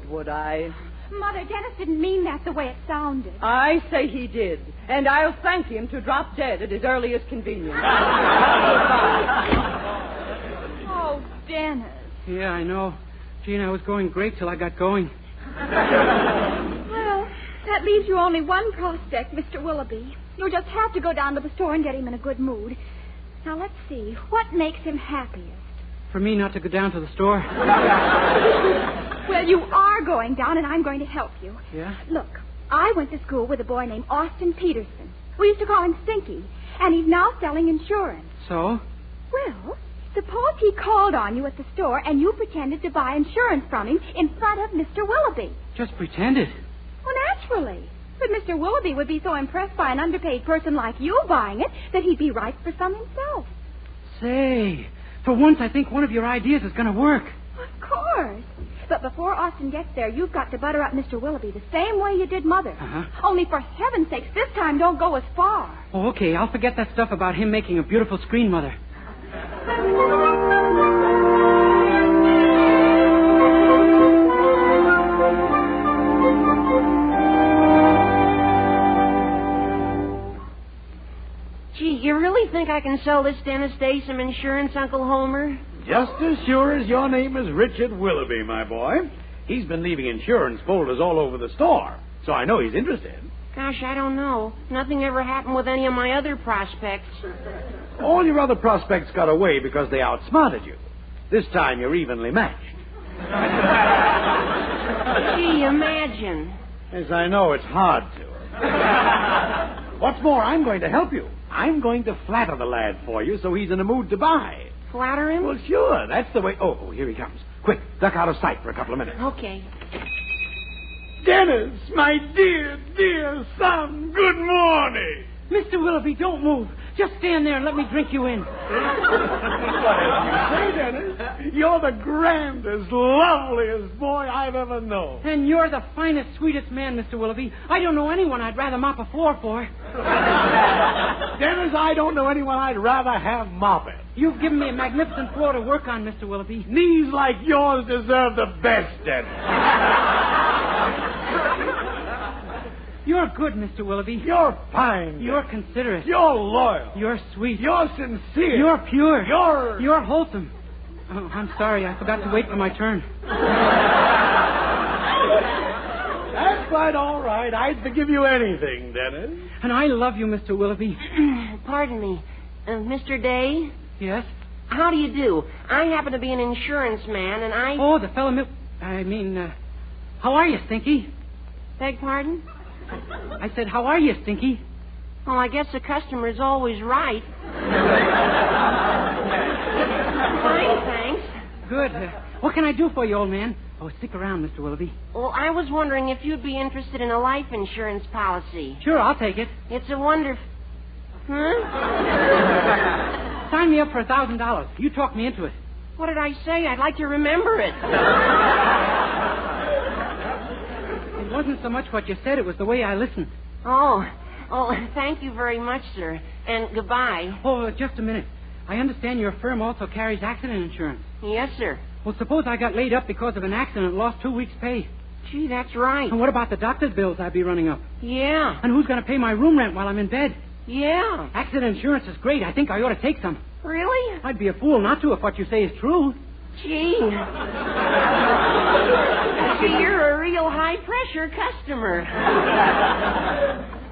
would I? Mother, Dennis didn't mean that the way it sounded. I say he did. And I'll thank him to drop dead at his earliest convenience. Oh, Dennis. Yeah, I know. Gene, I was going great till I got going. Well, that leaves you only one prospect, Mr. Willoughby. You'll just have to go down to the store and get him in a good mood. Now, let's see. What makes him happiest? For me not to go down to the store? Well, you are going down, and I'm going to help you. Yeah? Look, I went to school with a boy named Austin Peterson. We used to call him Stinky, and he's now selling insurance. So? Well, suppose he called on you at the store, and you pretended to buy insurance from him in front of Mr. Willoughby. Just pretended? Well, naturally. But Mr. Willoughby would be so impressed by an underpaid person like you buying it that he'd be ripe for some himself. Say, for once I think one of your ideas is going to work. Of course. But before Austin gets there, you've got to butter up Mr. Willoughby the same way you did Mother. Uh-huh. Only for heaven's sakes, this time don't go as far. Oh, okay. I'll forget that stuff about him making a beautiful screen mother. Gee, you really think I can sell this Dennis Day some insurance, Uncle Homer? Just as sure as your name is Richard Willoughby, my boy. He's been leaving insurance folders all over the store, so I know he's interested. Gosh, I don't know. Nothing ever happened with any of my other prospects. All your other prospects got away because they outsmarted you. This time you're evenly matched. Gee, imagine. Yes, I know it's hard to. What's more, I'm going to help you. I'm going to flatter the lad for you so he's in a mood to buy. Flatter him? Well, sure. That's the way. Oh, here he comes. Quick, duck out of sight for a couple of minutes. Okay. Dennis, my dear, dear son, good morning. Mr. Willoughby, don't move. Just stand there and let me drink you in. Say, Dennis, you're the grandest, loveliest boy I've ever known. And you're the finest, sweetest man, Mr. Willoughby. I don't know anyone I'd rather mop a floor for. Dennis, I don't know anyone I'd rather have mop it. You've given me a magnificent floor to work on, Mr. Willoughby. Knees like yours deserve the best, Dennis. You're good, Mr. Willoughby. You're fine. You're considerate. You're loyal. You're sweet. You're sincere. You're pure. You're wholesome. Oh, I'm sorry. I forgot to wait for my turn. That's quite all right. I'd forgive you anything, Dennis. And I love you, Mr. Willoughby. Pardon me. Mr. Day? Yes? How do you do? I happen to be an insurance man, and I... Oh, the fellow... how are you, Stinky? Beg pardon? I said, how are you, Stinky? Well, I guess the customer's always right. Fine, thanks. Good. What can I do for you, old man? Oh, stick around, Mr. Willoughby. Well, I was wondering if you'd be interested in a life insurance policy. Sure, I'll take it. It's a wonder... Huh? Sign me up for $1,000. You talked me into it. What did I say? I'd like to remember it. It wasn't so much what you said, it was the way I listened. Oh, thank you very much, sir. And goodbye. Oh, just a minute. I understand your firm also carries accident insurance. Yes, sir. Well, suppose I got laid up because of an accident and lost 2 weeks' pay. Gee, that's right. And what about the doctor's bills I'd be running up? Yeah. And who's going to pay my room rent while I'm in bed? Yeah. Accident insurance is great. I think I ought to take some. Really? I'd be a fool not to if what you say is true. Gee. Gee, you're a real high-pressure customer.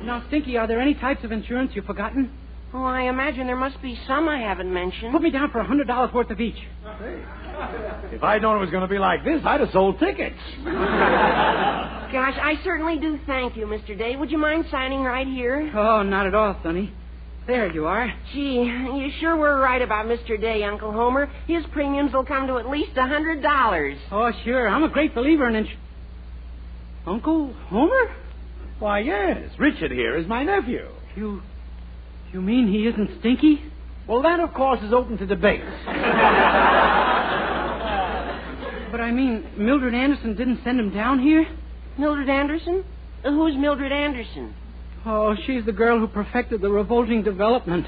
Now, Stinky, are there any types of insurance you've forgotten? Oh, I imagine there must be some I haven't mentioned. Put me down for $100 worth of each. If I'd known it was going to be like this, I'd have sold tickets. Gosh, I certainly do thank you, Mr. Day. Would you mind signing right here? Oh, not at all, Sonny. There you are. Gee, you sure were right about Mr. Day, Uncle Homer. His premiums will come to at least $100. Oh, sure. I'm a great believer in Uncle Homer? Why, yes. Richard here is my nephew. You mean he isn't Stinky? Well, that, of course, is open to debate. But I mean, Mildred Anderson didn't send him down here? Mildred Anderson? Who's Mildred Anderson? Oh, she's the girl who perfected the revolting development.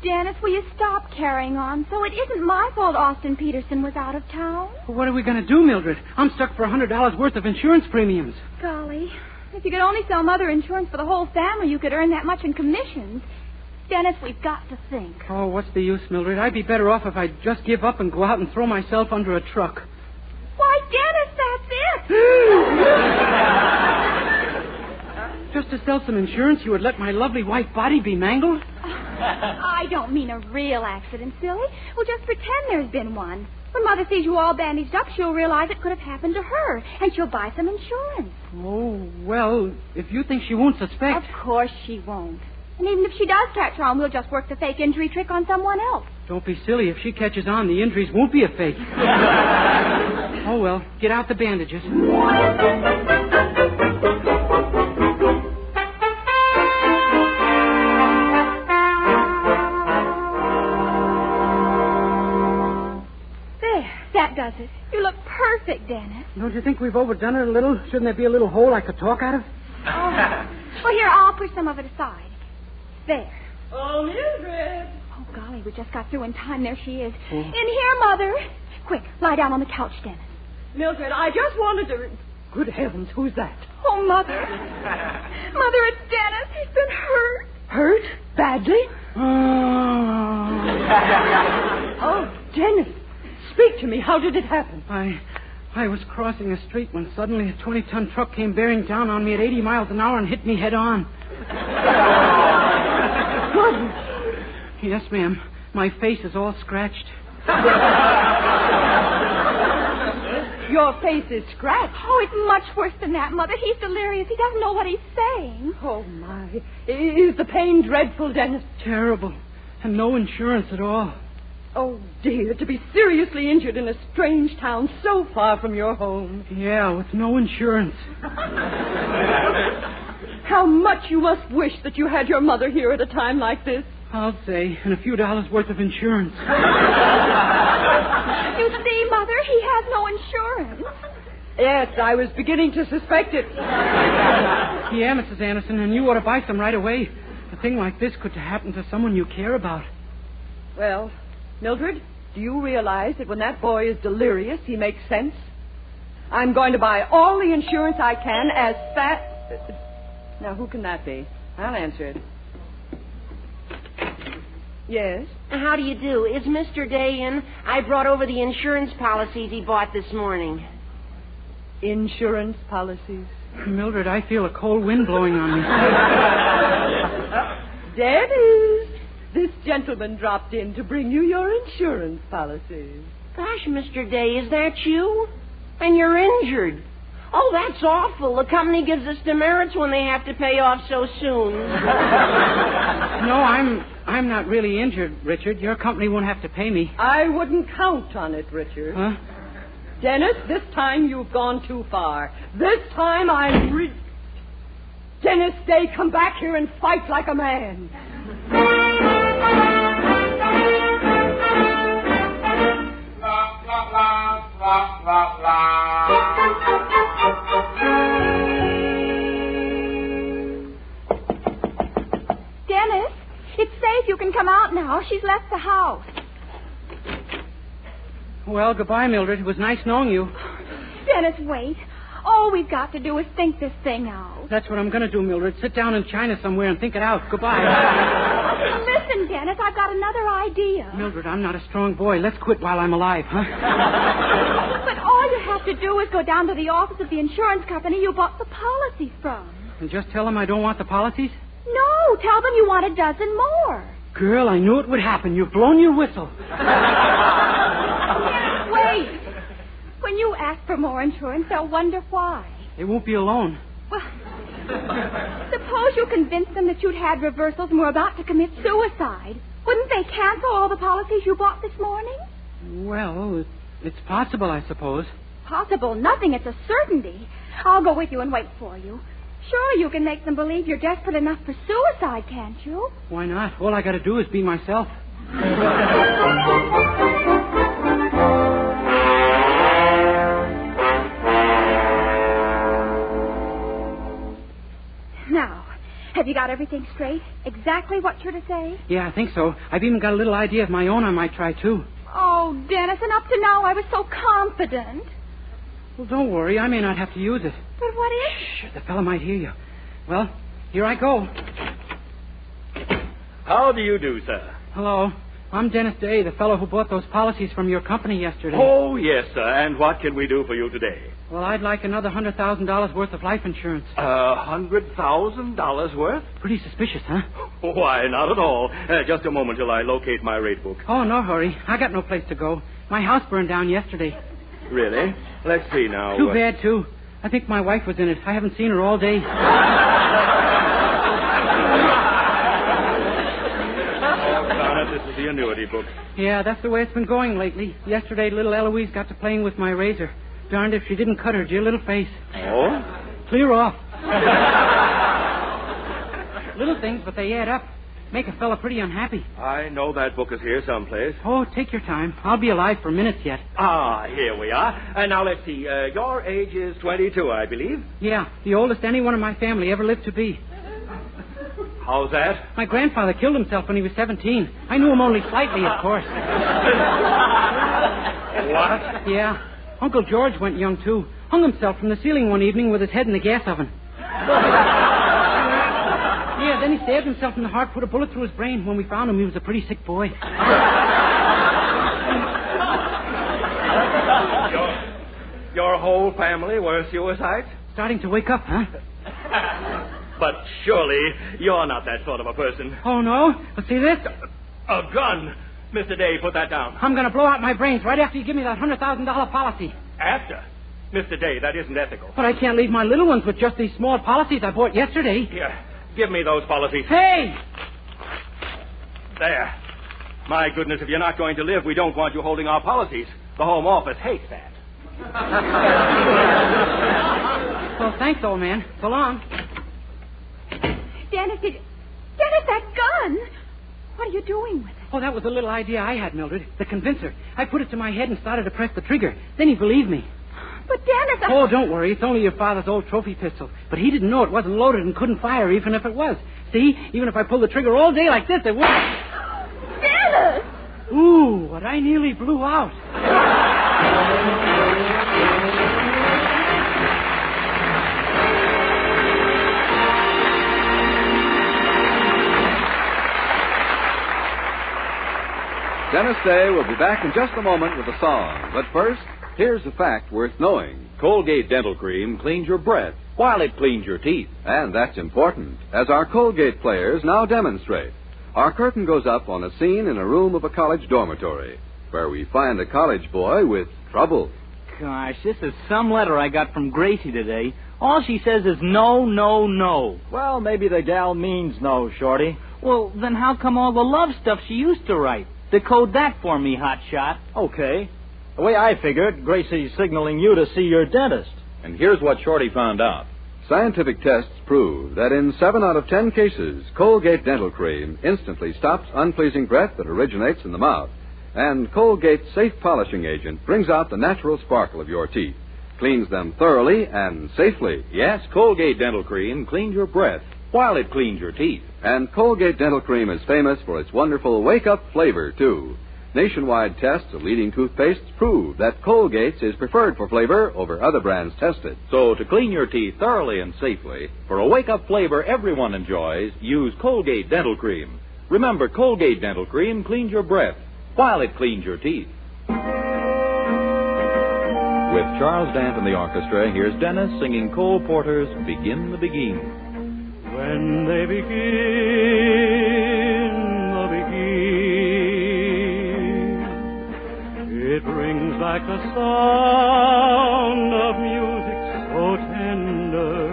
Dennis, will you stop carrying on? So it isn't my fault Austin Peterson was out of town. What are we going to do, Mildred? I'm stuck for $100 worth of insurance premiums. Golly, if you could only sell Mother insurance for the whole family, you could earn that much in commissions. Dennis, we've got to think. Oh, what's the use, Mildred? I'd be better off if I'd just give up and go out and throw myself under a truck. Why, Dennis, that's it! Just to sell some insurance, you would let my lovely white body be mangled? I don't mean a real accident, silly. Well, just pretend there's been one. When Mother sees you all bandaged up, she'll realize it could have happened to her, and she'll buy some insurance. Oh, well, if you think she won't suspect... Of course she won't. And even if she does catch on, we'll just work the fake injury trick on someone else. Don't be silly. If she catches on, the injuries won't be a fake. Oh, well, get out the bandages. That does it. You look perfect, Dennis. Don't you think we've overdone it a little? Shouldn't there be a little hole I could talk out of? Oh. Well, here, I'll push some of it aside. There. Oh, Mildred. Oh, golly, we just got through in time. There she is. Oh. In here, Mother. Quick, lie down on the couch, Dennis. Mildred, I just wanted to... Good heavens, who's that? Oh, Mother. Mother, it's Dennis. He's been hurt. Hurt? Badly? Oh, Dennis. Speak to me. How did it happen? I was crossing a street when suddenly a 20-ton truck came bearing down on me at 80 miles an hour and hit me head on. Goodness. Yes, ma'am. My face is all scratched. Your face is scratched. Oh, it's much worse than that, Mother. He's delirious. He doesn't know what he's saying. Oh, my. Is the pain dreadful, Dennis? Terrible. And no insurance at all. Oh, dear, to be seriously injured in a strange town so far from your home. Yeah, with no insurance. How much you must wish that you had your mother here at a time like this. I'll say, and a few dollars worth of insurance. You see, Mother, he has no insurance. Yes, I was beginning to suspect it. Yeah, Mrs. Anderson, and you ought to buy some right away. A thing like this could happen to someone you care about. Well, Mildred, do you realize that when that boy is delirious, he makes sense? I'm going to buy all the insurance I can as fast... Now, who can that be? I'll answer it. Yes? How do you do? Is Mr. Day in? I brought over the insurance policies he bought this morning. Insurance policies? Mildred, I feel a cold wind blowing on me. Dennis, this gentleman dropped in to bring you your insurance policies. Gosh, Mr. Day, is that you? And you're injured. Oh, that's awful. The company gives us demerits when they have to pay off so soon. No, I'm not really injured, Richard. Your company won't have to pay me. I wouldn't count on it, Richard. Huh? Dennis, this time you've gone too far. This time I'm Dennis Day, come back here and fight like a man. Dennis, it's safe. You can come out now. She's left the house. Well, goodbye, Mildred. It was nice knowing you. Dennis, wait. All we've got to do is think this thing out. That's what I'm going to do, Mildred. Sit down in China somewhere and think it out. Goodbye. Listen, Dennis, I've got another idea. Mildred, I'm not a strong boy. Let's quit while I'm alive, huh? But all you have to do is go down to the office of the insurance company you bought the policies from. And just tell them I don't want the policies? No, tell them you want a dozen more. Girl, I knew it would happen. You've blown your whistle. Wait. When you ask for more insurance, they'll wonder why. They won't be alone. Well, suppose you convinced them that you'd had reversals and were about to commit suicide. Wouldn't they cancel all the policies you bought this morning? Well, it's possible, I suppose. Possible nothing. It's a certainty. I'll go with you and wait for you. Surely you can make them believe you're desperate enough for suicide, can't you? Why not? All I got to do is be myself. Now, have you got everything straight? Exactly what you're to say? Yeah, I think so. I've even got a little idea of my own I might try, too. Oh, Dennis, and up to now I was so confident. Well, don't worry. I may not have to use it. But what if... Shh, the fellow might hear you. Well, here I go. How do you do, sir? Hello. I'm Dennis Day, the fellow who bought those policies from your company yesterday. Oh, yes, sir. And what can we do for you today? Well, I'd like another $100,000 worth of life insurance. $100,000 worth? Pretty suspicious, huh? Why, not at all. Just a moment till I locate my rate book. Oh, no hurry. I got no place to go. My house burned down yesterday. Really? Let's see now. Too bad, too. I think my wife was in it. I haven't seen her all day. This is the annuity book. Yeah, that's the way it's been going lately. Yesterday, little Eloise got to playing with my razor. Darned if she didn't cut her dear little face. Oh? Clear off. Little things, but they add up. Make a fella pretty unhappy. I know that book is here someplace. Oh, take your time. I'll be alive for minutes yet. Ah, here we are. Now, let's see. Your age is 22, I believe. Yeah, the oldest anyone in my family ever lived to be. How's that? My grandfather killed himself when he was 17. I knew him only slightly, of course. What? Yeah. Uncle George went young, too. Hung himself from the ceiling one evening with his head in the gas oven. Yeah, then he stabbed himself in the heart, put a bullet through his brain. When we found him, he was a pretty sick boy. Your whole family were suicides? Starting to wake up, huh? But surely you're not that sort of a person. Oh, no? Well, see this? A gun. Mr. Day, put that down. I'm going to blow out my brains right after you give me that $100,000 policy. After? Mr. Day, that isn't ethical. But I can't leave my little ones with just these small policies I bought yesterday. Here, give me those policies. Hey! There. My goodness, if you're not going to live, we don't want you holding our policies. The Home Office hates that. Well, thanks, old man. So long. Dennis, Dennis, that gun! What are you doing with it? Oh, that was a little idea I had, Mildred. The convincer. I put it to my head and started to press the trigger. Then he believed me. But, Dennis, Oh, don't worry. It's only your father's old trophy pistol. But he didn't know it wasn't loaded and couldn't fire even if it was. See? Even if I pulled the trigger all day like this, it wouldn't. Dennis! Ooh, what I nearly blew out. Dennis Day will be back in just a moment with a song. But first, here's a fact worth knowing. Colgate Dental Cream cleans your breath while it cleans your teeth. And that's important, as our Colgate players now demonstrate. Our curtain goes up on a scene in a room of a college dormitory, where we find a college boy with trouble. Gosh, this is some letter I got from Gracie today. All she says is no, no, no. Well, maybe the gal means no, Shorty. Well, then how come all the love stuff she used to write? Decode that for me, hotshot. Okay. The way I figured, Gracie's signaling you to see your dentist. And here's what Shorty found out. Scientific tests prove that in 7 out of 10 cases, Colgate Dental Cream instantly stops unpleasing breath that originates in the mouth. And Colgate's safe polishing agent brings out the natural sparkle of your teeth, cleans them thoroughly and safely. Yes, Colgate Dental Cream cleans your breath while it cleans your teeth. And Colgate Dental Cream is famous for its wonderful wake-up flavor, too. Nationwide tests of leading toothpastes prove that Colgate's is preferred for flavor over other brands tested. So to clean your teeth thoroughly and safely, for a wake-up flavor everyone enjoys, use Colgate Dental Cream. Remember, Colgate Dental Cream cleans your breath while it cleans your teeth. With Charles Dant and the orchestra, here's Dennis singing Cole Porter's Begin the Begin. When they begin the begin, it brings back the sound of music so tender.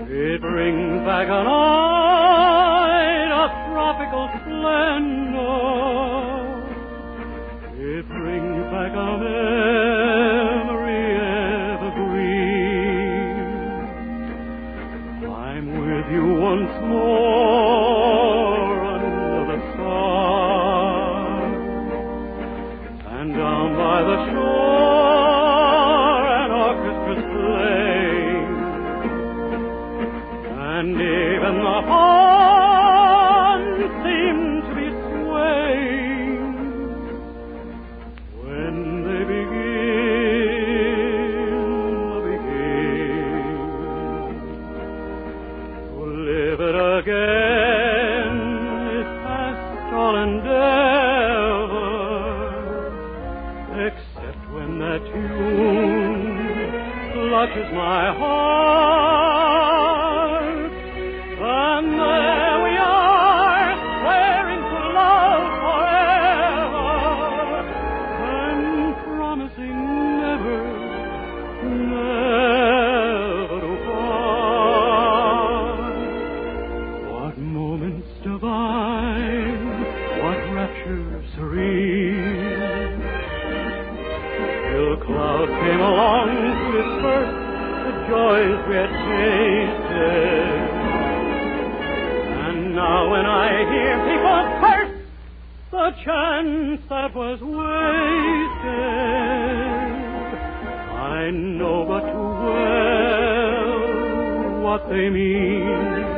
It brings back a night of tropical splendor. It brings back a memory evergreen. I'm with you once more under the stars, and down by the shore an orchestra's playing, and even the pawns seem to be swaying. When they begin the begin, to live it again is past all endeavor, except when that tune clutches my heart, and there we are, swearing to love forever, and promising never, never to part. What moments divine, what rapture serene, till clouds came along to disperse the joys we had tasted. And now when I hear people curse the chance that was wasted, I know but too well what they mean.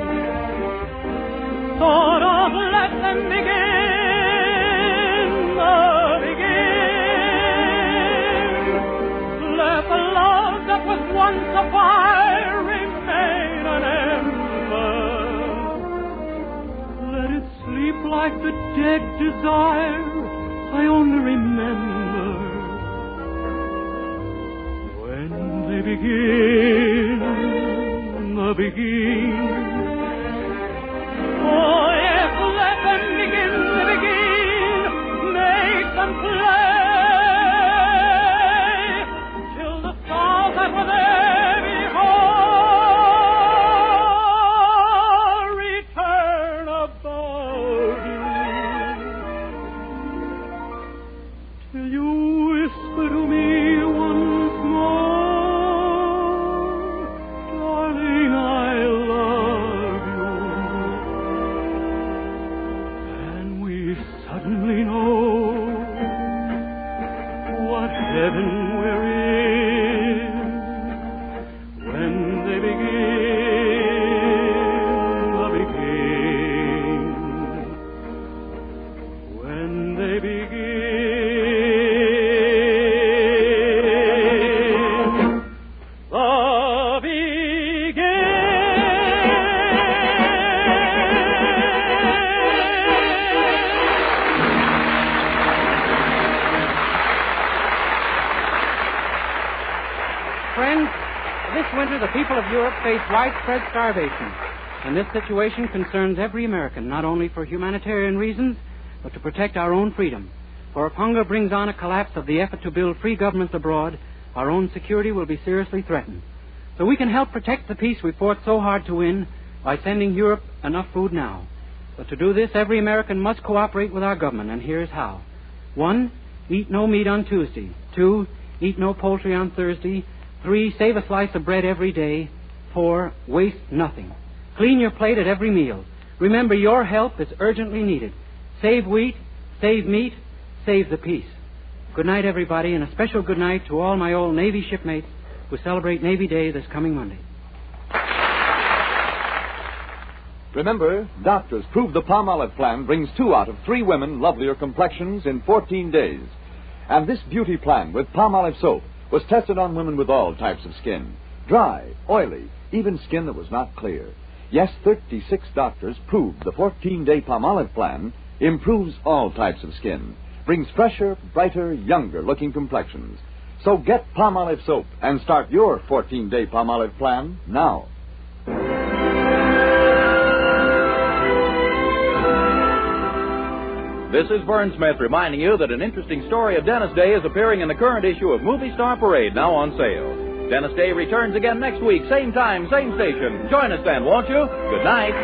So don't let them begin the begin. Let the love that was once a fire remain an ember. Let it sleep like the dead desire I only remember. When they begin the begin. Oh, yes, let them begin the begin. Make them play till you whisper to me once more, darling, I love you. And we suddenly know what heaven we're in when they begin the beginning. When they begin the Friends, this winter the people of Europe face widespread starvation. And this situation concerns every American, not only for humanitarian reasons, but to protect our own freedom. For if hunger brings on a collapse of the effort to build free governments abroad, our own security will be seriously threatened. So we can help protect the peace we fought so hard to win by sending Europe enough food now. But to do this, every American must cooperate with our government, and here's how. 1, eat no meat on Tuesday. 2, eat no poultry on Thursday. 3, save a slice of bread every day. 4, waste nothing. Clean your plate at every meal. Remember, your help is urgently needed. Save wheat, save meat, save the peace. Good night, everybody, and a special good night to all my old Navy shipmates who celebrate Navy Day this coming Monday. Remember, doctors prove the Palmolive plan brings 2 out of 3 women lovelier complexions in 14 days. And this beauty plan with Palmolive soap was tested on women with all types of skin. Dry, oily, even skin that was not clear. Yes, 36 doctors proved the 14-day Palmolive plan improves all types of skin, brings fresher, brighter, younger-looking complexions. So get Palmolive soap and start your 14-day Palmolive plan now. This is Vern Smith reminding you that an interesting story of Dennis Day is appearing in the current issue of Movie Star Parade, now on sale. Dennis Day returns again next week, same time, same station. Join us then, won't you? Good night.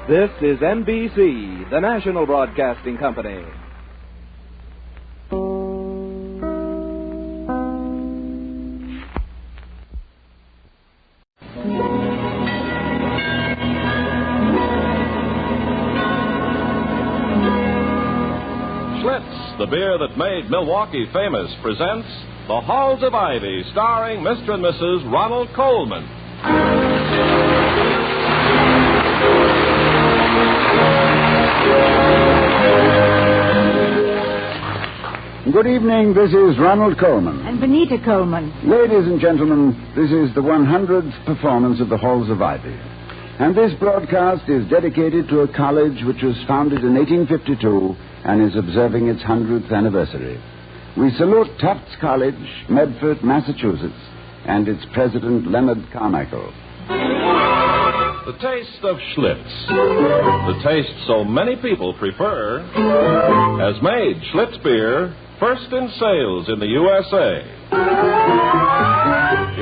This is NBC, the national broadcasting company. The beer that made Milwaukee famous presents The Halls of Ivy, starring Mr. and Mrs. Ronald Colman. Good evening, this is Ronald Colman. And Benita Colman. Ladies and gentlemen, this is the 100th performance of The Halls of Ivy. And this broadcast is dedicated to a college which was founded in 1852 and is observing its 100th anniversary. We salute Tufts College, Medford, Massachusetts, and its president, Leonard Carmichael. The taste of Schlitz, the taste so many people prefer, has made Schlitz beer first in sales in the USA.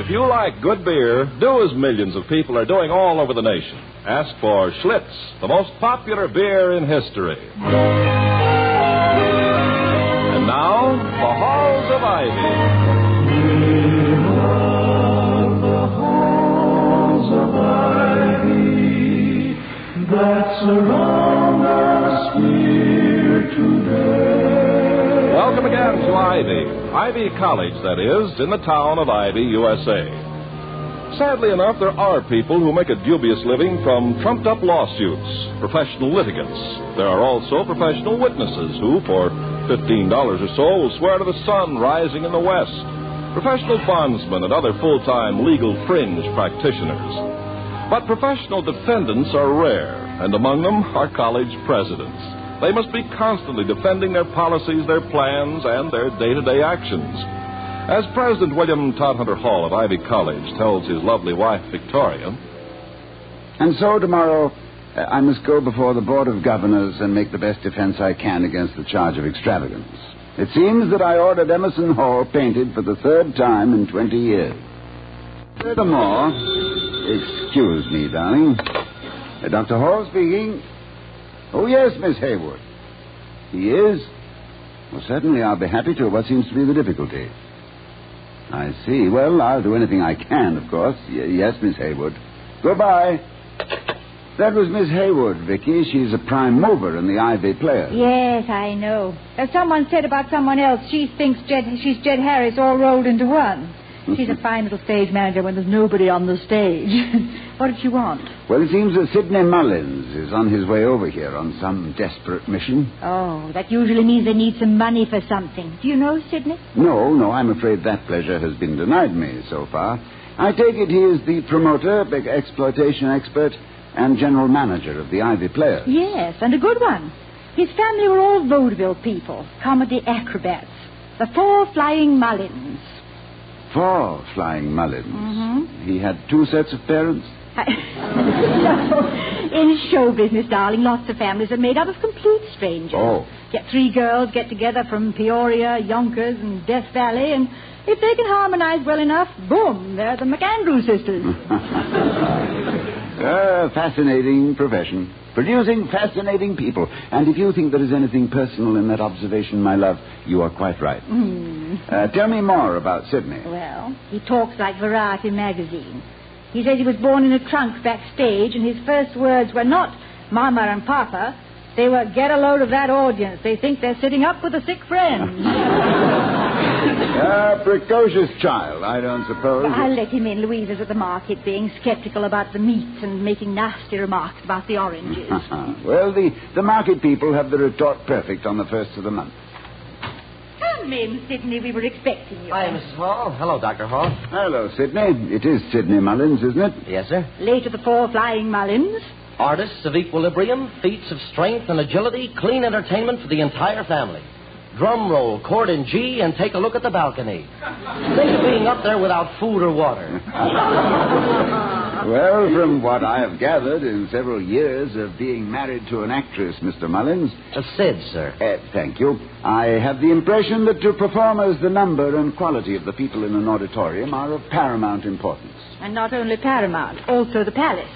If you like good beer, do as millions of people are doing all over the nation. Ask for Schlitz, the most popular beer in history. And now, the Halls of Ivy. The halls of ivy that surround us here today. Welcome again to Ivy College, that is, in the town of Ivy, USA. Sadly enough, there are people who make a dubious living from trumped-up lawsuits, professional litigants. There are also professional witnesses who, for $15 or so, will swear to the sun rising in the west, professional bondsmen and other full-time legal fringe practitioners. But professional defendants are rare, and among them are college presidents. They must be constantly defending their policies, their plans, and their day-to-day actions. As President William Todhunter Hall of Ivy College tells his lovely wife, Victoria, And so tomorrow, I must go before the Board of Governors and make the best defense I can against the charge of extravagance. It seems that I ordered Emerson Hall painted for the 3rd time in 20 years. Furthermore, excuse me, darling. Dr. Hall speaking. Oh, yes, Miss Haywood. He is? Well, certainly I'll be happy to. What seems to be the difficulty? I see. Well, I'll do anything I can, of course. Yes, Miss Haywood. Goodbye. That was Miss Haywood, Vicky. She's a prime mover in the Ivy Players. Yes, I know. As someone said about someone else, she thinks she's Jed Harris all rolled into one. She's a fine little stage manager when there's nobody on the stage. What did she want? Well, it seems that Sidney Mullins is on his way over here on some desperate mission. Oh, that usually means they need some money for something. Do you know Sidney? No, I'm afraid that pleasure has been denied me so far. I take it he is the promoter, big exploitation expert, and general manager of the Ivy Players. Yes, and a good one. His family were all vaudeville people, comedy acrobats. The 4 Flying Mullins. 4 Flying Mullins? Mm-hmm. He had 2 sets of parents? No. In show business, darling, lots of families are made up of complete strangers. Oh. 3 girls get together from Peoria, Yonkers, and Death Valley, and if they can harmonize well enough, boom, they're the McAndrew sisters. Fascinating profession. Producing fascinating people. And if you think there is anything personal in that observation, my love, you are quite right. Tell me more about Sidney. Well, he talks like Variety magazine. He says he was born in a trunk backstage, and his first words were not Mama and Papa. They were, get a load of that audience. They think they're sitting up with a sick friend. Precocious child, I don't suppose. I'll let him in. Louise is at the market being skeptical about the meat and making nasty remarks about the oranges. Well, the market people have the retort perfect on the first of the month. Come in, Sidney. We were expecting you. Hi, Mrs. Hall. Hello, Dr. Hall. Hello, Sidney. It is Sidney Mullins, isn't it? Yes, sir. Late of the 4 Flying Mullins. Artists of equilibrium, feats of strength and agility, clean entertainment for the entire family. Drum roll, chord in G, and take a look at the balcony. Think of being up there without food or water. Well, from what I have gathered in several years of being married to an actress, Mr. Mullins... Sid, sir. Thank you. I have the impression that to performers, the number and quality of the people in an auditorium are of paramount importance. And not only paramount, also the palace.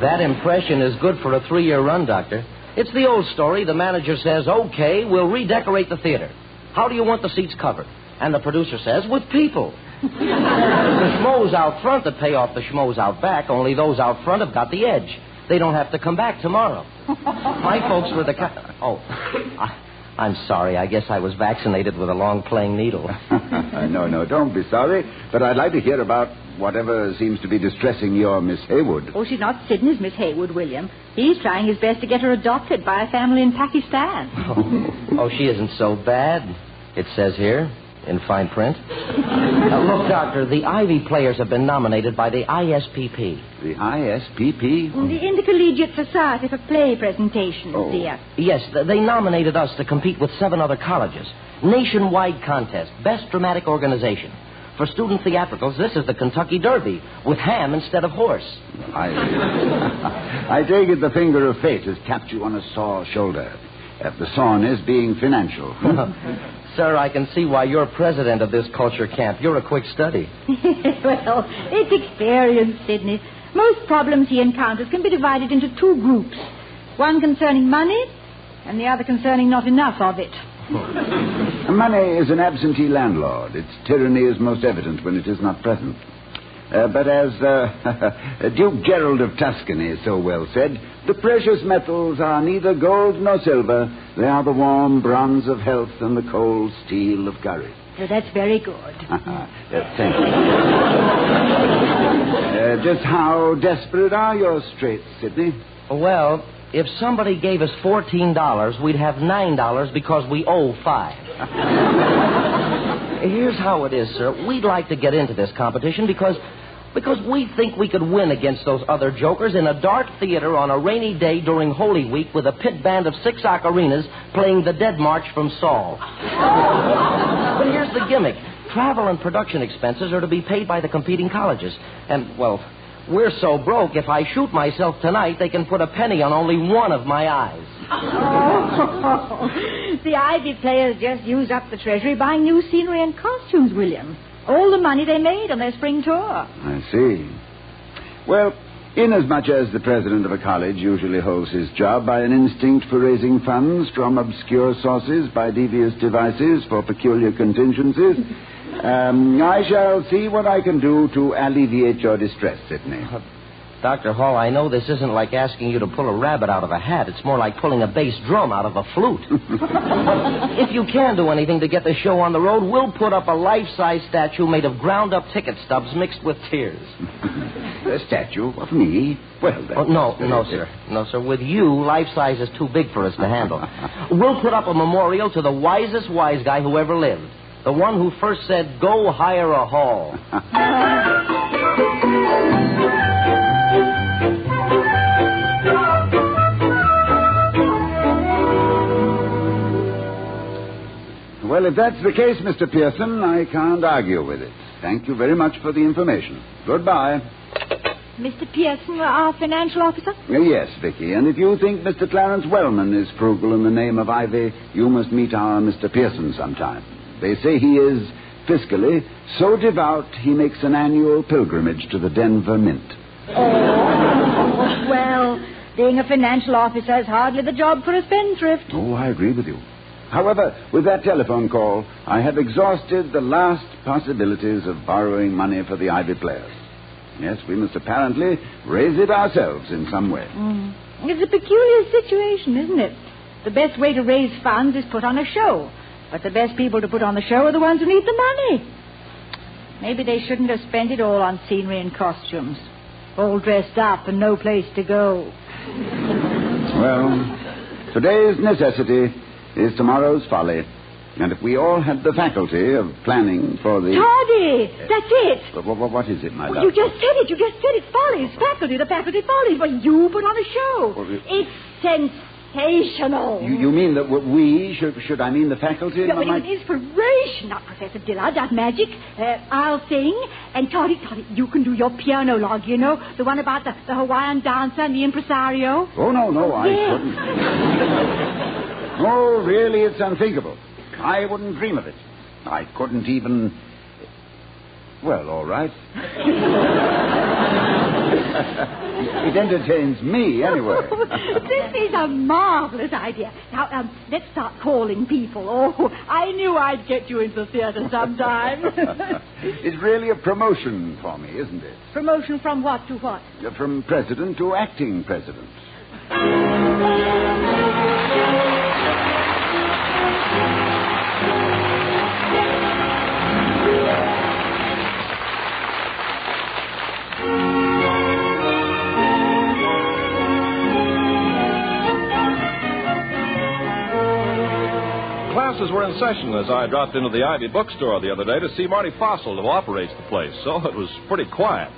That impression is good for a 3-year run, Doctor. It's the old story. The manager says, okay, we'll redecorate the theater. How do you want the seats covered? And the producer says, with people. The schmoes out front that pay off the schmoes out back, only those out front have got the edge. They don't have to come back tomorrow. My folks were the... I'm sorry. I guess I was vaccinated with a long-playing needle. No, don't be sorry. But I'd like to hear about whatever seems to be distressing your Miss Haywood. Oh, she's not Sidney's Miss Haywood, William. He's trying his best to get her adopted by a family in Pakistan. Oh, she isn't so bad. It says here, in fine print. Look, Doctor, the Ivy Players have been nominated by the ISPP. The ISPP? The Intercollegiate Society for Play Presentations, dear. Yes, they nominated us to compete with 7 other colleges. Nationwide contest, best dramatic organization. For student theatricals, this is the Kentucky Derby, with ham instead of horse. I take it the finger of fate has tapped you on a sore shoulder. The soreness being financial. Sir, I can see why you're president of this culture camp. You're a quick study. Well, it's experience, Sidney. Most problems he encounters can be divided into 2 groups. One concerning money, and the other concerning not enough of it. Money is an absentee landlord. Its tyranny is most evident when it is not present. But as Duke Gerald of Tuscany so well said, the precious metals are neither gold nor silver. They are the warm bronze of health and the cold steel of courage. Oh, that's very good. Thank you. Just how desperate are your straits, Sidney? Well, if somebody gave us $14, we'd have $9 because we owe $5. Here's how it is, sir. We'd like to get into this competition because we think we could win against those other jokers in a dark theater on a rainy day during Holy Week with a pit band of 6 ocarinas playing the Dead March from Saul. But here's the gimmick. Travel and production expenses are to be paid by the competing colleges. And, well, we're so broke, if I shoot myself tonight, they can put a penny on only one of my eyes. Oh, the Ivy Players just use up the treasury buying new scenery and costumes, William. All the money they made on their spring tour. I see. Well, Inasmuch as the president of a college usually holds his job by an instinct for raising funds from obscure sources by devious devices for peculiar contingencies, I shall see what I can do to alleviate your distress, Sidney. Dr. Hall, I know this isn't like asking you to pull a rabbit out of a hat. It's more like pulling a bass drum out of a flute. If you can do anything to get the show on the road, we'll put up a life-size statue made of ground-up ticket stubs mixed with tears. A statue of me? Well, then... No, sir. No, sir. With you, life-size is too big for us to handle. We'll put up a memorial to the wisest wise guy who ever lived. The one who first said, go hire a hall. Well, if that's the case, Mr. Pearson, I can't argue with it. Thank you very much for the information. Goodbye. Mr. Pearson, our financial officer? Yes, Vicky, and if you think Mr. Clarence Wellman is frugal in the name of Ivy, you must meet our Mr. Pearson sometime. They say he is, fiscally, so devout he makes an annual pilgrimage to the Denver Mint. Oh, well, being a financial officer is hardly the job for a spendthrift. Oh, I agree with you. However, with that telephone call, I have exhausted the last possibilities of borrowing money for the Ivy players. Yes, we must apparently raise it ourselves in some way. It's a peculiar situation, isn't it? The best way to raise funds is put on a show. But the best people to put on the show are the ones who need the money. Maybe they shouldn't have spent it all on scenery and costumes. All dressed up and no place to go. Well, today's necessity is tomorrow's folly. And if we all had the faculty of planning for the... Toddy! That's it! What is it, my love? You just said it. Follies. Faculty, the faculty Follies. Well, you put on a show. It's sensational. You mean that we, should I mean the faculty? Yeah, but it's inspiration, not Professor Dillard, not magic. I'll sing, and Toddy, you can do your piano log, you know, the one about the Hawaiian dancer and the impresario. Oh, no, I couldn't. Oh, really, it's unthinkable. I wouldn't dream of it. I couldn't even... Well, all right. It entertains me, anyway. This is a marvelous idea. Now, let's start calling people. Oh, I knew I'd get you into the theater sometime. It's really a promotion for me, isn't it? Promotion from what to what? From president to acting president. Classes were in session as I dropped into the Ivy bookstore the other day to see Marty Fossil, who operates the place, so it was pretty quiet.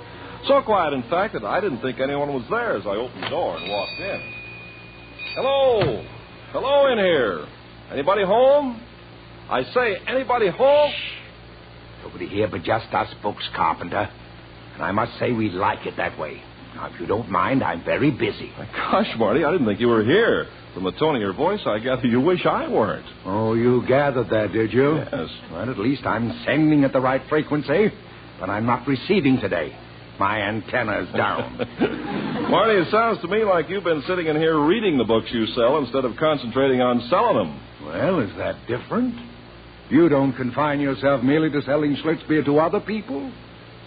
So quiet, in fact, that I didn't think anyone was there as I opened the door and walked in. Hello? Hello in here. Anybody home? I say, anybody home? Shh. Nobody here but just us folks, Carpenter. And I must say we like it that way. Now, if you don't mind, I'm very busy. Gosh, Marty, I didn't think you were here. From the tone of your voice, I gather you wish I weren't. Oh, you gathered that, did you? Yes. Well, at least I'm sending at the right frequency. But I'm not receiving today. My antenna's down. Marty, it sounds to me like you've been sitting in here reading the books you sell instead of concentrating on selling them. Well, is that different? You don't confine yourself merely to selling Schlitz beer to other people.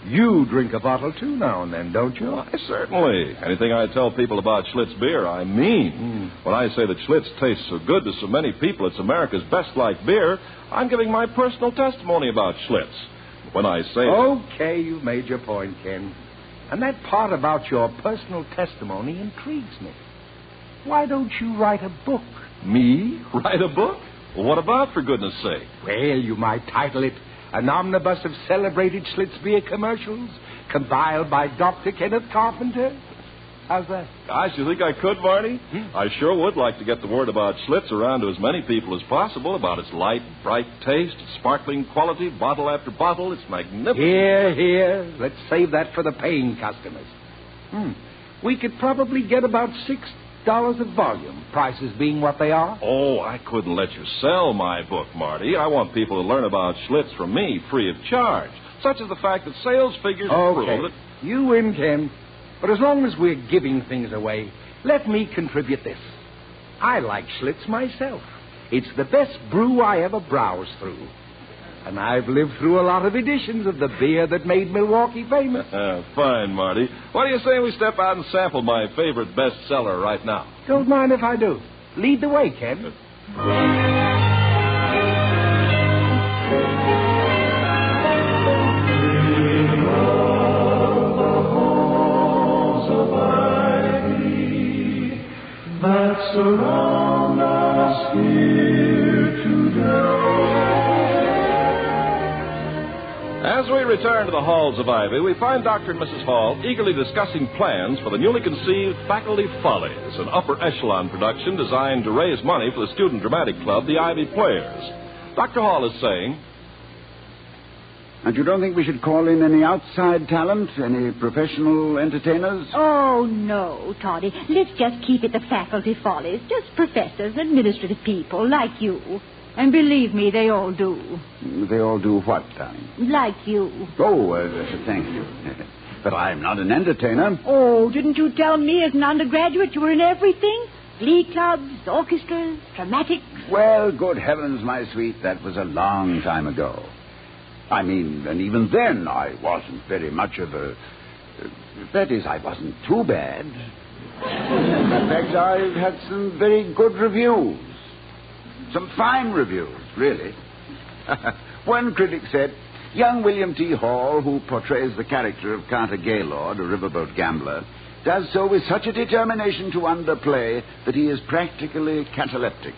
You drink a bottle, too, now and then, don't you? Why, certainly. Anything I tell people about Schlitz beer, I mean. When I say that Schlitz tastes so good to so many people it's America's best-liked beer, I'm giving my personal testimony about Schlitz. When I say... Okay, you've made your point, Ken. And that part about your personal testimony intrigues me. Why don't you write a book? Me? Write a book? Well, what about, for goodness sake? Well, you might title it An Omnibus of Celebrated Schlitz Beer Commercials, compiled by Dr. Kenneth Carpenter. How's that? Gosh, you think I could, Marty? I sure would like to get the word about Schlitz around to as many people as possible, about its light, bright taste, sparkling quality, bottle after bottle. It's magnificent. Here. Let's save that for the paying customers. We could probably get about $6 a volume, prices being what they are. Oh, I couldn't let you sell my book, Marty. I want people to learn about Schlitz from me free of charge, such as the fact that sales figures prove that... You win, Ken. But as long as we're giving things away, let me contribute this. I like Schlitz myself. It's the best brew I ever browsed through. And I've lived through a lot of editions of the beer that made Milwaukee famous. Fine, Marty. What do you say we step out and sample my favorite bestseller right now? Don't mind if I do. Lead the way, Ken. That surround us here today. As we return to the halls of Ivy, we find Dr. and Mrs. Hall eagerly discussing plans for the newly conceived Faculty Follies, an upper echelon production designed to raise money for the student dramatic club, the Ivy Players. Dr. Hall is saying, And you don't think we should call in any outside talent, any professional entertainers? Oh, no, Toddy. Let's just keep it the Faculty Follies. Just professors, administrative people like you. And believe me, they all do. They all do what, darling? Like you. Oh, thank you. But I'm not an entertainer. Oh, didn't you tell me as an undergraduate you were in everything? Glee clubs, orchestras, dramatics. Well, good heavens, my sweet, that was a long time ago. I mean, and even then I wasn't very much of a... That is, I wasn't too bad. In fact, I've had some very good reviews. Some fine reviews, really. One critic said, young William T. Hall, who portrays the character of Carter Gaylord, a riverboat gambler, does so with such a determination to underplay that he is practically cataleptic.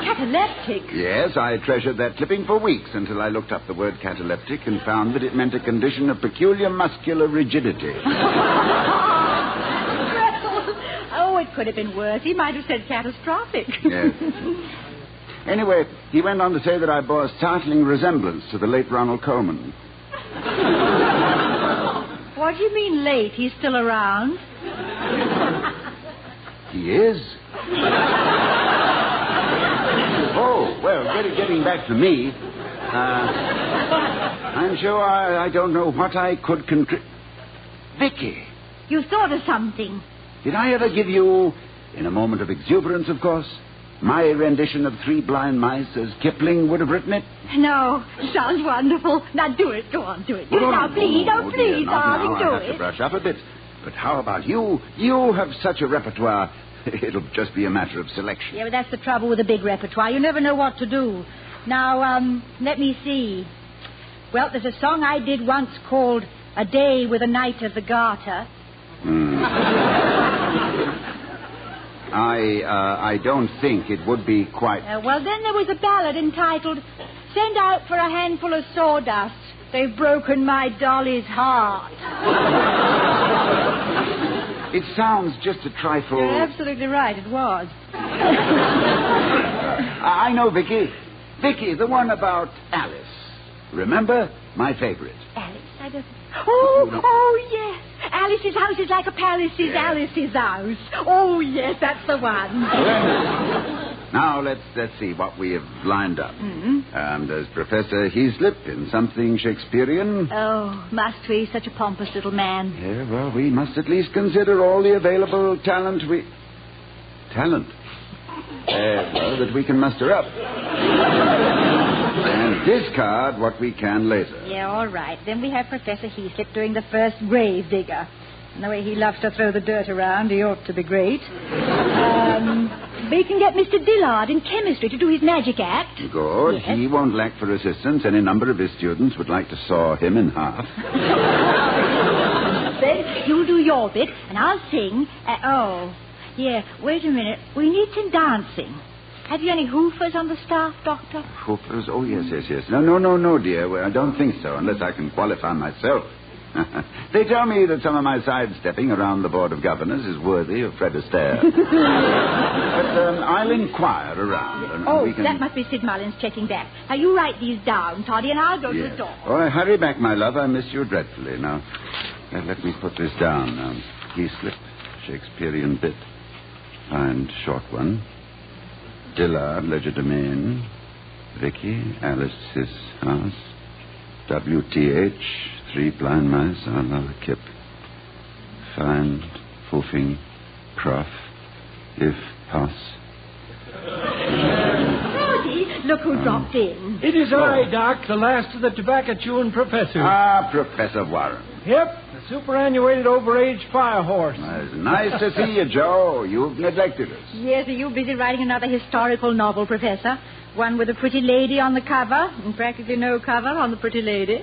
Cataleptic? Yes, I treasured that clipping for weeks until I looked up the word cataleptic and found that it meant a condition of peculiar muscular rigidity. Oh, it could have been worse. He might have said catastrophic. Yes. Anyway, he went on to say that I bore a startling resemblance to the late Ronald Colman. What do you mean late? He's still around? He is? Oh, well, getting back to me, I'm sure I don't know what I could contribute. Vicky. You thought of something. Did I ever give you, in a moment of exuberance, of course, my rendition of Three Blind Mice as Kipling would have written it? No, sounds wonderful. Now do it. Go on, do it. Do it now, please. Oh, please, darling, do I have to brush up a bit. But how about you? You have such a repertoire. It'll just be a matter of selection. Yeah, but that's the trouble with a big repertoire. You never know what to do. Now, let me see. Well, there's a song I did once called A Day with a Night of the Garter. I don't think it would be quite... Well, then there was a ballad entitled Send Out for a Handful of Sawdust. They've broken my dolly's heart. It sounds just a trifle... You're absolutely right, it was. I know, Vicky. Vicky, the one about Alice. Remember? My favorite. Alice, I don't... Oh, yes. Alice's house is like a palace is Alice's house. Oh, yes, that's the one. Now, let's see what we have lined up. Mm-hmm. Does Professor Heaslip in something Shakespearean? Oh, must we? Such a pompous little man. Yeah, well, we must at least consider all the available talent that we can muster up. And discard what we can later. Yeah, all right. Then we have Professor Heaslip doing the first grave digger. And the way he loves to throw the dirt around, he ought to be great. We can get Mr. Dillard in chemistry to do his magic act. Good. Yes. He won't lack for assistance. Any number of his students would like to saw him in half. Then you'll do your bit, and I'll sing. Wait a minute. We need some dancing. Have you any hoofers on the staff, Doctor? Hoofers? Oh, yes. No, dear. Well, I don't think so, unless I can qualify myself. They tell me that some of my sidestepping around the Board of Governors is worthy of Fred Astaire. But I'll inquire around. That must be Sid Mullins checking back. Now, you write these down, Toddy, and I'll go to the door. Oh, hurry back, my love. I miss you dreadfully. Now, let me put this down. Heaslip, Shakespearean bit. And short one. Dillard, legerdemain. Vicky, Alice's house. WTH, 3 blind mice à la kip. Find, foofing, prof, if pass. Cody, look who dropped in. It is I, Doc, the last of the tobacco-chewing professors. Ah, Professor Warren. Yep, the superannuated overage fire horse. It's nice to see you, Joe. You've neglected us. Yes, are you busy writing another historical novel, Professor? One with a pretty lady on the cover, and practically no cover on the pretty lady.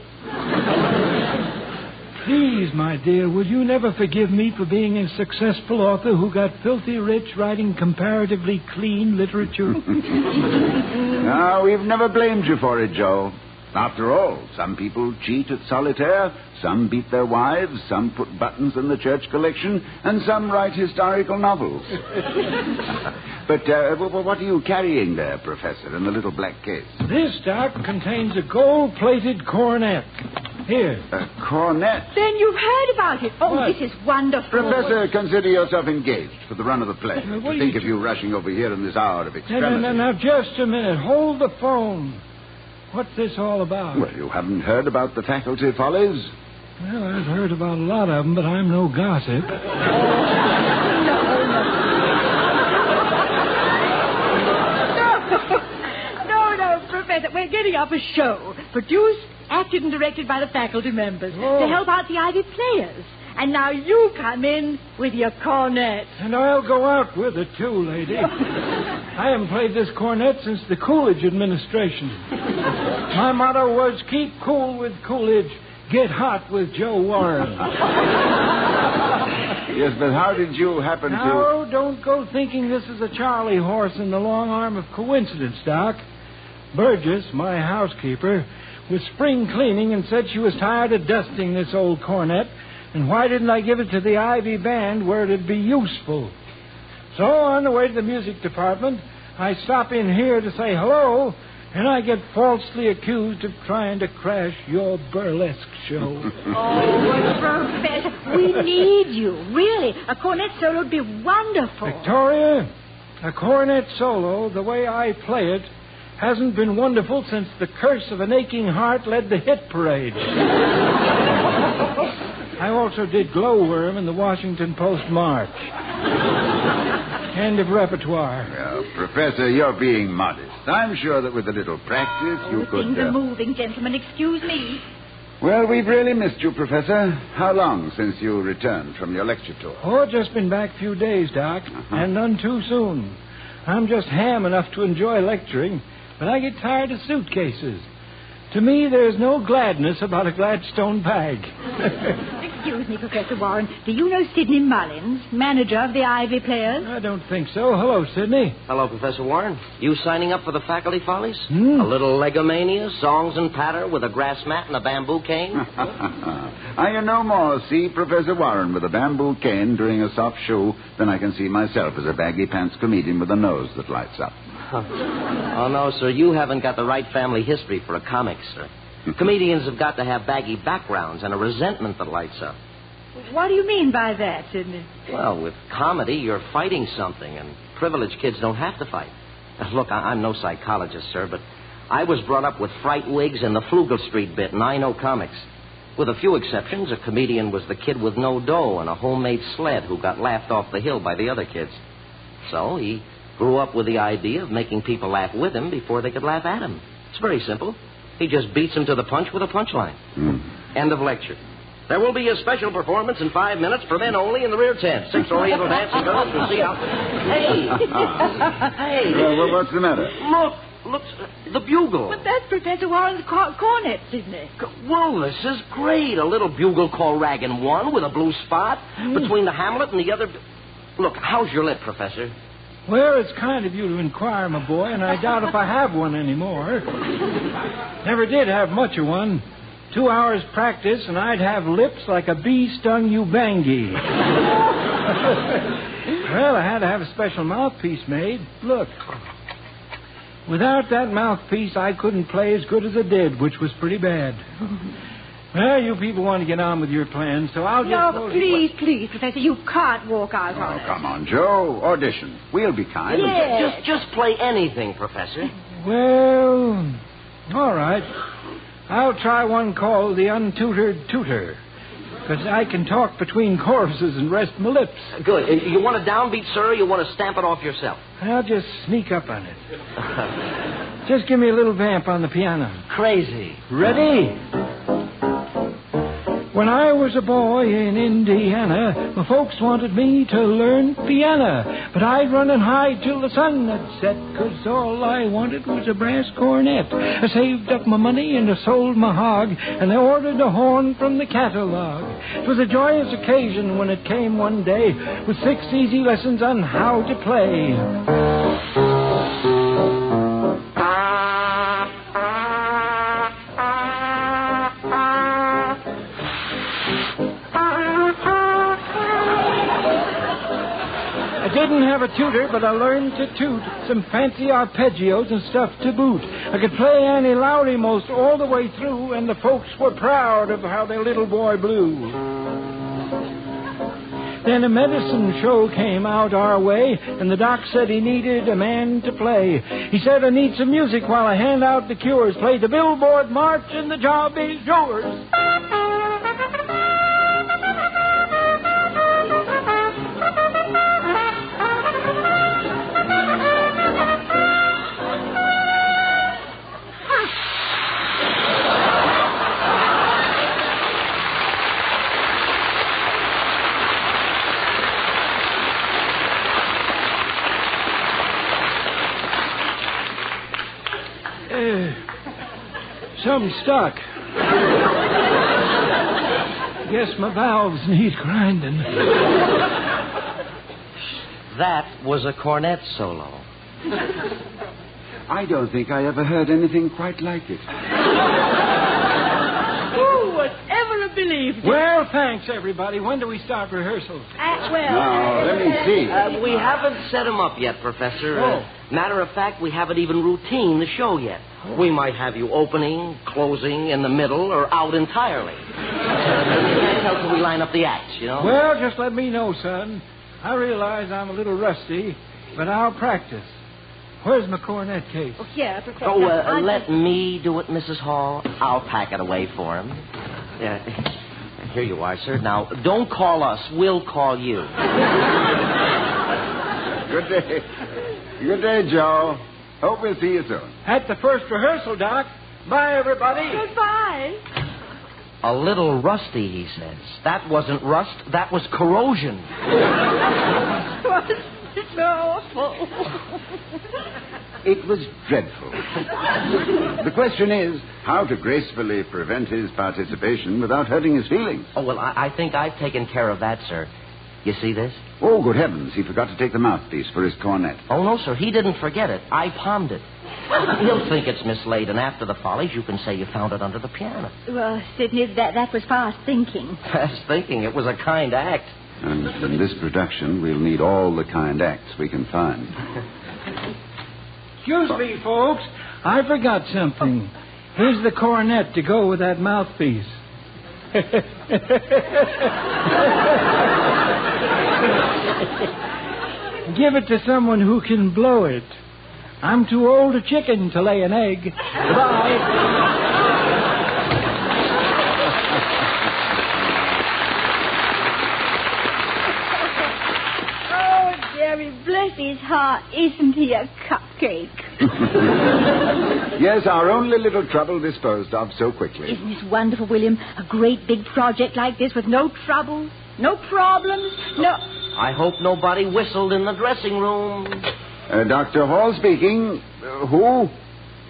Please, my dear, will you never forgive me for being a successful author who got filthy rich writing comparatively clean literature? No, we've never blamed you for it, Joe. After all, some people cheat at solitaire, some beat their wives, some put buttons in the church collection, and some write historical novels. But what are you carrying there, Professor, in the little black case? This, Doc, contains a gold-plated coronet. Here. A coronet? Then you've heard about it. Oh, What? this is wonderful. Professor, consider yourself engaged for the run of the play. what To are think you of you rushing over here in this hour of extremity. Now, just a minute. Hold the phone. What's this all about? Well, you haven't heard about the faculty follies? Well, I've heard about a lot of them, but I'm no gossip. No, Professor, we're getting up a show. Produced, acted, and directed by the faculty members to help out the Ivy players. And now you come in with your cornet. And I'll go out with it, too, lady. I haven't played this cornet since the Coolidge administration. My motto was, keep cool with Coolidge, get hot with Joe Warren. Yes, but how did you happen to... Now, don't go thinking this is a Charlie horse in the long arm of coincidence, Doc. Burgess, my housekeeper, was spring cleaning and said she was tired of dusting this old cornet, and why didn't I give it to the Ivy Band where it'd be useful? So, on the way to the music department, I stop in here to say hello, and I get falsely accused of trying to crash your burlesque show. Oh, Professor, we need you. Really, a cornet solo would be wonderful. Victoria, a cornet solo, the way I play it, hasn't been wonderful since the curse of an aching heart led the hit parade. I also did Glowworm in the Washington Post March. End of repertoire. Well, Professor, you're being modest. I'm sure that with a little practice you could... Things are moving, gentlemen. Excuse me. Well, we've really missed you, Professor. How long since you returned from your lecture tour? Oh, just been back a few days, Doc, and none too soon. I'm just ham enough to enjoy lecturing, but I get tired of suitcases. To me, there's no gladness about a Gladstone bag. Excuse me, Professor Warren. Do you know Sidney Mullins, manager of the Ivy players? I don't think so. Hello, Sidney. Hello, Professor Warren. You signing up for the faculty follies? A little legomania, songs and patter with a grass mat and a bamboo cane? I no more see Professor Warren with a bamboo cane during a soft show than I can see myself as a baggy pants comedian with a nose that lights up. Oh, no, sir. You haven't got the right family history for a comic, sir. Comedians have got to have baggy backgrounds and a resentment that lights up. What do you mean by that, Sidney? Well, with comedy, you're fighting something, and privileged kids don't have to fight. Look, I'm no psychologist, sir, but I was brought up with fright wigs and the Flugel Street bit, and I know comics. With a few exceptions, a comedian was the kid with no dough and a homemade sled who got laughed off the hill by the other kids. So he grew up with the idea of making people laugh with him before they could laugh at him. It's very simple. He just beats them to the punch with a punchline. End of lecture. There will be a special performance in 5 minutes for men only in the rear tent. 6 Oriental dancing girls will see how... Hey! Hey! Well, what's the matter? Look, the bugle. But that's Professor Warren's cornet, Sidney. Well, this is great. A little bugle called Raggin' One with a blue spot between the hamlet and the other... Look, how's your lip, Professor? Well, it's kind of you to inquire, my boy, and I doubt if I have one anymore. Never did have much of one. 2 hours practice, and I'd have lips like a bee-stung Ubangi. Well, I had to have a special mouthpiece made. Look. Without that mouthpiece, I couldn't play as good as I did, which was pretty bad. Well, you people want to get on with your plans, so I'll just... No, please, Professor, you can't walk out on us. Come on, Joe. Audition. We'll be kind. Just play anything, Professor. Well, all right. I'll try one called The Untutored Tutor, because I can talk between choruses and rest my lips. Good. You want a downbeat, sir, or you want to stamp it off yourself? I'll just sneak up on it. Just give me a little vamp on the piano. Crazy. Ready? When I was a boy in Indiana, my folks wanted me to learn piano. But I'd run and hide till the sun had set, 'cause all I wanted was a brass cornet. I saved up my money and I sold my hog, and I ordered a horn from the catalog. It was a joyous occasion when it came one day, with 6 easy lessons on how to play. I didn't have a tutor, but I learned to toot some fancy arpeggios and stuff to boot. I could play Annie Lowry most all the way through, and the folks were proud of how their little boy blew. Then a medicine show came out our way, and the doc said he needed a man to play. He said, I need some music while I hand out the cures. Play the Billboard March and the job is yours. Some stuck. Guess my valves need grinding. That was a cornet solo. I don't think I ever heard anything quite like it. Who would ever have believed it? Well, thanks, everybody. When do we start rehearsals? Now, let me see. We haven't set him up yet, Professor. Oh. Matter of fact, we haven't even routine the show yet. We might have you opening, closing, in the middle, or out entirely. We can't tell till we line up the acts, you know? Well, just let me know, son. I realize I'm a little rusty, but I'll practice. Where's my cornet case? Oh, here, Professor. Oh, let me do it, Mrs. Hall. I'll pack it away for him. Yeah. Here you are, sir. Now, don't call us. We'll call you. Good day. Good day, Joe. Hope we'll see you soon. At the first rehearsal, Doc. Bye, everybody. Goodbye. A little rusty, he says. That wasn't rust. That was corrosion. It's awful. It was dreadful. The question is how to gracefully prevent his participation without hurting his feelings. Oh, well, I think I've taken care of that, sir. You see this? Oh, good heavens. He forgot to take the mouthpiece for his cornet. Oh, no, sir. He didn't forget it. I palmed it. He'll think it's mislaid, and after the Follies, you can say you found it under the piano. Well, Sidney, that was fast thinking. Fast thinking. It was a kind act. And in this production, we'll need all the kind acts we can find. Excuse me, folks. I forgot something. Here's the cornet to go with that mouthpiece. Give it to someone who can blow it. I'm too old a chicken to lay an egg. Goodbye. Oh, Jerry, bless his heart, isn't he a cupcake? Yes, our only little trouble disposed of so quickly. Isn't this wonderful, William? A great big project like this with no trouble, no problems, no... I hope nobody whistled in the dressing room. Dr. Hall speaking. Who?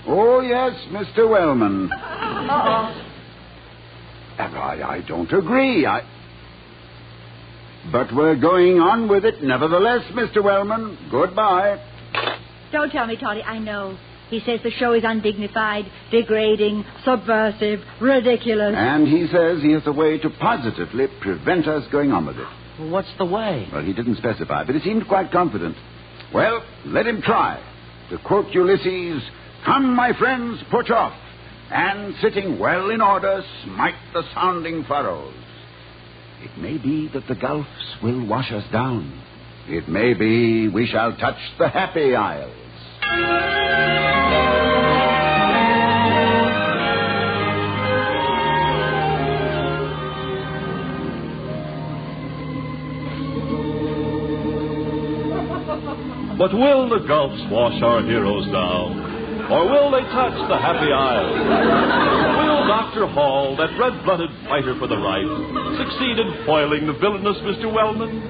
Oh, yes, Mr. Wellman. Uh-oh. I don't agree. But we're going on with it nevertheless, Mr. Wellman. Goodbye. Don't tell me, Toddy. I know. He says the show is undignified, degrading, subversive, ridiculous. And he says he has a way to positively prevent us going on with it. Well, what's the way? Well, he didn't specify, but he seemed quite confident. Well, let him try. To quote Ulysses, "Come, my friends, put off, and sitting well in order, smite the sounding furrows." It may be that the gulfs will wash us down. It may be we shall touch the happy isles. But will the gulfs wash our heroes down? Or will they touch the happy isle? Will Dr. Hall, that red-blooded fighter for the right, succeed in foiling the villainous Mr. Wellman?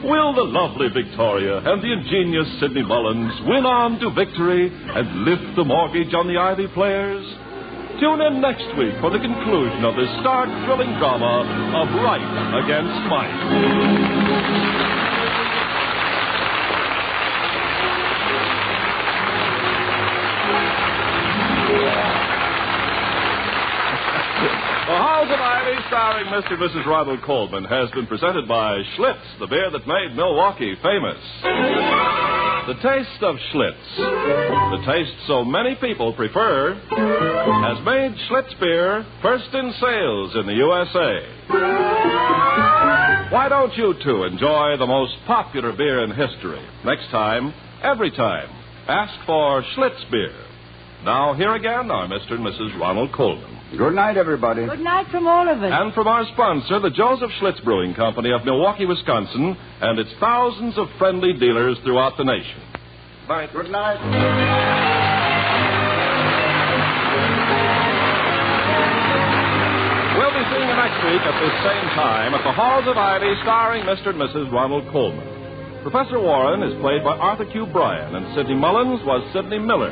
Will the lovely Victoria and the ingenious Sidney Mullins win on to victory and lift the mortgage on the Ivy players? Tune in next week for the conclusion of this stark, thrilling drama of right against might. The Halls of Ivy, starring Mr. and Mrs. Ronald Coleman, has been presented by Schlitz, the beer that made Milwaukee famous. The taste of Schlitz, the taste so many people prefer, has made Schlitz beer first in sales in the USA. Why don't you, too, enjoy the most popular beer in history? Next time, every time, ask for Schlitz beer. Now, here again are Mr. and Mrs. Ronald Coleman. Good night, everybody. Good night from all of us. And from our sponsor, the Joseph Schlitz Brewing Company of Milwaukee, Wisconsin, and its thousands of friendly dealers throughout the nation. Bye. Good night. We'll be seeing you next week at this same time at the Halls of Ivy, starring Mr. and Mrs. Ronald Coleman. Professor Warren is played by Arthur Q. Bryan, and Sidney Mullins was Sidney Miller.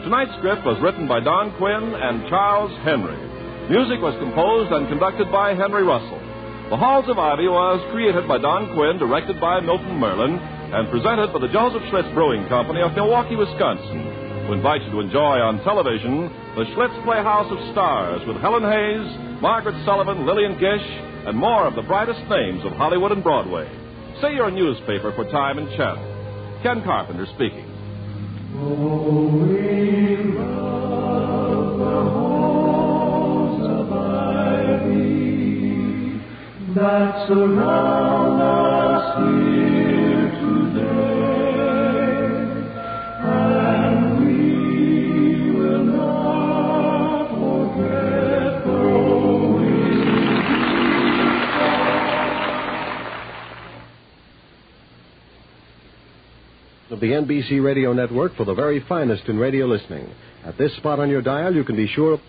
Tonight's script was written by Don Quinn and Charles Henry. Music was composed and conducted by Henry Russell. The Halls of Ivy was created by Don Quinn, directed by Milton Merlin, and presented by the Joseph Schlitz Brewing Company of Milwaukee, Wisconsin, who invite you to enjoy on television the Schlitz Playhouse of Stars with Helen Hayes, Margaret Sullivan, Lillian Gish, and more of the brightest names of Hollywood and Broadway. See your newspaper for time and channel. Ken Carpenter speaking. Oh, we love the halls of ivy that surround us here today, and we will not forget though we of the NBC Radio Network for the very finest in radio listening. At this spot on your dial, you can be sure of...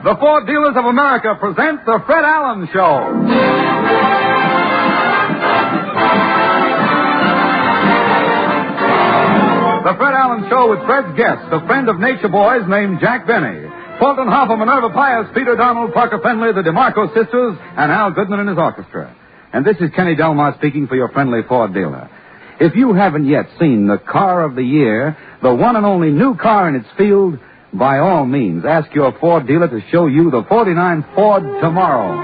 The Ford Dealers of America present The Fred Allen Show. The Fred Allen Show with Fred's guest, a friend of Nature Boys named Jack Benny. Fulton Hoffa, Minerva Pius, Peter Donald, Parker Fenley, the DeMarco sisters, and Al Goodman and his orchestra. And this is Kenny Delmar speaking for your friendly Ford dealer. If you haven't yet seen the car of the year, the one and only new car in its field, by all means, ask your Ford dealer to show you the 49 Ford tomorrow.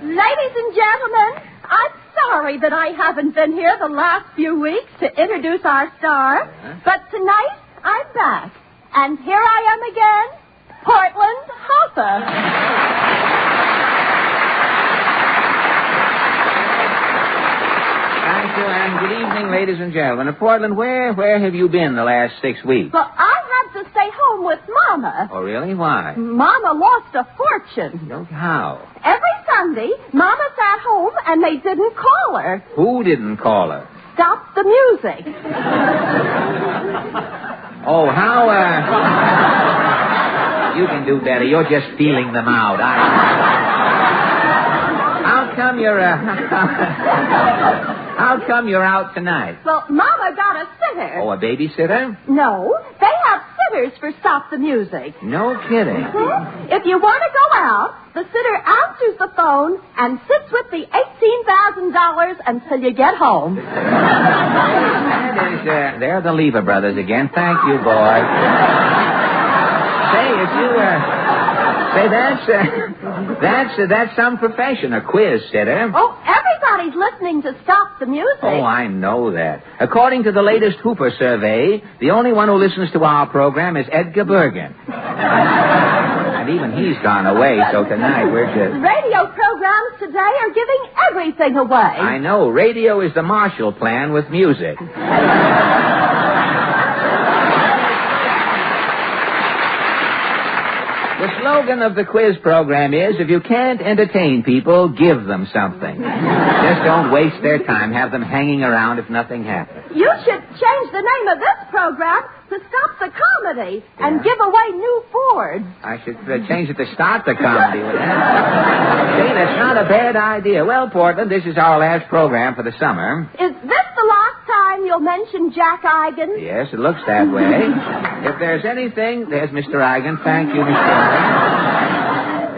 Ladies and gentlemen, I'm sorry that I haven't been here the last few weeks to introduce our star, but tonight I'm back. And here I am again, Portland Hoffa. Thank you, and good evening, ladies and gentlemen. Portland, where have you been the last 6 weeks? Well, I had to stay home with Mama. Oh, really? Why? Mama lost a fortune. How? Every Sunday, Mama sat home and they didn't call her. Who didn't call her? Stop the music. Oh, how, you can do better. You're just feeling them out. How come you're out tonight? Well, Mama got a sitter. Oh, a babysitter? No, they have sitters for Stop the Music. No kidding. Mm-hmm. If you want to go out, the sitter answers the phone and sits with the $18,000 until you get home. They're the Lever brothers again. Thank you, boy. That's some profession, a quiz sitter. Oh, everybody's listening to Stop the Music. Oh, I know that. According to the latest Hooper survey, the only one who listens to our program is Edgar Bergen. And even he's gone away, so tonight we're just... Radio program today are giving everything away. I know. Radio is the Marshall Plan with music. The slogan of the quiz program is, if you can't entertain people, give them something. Just don't waste their time. Have them hanging around if nothing happens. You should change the name of this program to Stop the Comedy and give away new Fords. I should change it to Start the Comedy. See, that's not a bad idea. Well, Portland, this is our last program for the summer. Is this the last time you'll mention Jack Eigen? Yes, it looks that way. If there's anything... There's Mr. Eigen. Thank you, Mr. Eigen.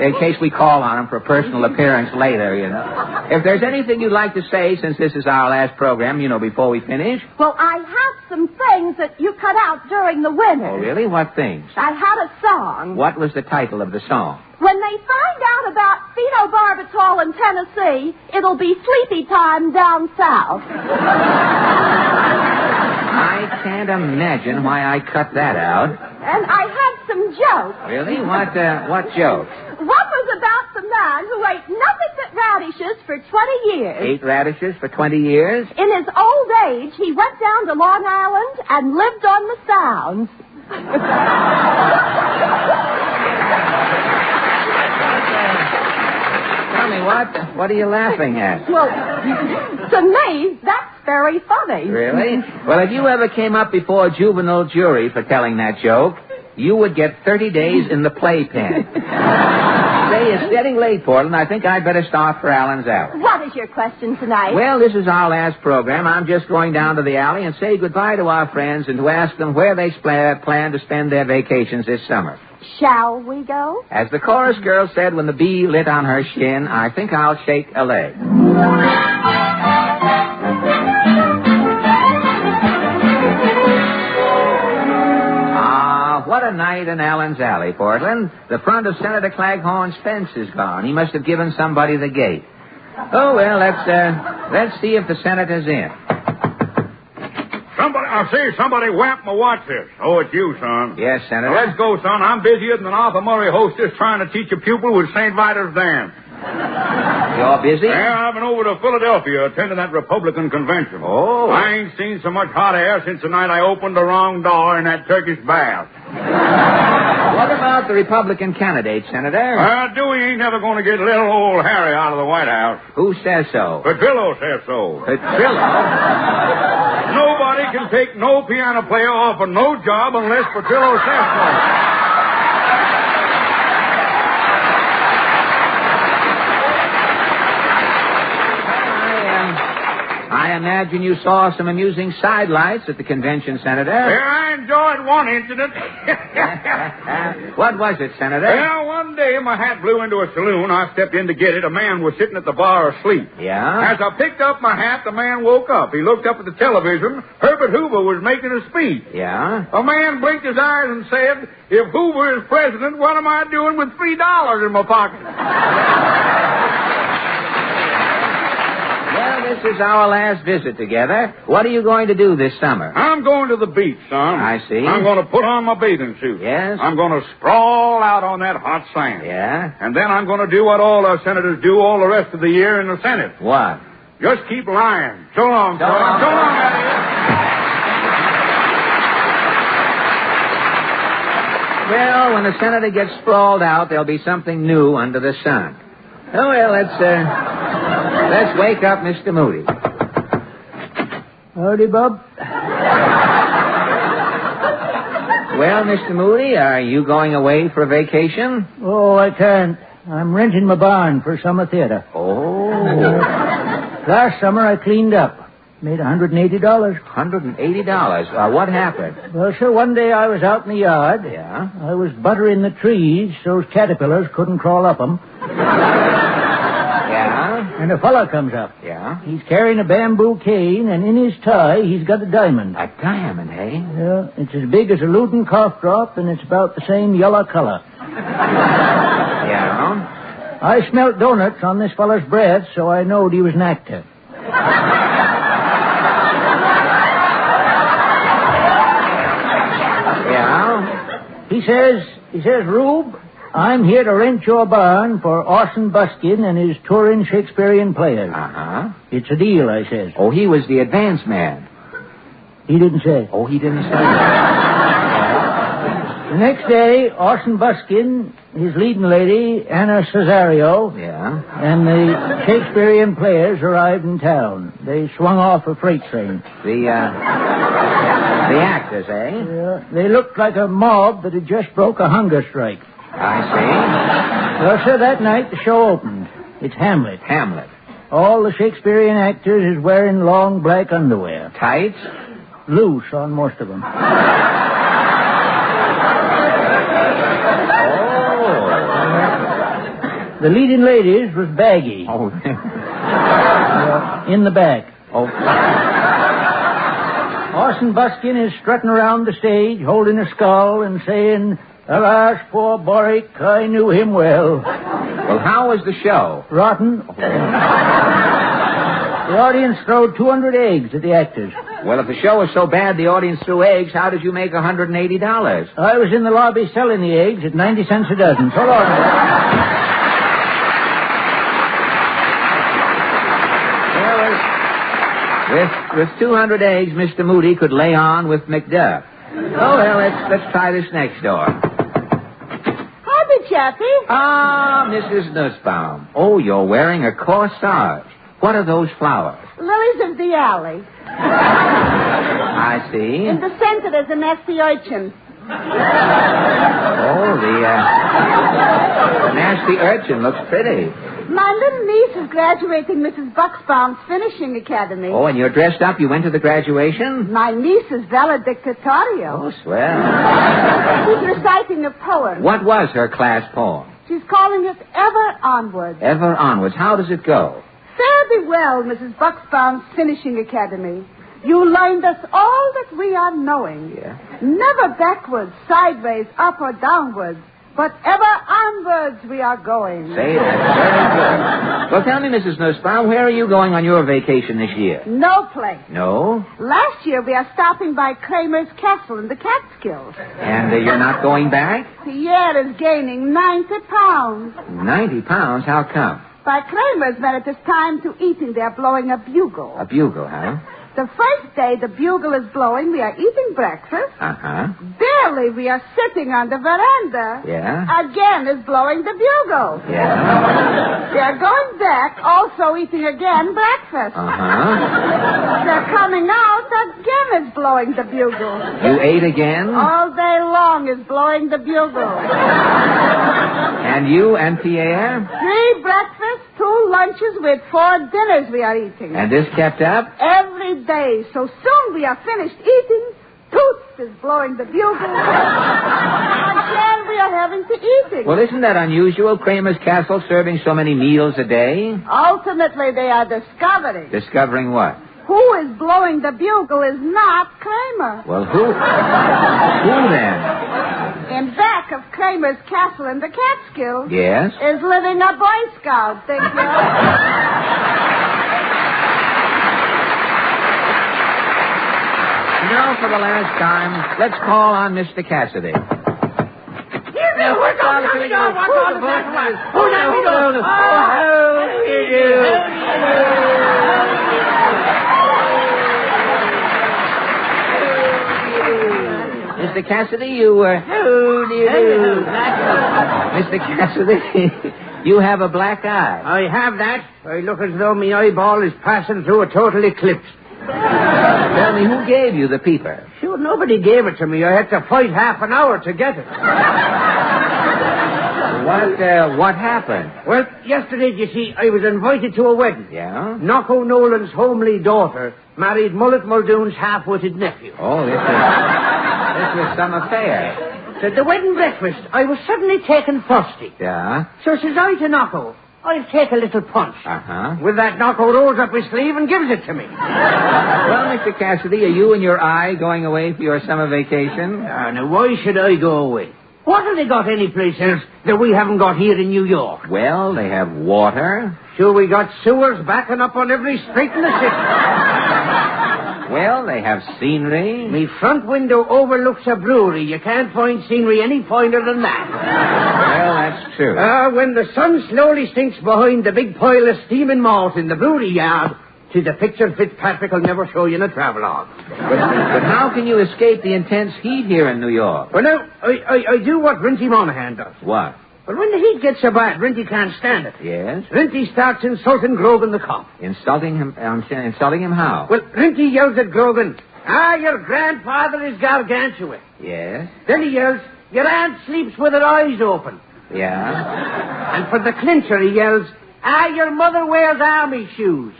In case we call on him for a personal appearance later, you know. If there's anything you'd like to say, since this is our last program, you know, before we finish. Well, I have some things that you cut out during the winter. Oh, really? What things? I had a song. What was the title of the song? When they find out about phenobarbital in Tennessee, it'll be sleepy time down south. I can't imagine why I cut that out. And I had some jokes. Really? What jokes? One was about the man who ate nothing but radishes for 20 years. Ate radishes for 20 years? In his old age, he went down to Long Island and lived on the Sounds. Tell me, what are you laughing at? Well, to me, that's very funny. Really? Well, if you ever came up before a juvenile jury for telling that joke, you would get 30 days in the playpen. Say, it's getting late, Portland. I think I'd better start for Allen's Alley. What is your question tonight? Well, this is our last program. I'm just going down to the alley and say goodbye to our friends and to ask them where they plan to spend their vacations this summer. Shall we go? As the chorus girl said when the bee lit on her shin, I think I'll shake a leg. What a night in Allen's Alley, Portland. The front of Senator Claghorn's fence is gone. He must have given somebody the gate. Oh, well, let's see if the senator's in. I see somebody whacked my watch here. Oh, it's you, son. Yes, Senator. Now, let's go, son. I'm busier than an Arthur Murray hostess trying to teach a pupil with St. Vitus dance. You're busy? Yeah, I've been over to Philadelphia attending that Republican convention. Oh. I ain't seen so much hot air since the night I opened the wrong door in that Turkish bath. What about the Republican candidate, Senator? Dewey ain't never going to get little old Harry out of the White House. Who says so? Petrillo says so. Petrillo? Nobody can take no piano player off of no job unless Petrillo says so. I imagine you saw some amusing sidelights at the convention, Senator. Yeah, I enjoyed one incident. What was it, Senator? Well, one day my hat blew into a saloon. I stepped in to get it. A man was sitting at the bar asleep. Yeah? As I picked up my hat, the man woke up. He looked up at the television. Herbert Hoover was making a speech. Yeah? A man blinked his eyes and said, "If Hoover is president, what am I doing with $3 in my pocket?" Well, this is our last visit together. What are you going to do this summer? I'm going to the beach, son. I see. I'm going to put on my bathing suit. Yes? I'm going to sprawl out on that hot sand. Yeah? And then I'm going to do what all our senators do all the rest of the year in the Senate. What? Just keep lying. So long, son. So long, Well, when the senator gets sprawled out, there'll be something new under the sun. Oh, well, let's wake up Mr. Moody. Howdy, Bob. Well, Mr. Moody, are you going away for a vacation? Oh, I can't. I'm renting my barn for summer theater. Oh. Last summer I cleaned up. Made $180. $180? What happened? Well, sir, one day I was out in the yard. Yeah? I was buttering the trees so those caterpillars couldn't crawl up them. Yeah? And a fella comes up. Yeah? He's carrying a bamboo cane, and in his tie he's got a diamond. A diamond, eh? Yeah, it's as big as a Luton cough drop, and it's about the same yellow color. Yeah? I smelt donuts on this fella's breath, so I knowed he was an actor. Yeah? He says, Rube, I'm here to rent your barn for Orson Buskin and his touring Shakespearean players. Uh-huh. It's a deal, I says. Oh, he was the advance man. He didn't say. Oh, he didn't say that. The next day, Orson Buskin, his leading lady, Anna Cesario, and the Shakespearean players arrived in town. They swung off a freight train. The actors, eh? Yeah, they looked like a mob that had just broke a hunger strike. I see. Well, sir, that night the show opened. It's Hamlet. Hamlet. All the Shakespearean actors is wearing long black underwear. Tights? Loose on most of them. The leading ladies was baggy. Oh. In the back. Oh. Orson Buskin is strutting around the stage, holding a skull and saying, "Alas, poor Boric, I knew him well." Well, how was the show? Rotten. The audience threw 200 eggs at the actors. Well, if the show was so bad the audience threw eggs, how did you make $180? I was in the lobby selling the eggs at 90 cents a dozen. So long. With 200 eggs, Mr. Moody could lay on with Macduff. Oh, well, let's try this next door. Howdy, Chappie. Ah, Mrs. Nussbaum. Oh, you're wearing a corsage. What are those flowers? Lilies of the alley. I see. In the center there's a nasty urchin. Oh, the nasty urchin looks pretty. My little niece is graduating Mrs. Bucksbaum's finishing academy. Oh, and you're dressed up? You went to the graduation? My niece is valedictorian. Oh, swell. She's reciting a poem. What was her class poem? She's calling it Ever Onwards. Ever Onwards. How does it go? Fare thee well, Mrs. Bucksbaum's finishing academy. You learned us all that we are knowing. Yeah. Never backwards, sideways, up or downwards, but ever onwards we are going. Say that. Very good. Well, tell me, Mrs. Nussbaum, where are you going on your vacation this year? No place. No? Last year we are stopping by Kramer's Castle in the Catskills. And you're not going back? Pierre is gaining 90 pounds. 90 pounds? How come? By Kramer's when it is time to eating, they are blowing a bugle. A bugle, huh? The first day the bugle is blowing, we are eating breakfast. Uh-huh. Barely we are sitting on the veranda. Yeah? Again is blowing the bugle. Yeah? They are going back, also eating again breakfast. Uh-huh. They're coming out, again is blowing the bugle. You ate again? All day long is blowing the bugle. And you and Pierre? 3 breakfasts, 2 lunches with 4 dinners we are eating. And this kept up? Every day. So soon we are finished eating, Toots is blowing the bugle. Again we are having to eating. Well, isn't that unusual? Kramer's Castle serving so many meals a day? Ultimately, they are discovering. Discovering what? Who is blowing the bugle is not Kramer. Well, who? Who then? In back of Kramer's Castle in the Catskills. Yes? Is living a Boy Scout, think you? Now, for the last time, let's call on Mr. Cassidy. Now, what's all the Who's Mr. Cassidy, Mr. Cassidy, you have a black eye. I have that. I look as though my eyeball is passing through a total eclipse. Tell me, who gave you the peeper? Sure, nobody gave it to me. I had to fight half an hour to get it. What happened? Well, yesterday, you see, I was invited to a wedding. Yeah? Knocko Nolan's homely daughter married Mullet Muldoon's half-witted nephew. Oh, this was some affair. So at the wedding breakfast, I was suddenly taken thirsty. Yeah? So says I to Knocko, I'll take a little punch. Uh-huh. With that, Knocko rolls up his sleeve and gives it to me. Well, Mr. Cassidy, are you and your eye going away for your summer vacation? Now, why should I go away? What have they got anyplace else that we haven't got here in New York? Well, they have water. Sure, we got sewers backing up on every street in the city. Well, they have scenery. Me front window overlooks a brewery. You can't find scenery any finer than that. Well, that's true. When the sun slowly sinks behind the big pile of steaming malt in the brewery yard, 'tis a picture Fitzpatrick will never show you in a travelogue. But how can you escape the intense heat here in New York? Well, now, I do what Rinty Monahan does. What? But when the heat gets so bad, Rinty can't stand it. Yes? Rinty starts insulting Grogan the cop. Insulting him how? Well, Rinty yells at Grogan, your grandfather is gargantuan. Yes? Then he yells, your aunt sleeps with her eyes open. Yeah? And for the clincher, he yells, your mother wears army shoes.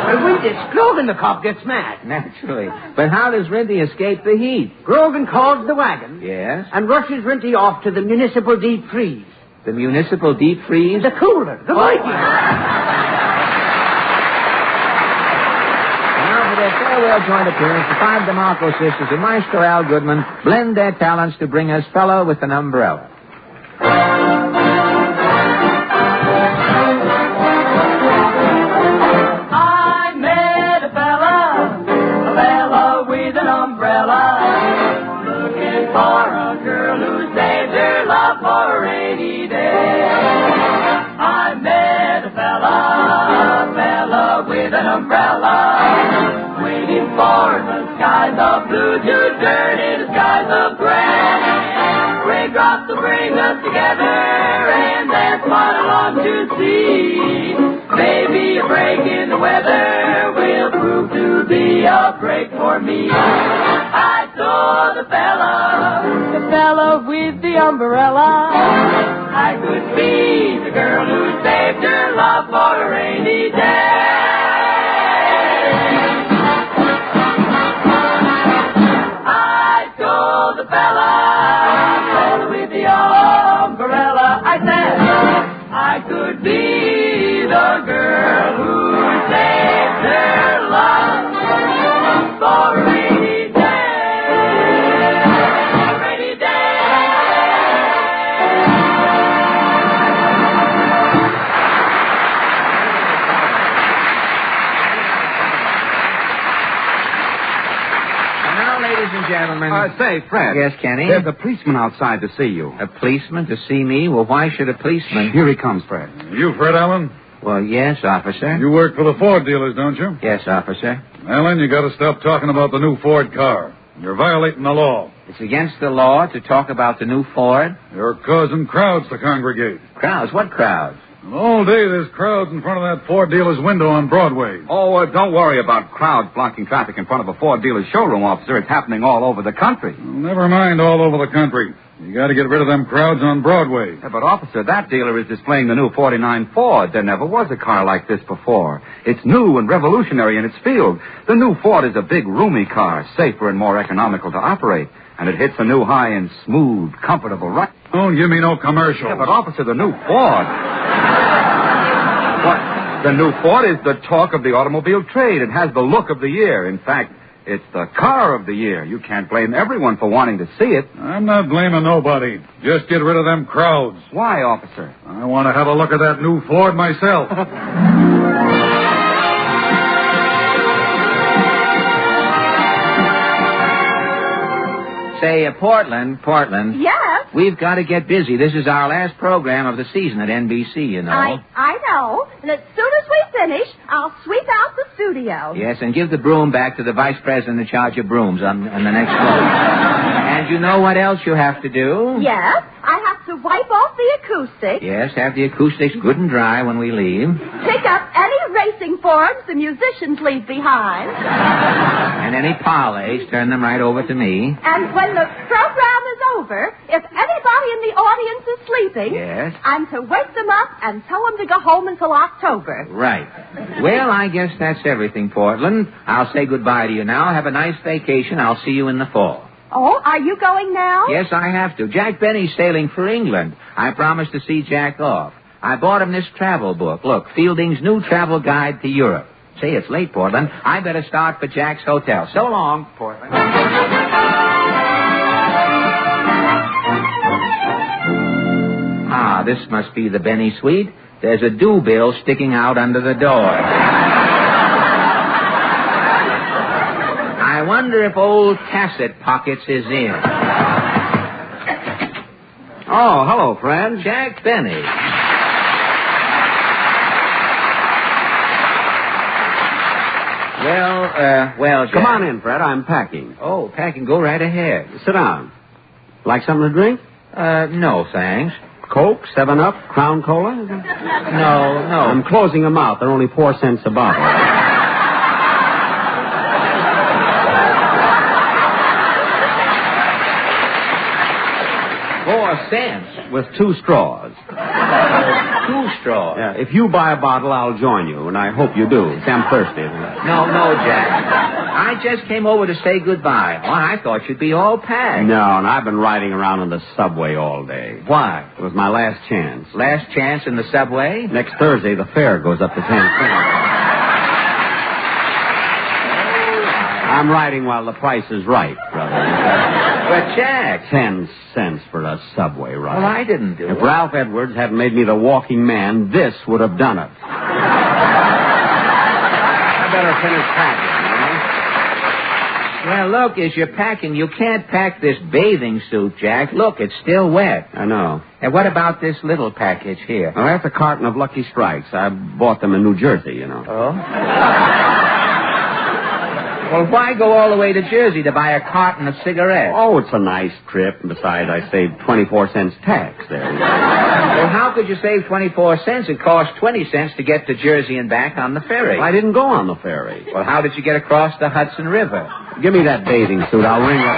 Well, with this, Grogan the cop gets mad. Naturally. But how does Rinty escape the heat? Grogan calls the wagon. Yes? And rushes Rinty off to the municipal deep freeze. The municipal deep freeze? The cooler. The Viking. Now for their farewell joint appearance, the five DeMarco sisters and Maestro Al Goodman blend their talents to bring us Fellow with an Umbrella. Bring us together and that's what I long to see. Maybe a break in the weather will prove to be a break for me. I saw the fella with the umbrella. I could be the girl who saved her love for a rainy day. I saw the fella with the umbrella. I said I could be the girl who saved her love for a rainy day. A rainy day. And now, ladies and gentlemen. Say, Fred. Yes, Kenny? There's a policeman outside to see you. A policeman to see me? Well, why should a policeman? Here he comes, Fred. You Fred Allen? Well, yes, officer. You work for the Ford dealers, don't you? Yes, officer. Allen, you got to stop talking about the new Ford car. You're violating the law. It's against the law to talk about the new Ford? You're causing crowds to congregate. Crowds? What crowds? All day there's crowds in front of that Ford dealer's window on Broadway. Oh, don't worry about crowds blocking traffic in front of a Ford dealer's showroom, officer. It's happening all over the country. Well, never mind all over the country. You got to get rid of them crowds on Broadway. Yeah, but, officer, that dealer is displaying the new 49 Ford. There never was a car like this before. It's new and revolutionary in its field. The new Ford is a big, roomy car, safer and more economical to operate. And it hits a new high in smooth, comfortable ride. Don't give me no commercials. Yeah, but, officer, the new Ford... What? The new Ford is the talk of the automobile trade. It has the look of the year. In fact, it's the car of the year. You can't blame everyone for wanting to see it. I'm not blaming nobody. Just get rid of them crowds. Why, officer? I want to have a look at that new Ford myself. Say, Portland. Yes? We've got to get busy. This is our last program of the season at NBC, you know. I know. And as soon as we finish, I'll sweep out the studio. Yes, and give the broom back to the vice president in charge of brooms on the next floor. And you know what else you have to do? Yes? I have to wipe off the acoustics. Yes, have the acoustics good and dry when we leave. Pick up any racing Fords the musicians leave behind. And any parlays, turn them right over to me. And when the program is over, if anybody in the audience is sleeping, yes, I'm to wake them up and tell them to go home until October. Right. Well, I guess that's everything, Portland. I'll say goodbye to you now. Have a nice vacation. I'll see you in the fall. Oh, are you going now? Yes, I have to. Jack Benny's sailing for England. I promised to see Jack off. I bought him this travel book. Look, Fielding's new travel guide to Europe. Say, it's late, Portland. I better start for Jack's hotel. So long, Portland. Ah, this must be the Benny suite. There's a due bill sticking out under the door. I wonder if old Cassett Pockets is in. Oh, hello, friend. Jack Benny. Well, Jack. Come on in, Fred. I'm packing. Oh, packing. Go right ahead. Sit down. Like something to drink? No, thanks. Coke, 7-Up, Crown Cola? No. I'm closing them out. They're only 4 cents a bottle. 4 cents? With 2 straws. 2 straws? Yeah, if you buy a bottle, I'll join you, and I hope you do. See, I'm thirsty. No, Jack. I just came over to say goodbye. Well, I thought you'd be all packed. No, and I've been riding around in the subway all day. Why? It was my last chance. Last chance in the subway? Next Thursday, the fare goes up to 10 cents. I'm riding while the price is right, brother. But, Jack. 10 cents for a subway ride. Well, I didn't do it. If Ralph Edwards hadn't made me the walking man, this would have done it. I better finish packing, Well, look, as you're packing, you can't pack this bathing suit, Jack. Look, it's still wet. I know. And what about this little package here? Well, that's a carton of Lucky Strikes. I bought them in New Jersey, you know. Oh? Well, why go all the way to Jersey to buy a carton of cigarettes? Oh, it's a nice trip. And besides, I saved 24 cents tax there. Well, how could you save 24 cents? It cost 20 cents to get to Jersey and back on the ferry. Well, I didn't go on the ferry. Well, how did you get across the Hudson River? Give me that bathing suit. I'll ring it.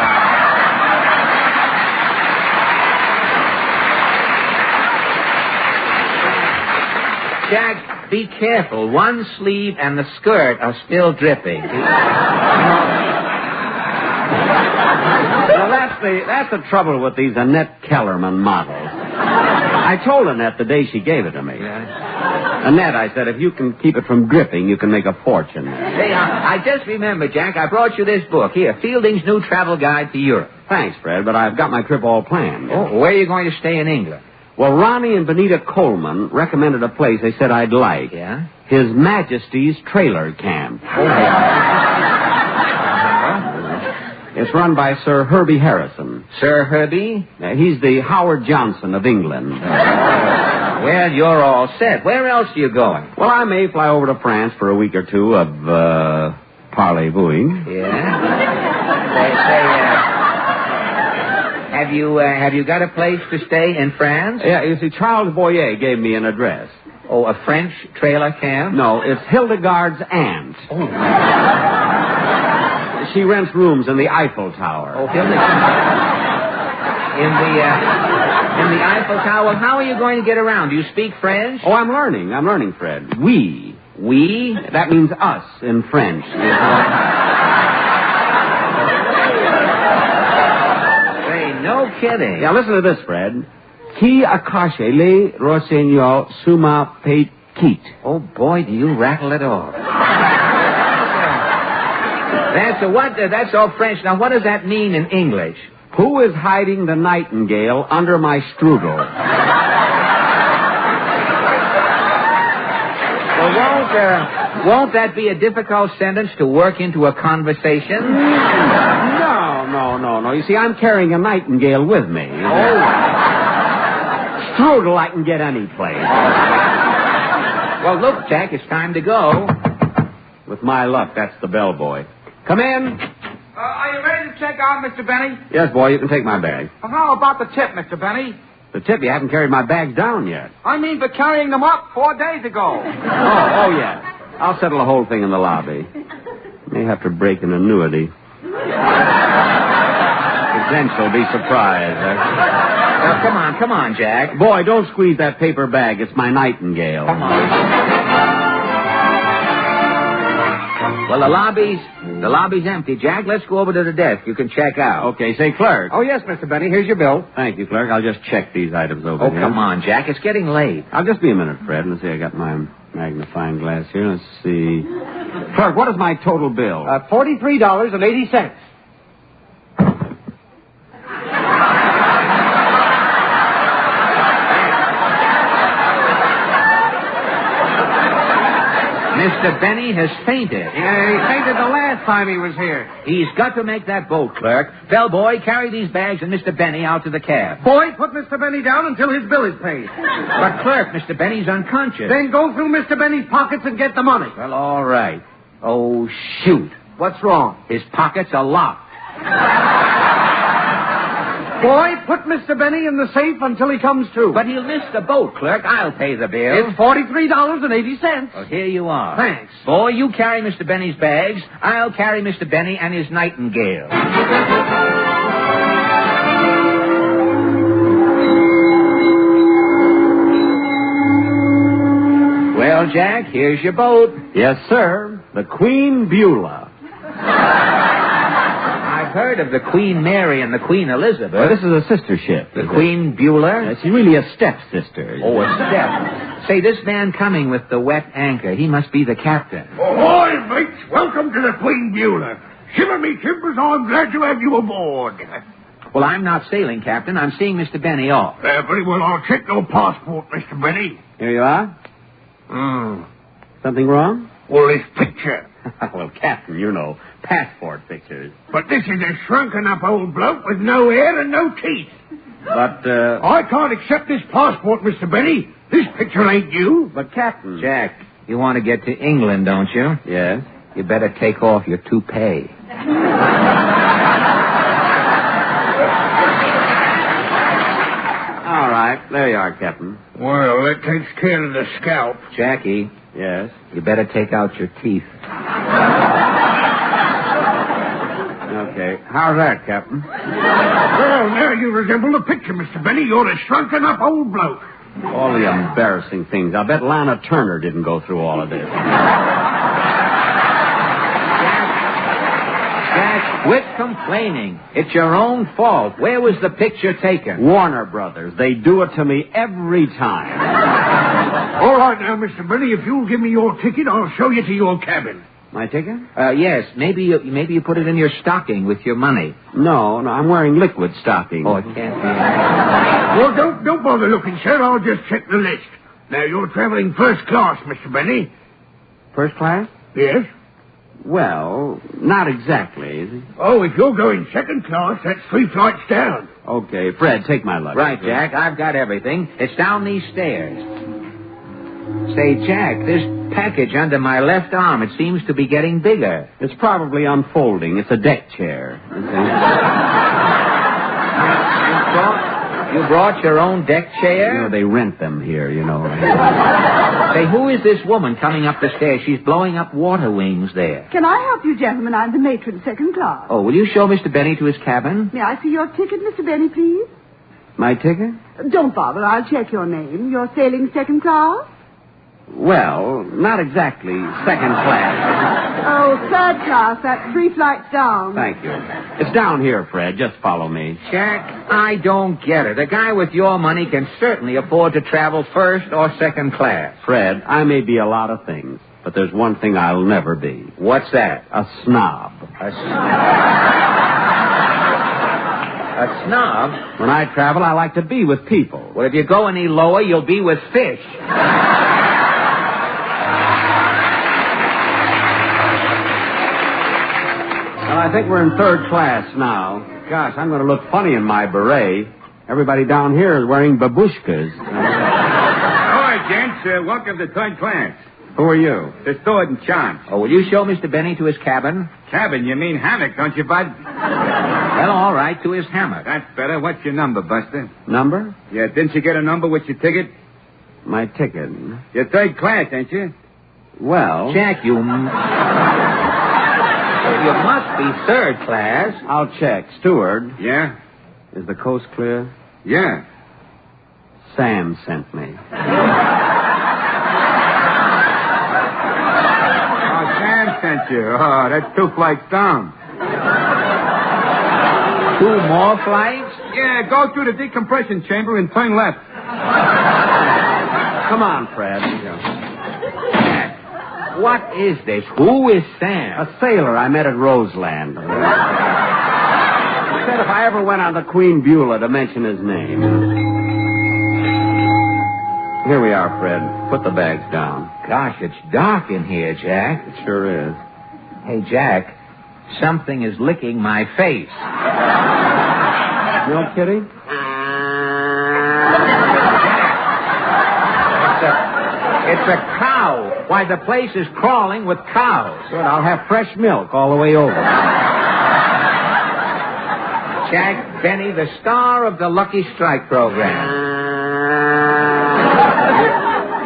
Jack, be careful. One sleeve and the skirt are still dripping. Well, that's the trouble with these Annette Kellerman models. I told Annette the day she gave it to me. Annette, I said, if you can keep it from dripping, you can make a fortune. Hey, I just remember, Jack, I brought you this book. Here, Fielding's New Travel Guide to Europe. Thanks, Fred, but I've got my trip all planned. Oh, where are you going to stay in England? Well, Ronnie and Benita Coleman recommended a place they said I'd like. Yeah? His Majesty's Trailer Camp. It's run by Sir Herbie Harrison. Sir Herbie? He's the Howard Johnson of England. Well, you're all set. Where else are you going? Well, I may fly over to France for a week or two of, parlez-vouing. Have you got a place to stay in France? Yeah, you see, Charles Boyer gave me an address. Oh, a French trailer camp? No, it's Hildegard's aunt. Oh. She rents rooms in the Eiffel Tower. Oh, Hildegard. In the Eiffel Tower. How are you going to get around? Do you speak French? Oh, I'm learning, Fred. We? That means us in French. No kidding. Now, listen to this, Fred. Qui a caché les renseignements sur ma petite? Oh, boy, do you rattle it off. That's all French. Now, what does that mean in English? Who is hiding the nightingale under my strudel? Well, won't that be a difficult sentence to work into a conversation? No. You see, I'm carrying a nightingale with me. Oh. Strudel I can get any place. Well, look, Jack, it's time to go. With my luck, that's the bellboy. Come in. Are you ready to check out, Mr. Benny? Yes, boy, you can take my bag. Well, how about the tip, Mr. Benny? The tip? You haven't carried my bags down yet. I mean for carrying them up 4 days ago. Oh, yeah. I'll settle the whole thing in the lobby. May have to break an annuity. Then she'll be surprised. Now, come on, Jack. Boy, don't squeeze that paper bag. It's my nightingale. Come on. Well, the lobby's empty, Jack. Let's go over to the desk. You can check out. Okay, say, clerk. Oh, yes, Mr. Benny. Here's your bill. Thank you, clerk. I'll just check these items over here. Oh, come on, Jack. It's getting late. I'll just be a minute, Fred. Let's see. I got my magnifying glass here. Let's see. Clerk, what is my total bill? $43.80. Mr. Benny has fainted. Yeah, he fainted the last time he was here. He's got to make that boat, clerk. Bellboy, carry these bags and Mr. Benny out to the cab. Boy, put Mr. Benny down until his bill is paid. But, clerk, Mr. Benny's unconscious. Then go through Mr. Benny's pockets and get the money. Well, all right. Oh, shoot. What's wrong? His pockets are locked. Boy, put Mr. Benny in the safe until he comes to. But he'll miss the boat, clerk. I'll pay the bill. It's $43.80. Well, here you are. Thanks. Boy, you carry Mr. Benny's bags. I'll carry Mr. Benny and his nightingale. Well, Jack, here's your boat. Yes, sir. The Queen Beulah. I've heard of the Queen Mary and the Queen Elizabeth. Well, this is a sister ship. The Queen Beulah? She's really a stepsister. Oh, a step. Say, this man coming with the wet anchor, he must be the captain. Ahoy, mates. Welcome to the Queen Beulah. Shiver me timbers, I'm glad to have you aboard. Well, I'm not sailing, Captain. I'm seeing Mr. Benny off. Very well, I'll check your passport, Mr. Benny. Here you are. Something wrong? Well, this picture. Well, Captain, you know, passport pictures. But this is a shrunken-up old bloke with no hair and no teeth. But, I can't accept this passport, Mr. Benny. This picture ain't you. But, Captain... Jack, you want to get to England, don't you? Yes. You better take off your toupee. All right. There you are, Captain. Well, that takes care of the scalp. Jackie. Yes? You better take out your teeth. Okay. How's that, Captain? Well, now you resemble the picture, Mr. Benny. You're a shrunken-up old bloke. All the embarrassing things. I'll bet Lana Turner didn't go through all of this. Jack, quit complaining. It's your own fault. Where was the picture taken? Warner Brothers. They do it to me every time. All right now, Mr. Benny, if you'll give me your ticket, I'll show you to your cabin. My ticket? Yes. Maybe you put it in your stocking with your money. No, I'm wearing liquid stockings. Oh, it can't be. Well, don't bother looking, sir. I'll just check the list. Now, you're traveling first class, Mr. Benny. First class? Yes. Well, not exactly, is it? Oh, if you're going second class, that's 3 flights down. Okay, Fred, take my luggage. Right, Jack. I've got everything. It's down these stairs. Say, Jack, this package under my left arm, it seems to be getting bigger. It's probably unfolding. It's a deck chair. You brought your own deck chair? You know, they rent them here, you know. Say, who is this woman coming up the stairs? She's blowing up water wings there. Can I help you, gentlemen? I'm the matron, second class. Oh, will you show Mr. Benny to his cabin? May I see your ticket, Mr. Benny, please? My ticket? Don't bother. I'll check your name. You're sailing second class? Well, not exactly second class. Oh, third class. That's 3 flights down. Thank you. It's down here, Fred. Just follow me. Jack, I don't get it. A guy with your money can certainly afford to travel first or second class. Fred, I may be a lot of things, but there's one thing I'll never be. What's that? A snob. A snob? When I travel, I like to be with people. Well, if you go any lower, you'll be with fish. Well, I think we're in third class now. Gosh, I'm going to look funny in my beret. Everybody down here is wearing babushkas. All right, gents. Welcome to third class. Who are you? The steward in charge. Oh, will you show Mr. Benny to his cabin? Cabin? You mean hammock, don't you, bud? Well, all right, to his hammock. That's better. What's your number, Buster? Number? Yeah, didn't you get a number with your ticket? My ticket? You're third class, ain't you? Well... Jack, you must be third class. I'll check. Steward. Yeah? Is the coast clear? Yeah. Sam sent me. Oh, Sam sent you. Oh, that's 2 flights down. 2 more flights? Yeah, go through the decompression chamber and turn left. Come on, Fred. What is this? Who is Sam? A sailor I met at Roseland. He said if I ever went on the Queen Beulah to mention his name. Here we are, Fred. Put the bags down. Gosh, it's dark in here, Jack. It sure is. Hey, Jack, something is licking my face. Real kitty? It's a cow. Why, the place is crawling with cows. Good, I'll have fresh milk all the way over. Jack Benny, the star of the Lucky Strike program.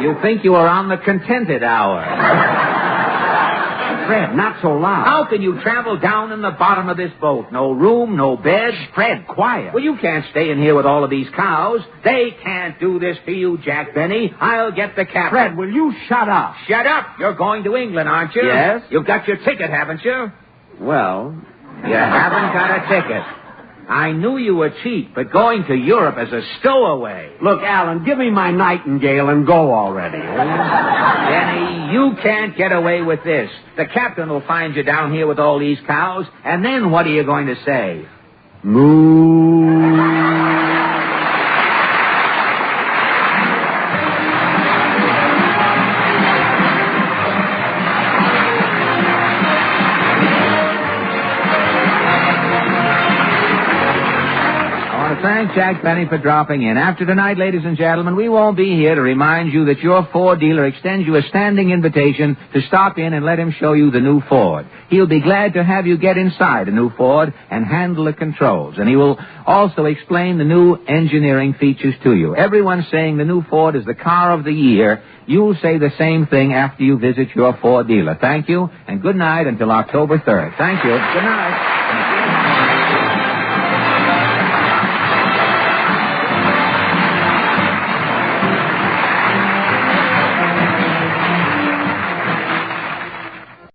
You think you are on the Contented Hour. Fred, not so loud. How can you travel down in the bottom of this boat? No room, no bed. Fred, quiet. Well, you can't stay in here with all of these cows. They can't do this to you, Jack Benny. I'll get the captain. Fred, will you shut up? Shut up. You're going to England, aren't you? Yes. You've got your ticket, haven't you? Well, you haven't got a ticket. I knew you were cheap, but going to Europe as a stowaway. Look, Alan, give me my nightingale and go already. Benny, you can't get away with this. The captain will find you down here with all these cows, and then what are you going to say? Moo. Thank Jack Benny for dropping in. After tonight, ladies and gentlemen, we won't be here to remind you that your Ford dealer extends you a standing invitation to stop in and let him show you the new Ford. He'll be glad to have you get inside a new Ford and handle the controls. And he will also explain the new engineering features to you. Everyone's saying the new Ford is the car of the year. You'll say the same thing after you visit your Ford dealer. Thank you, and good night until October 3rd. Thank you. Good night.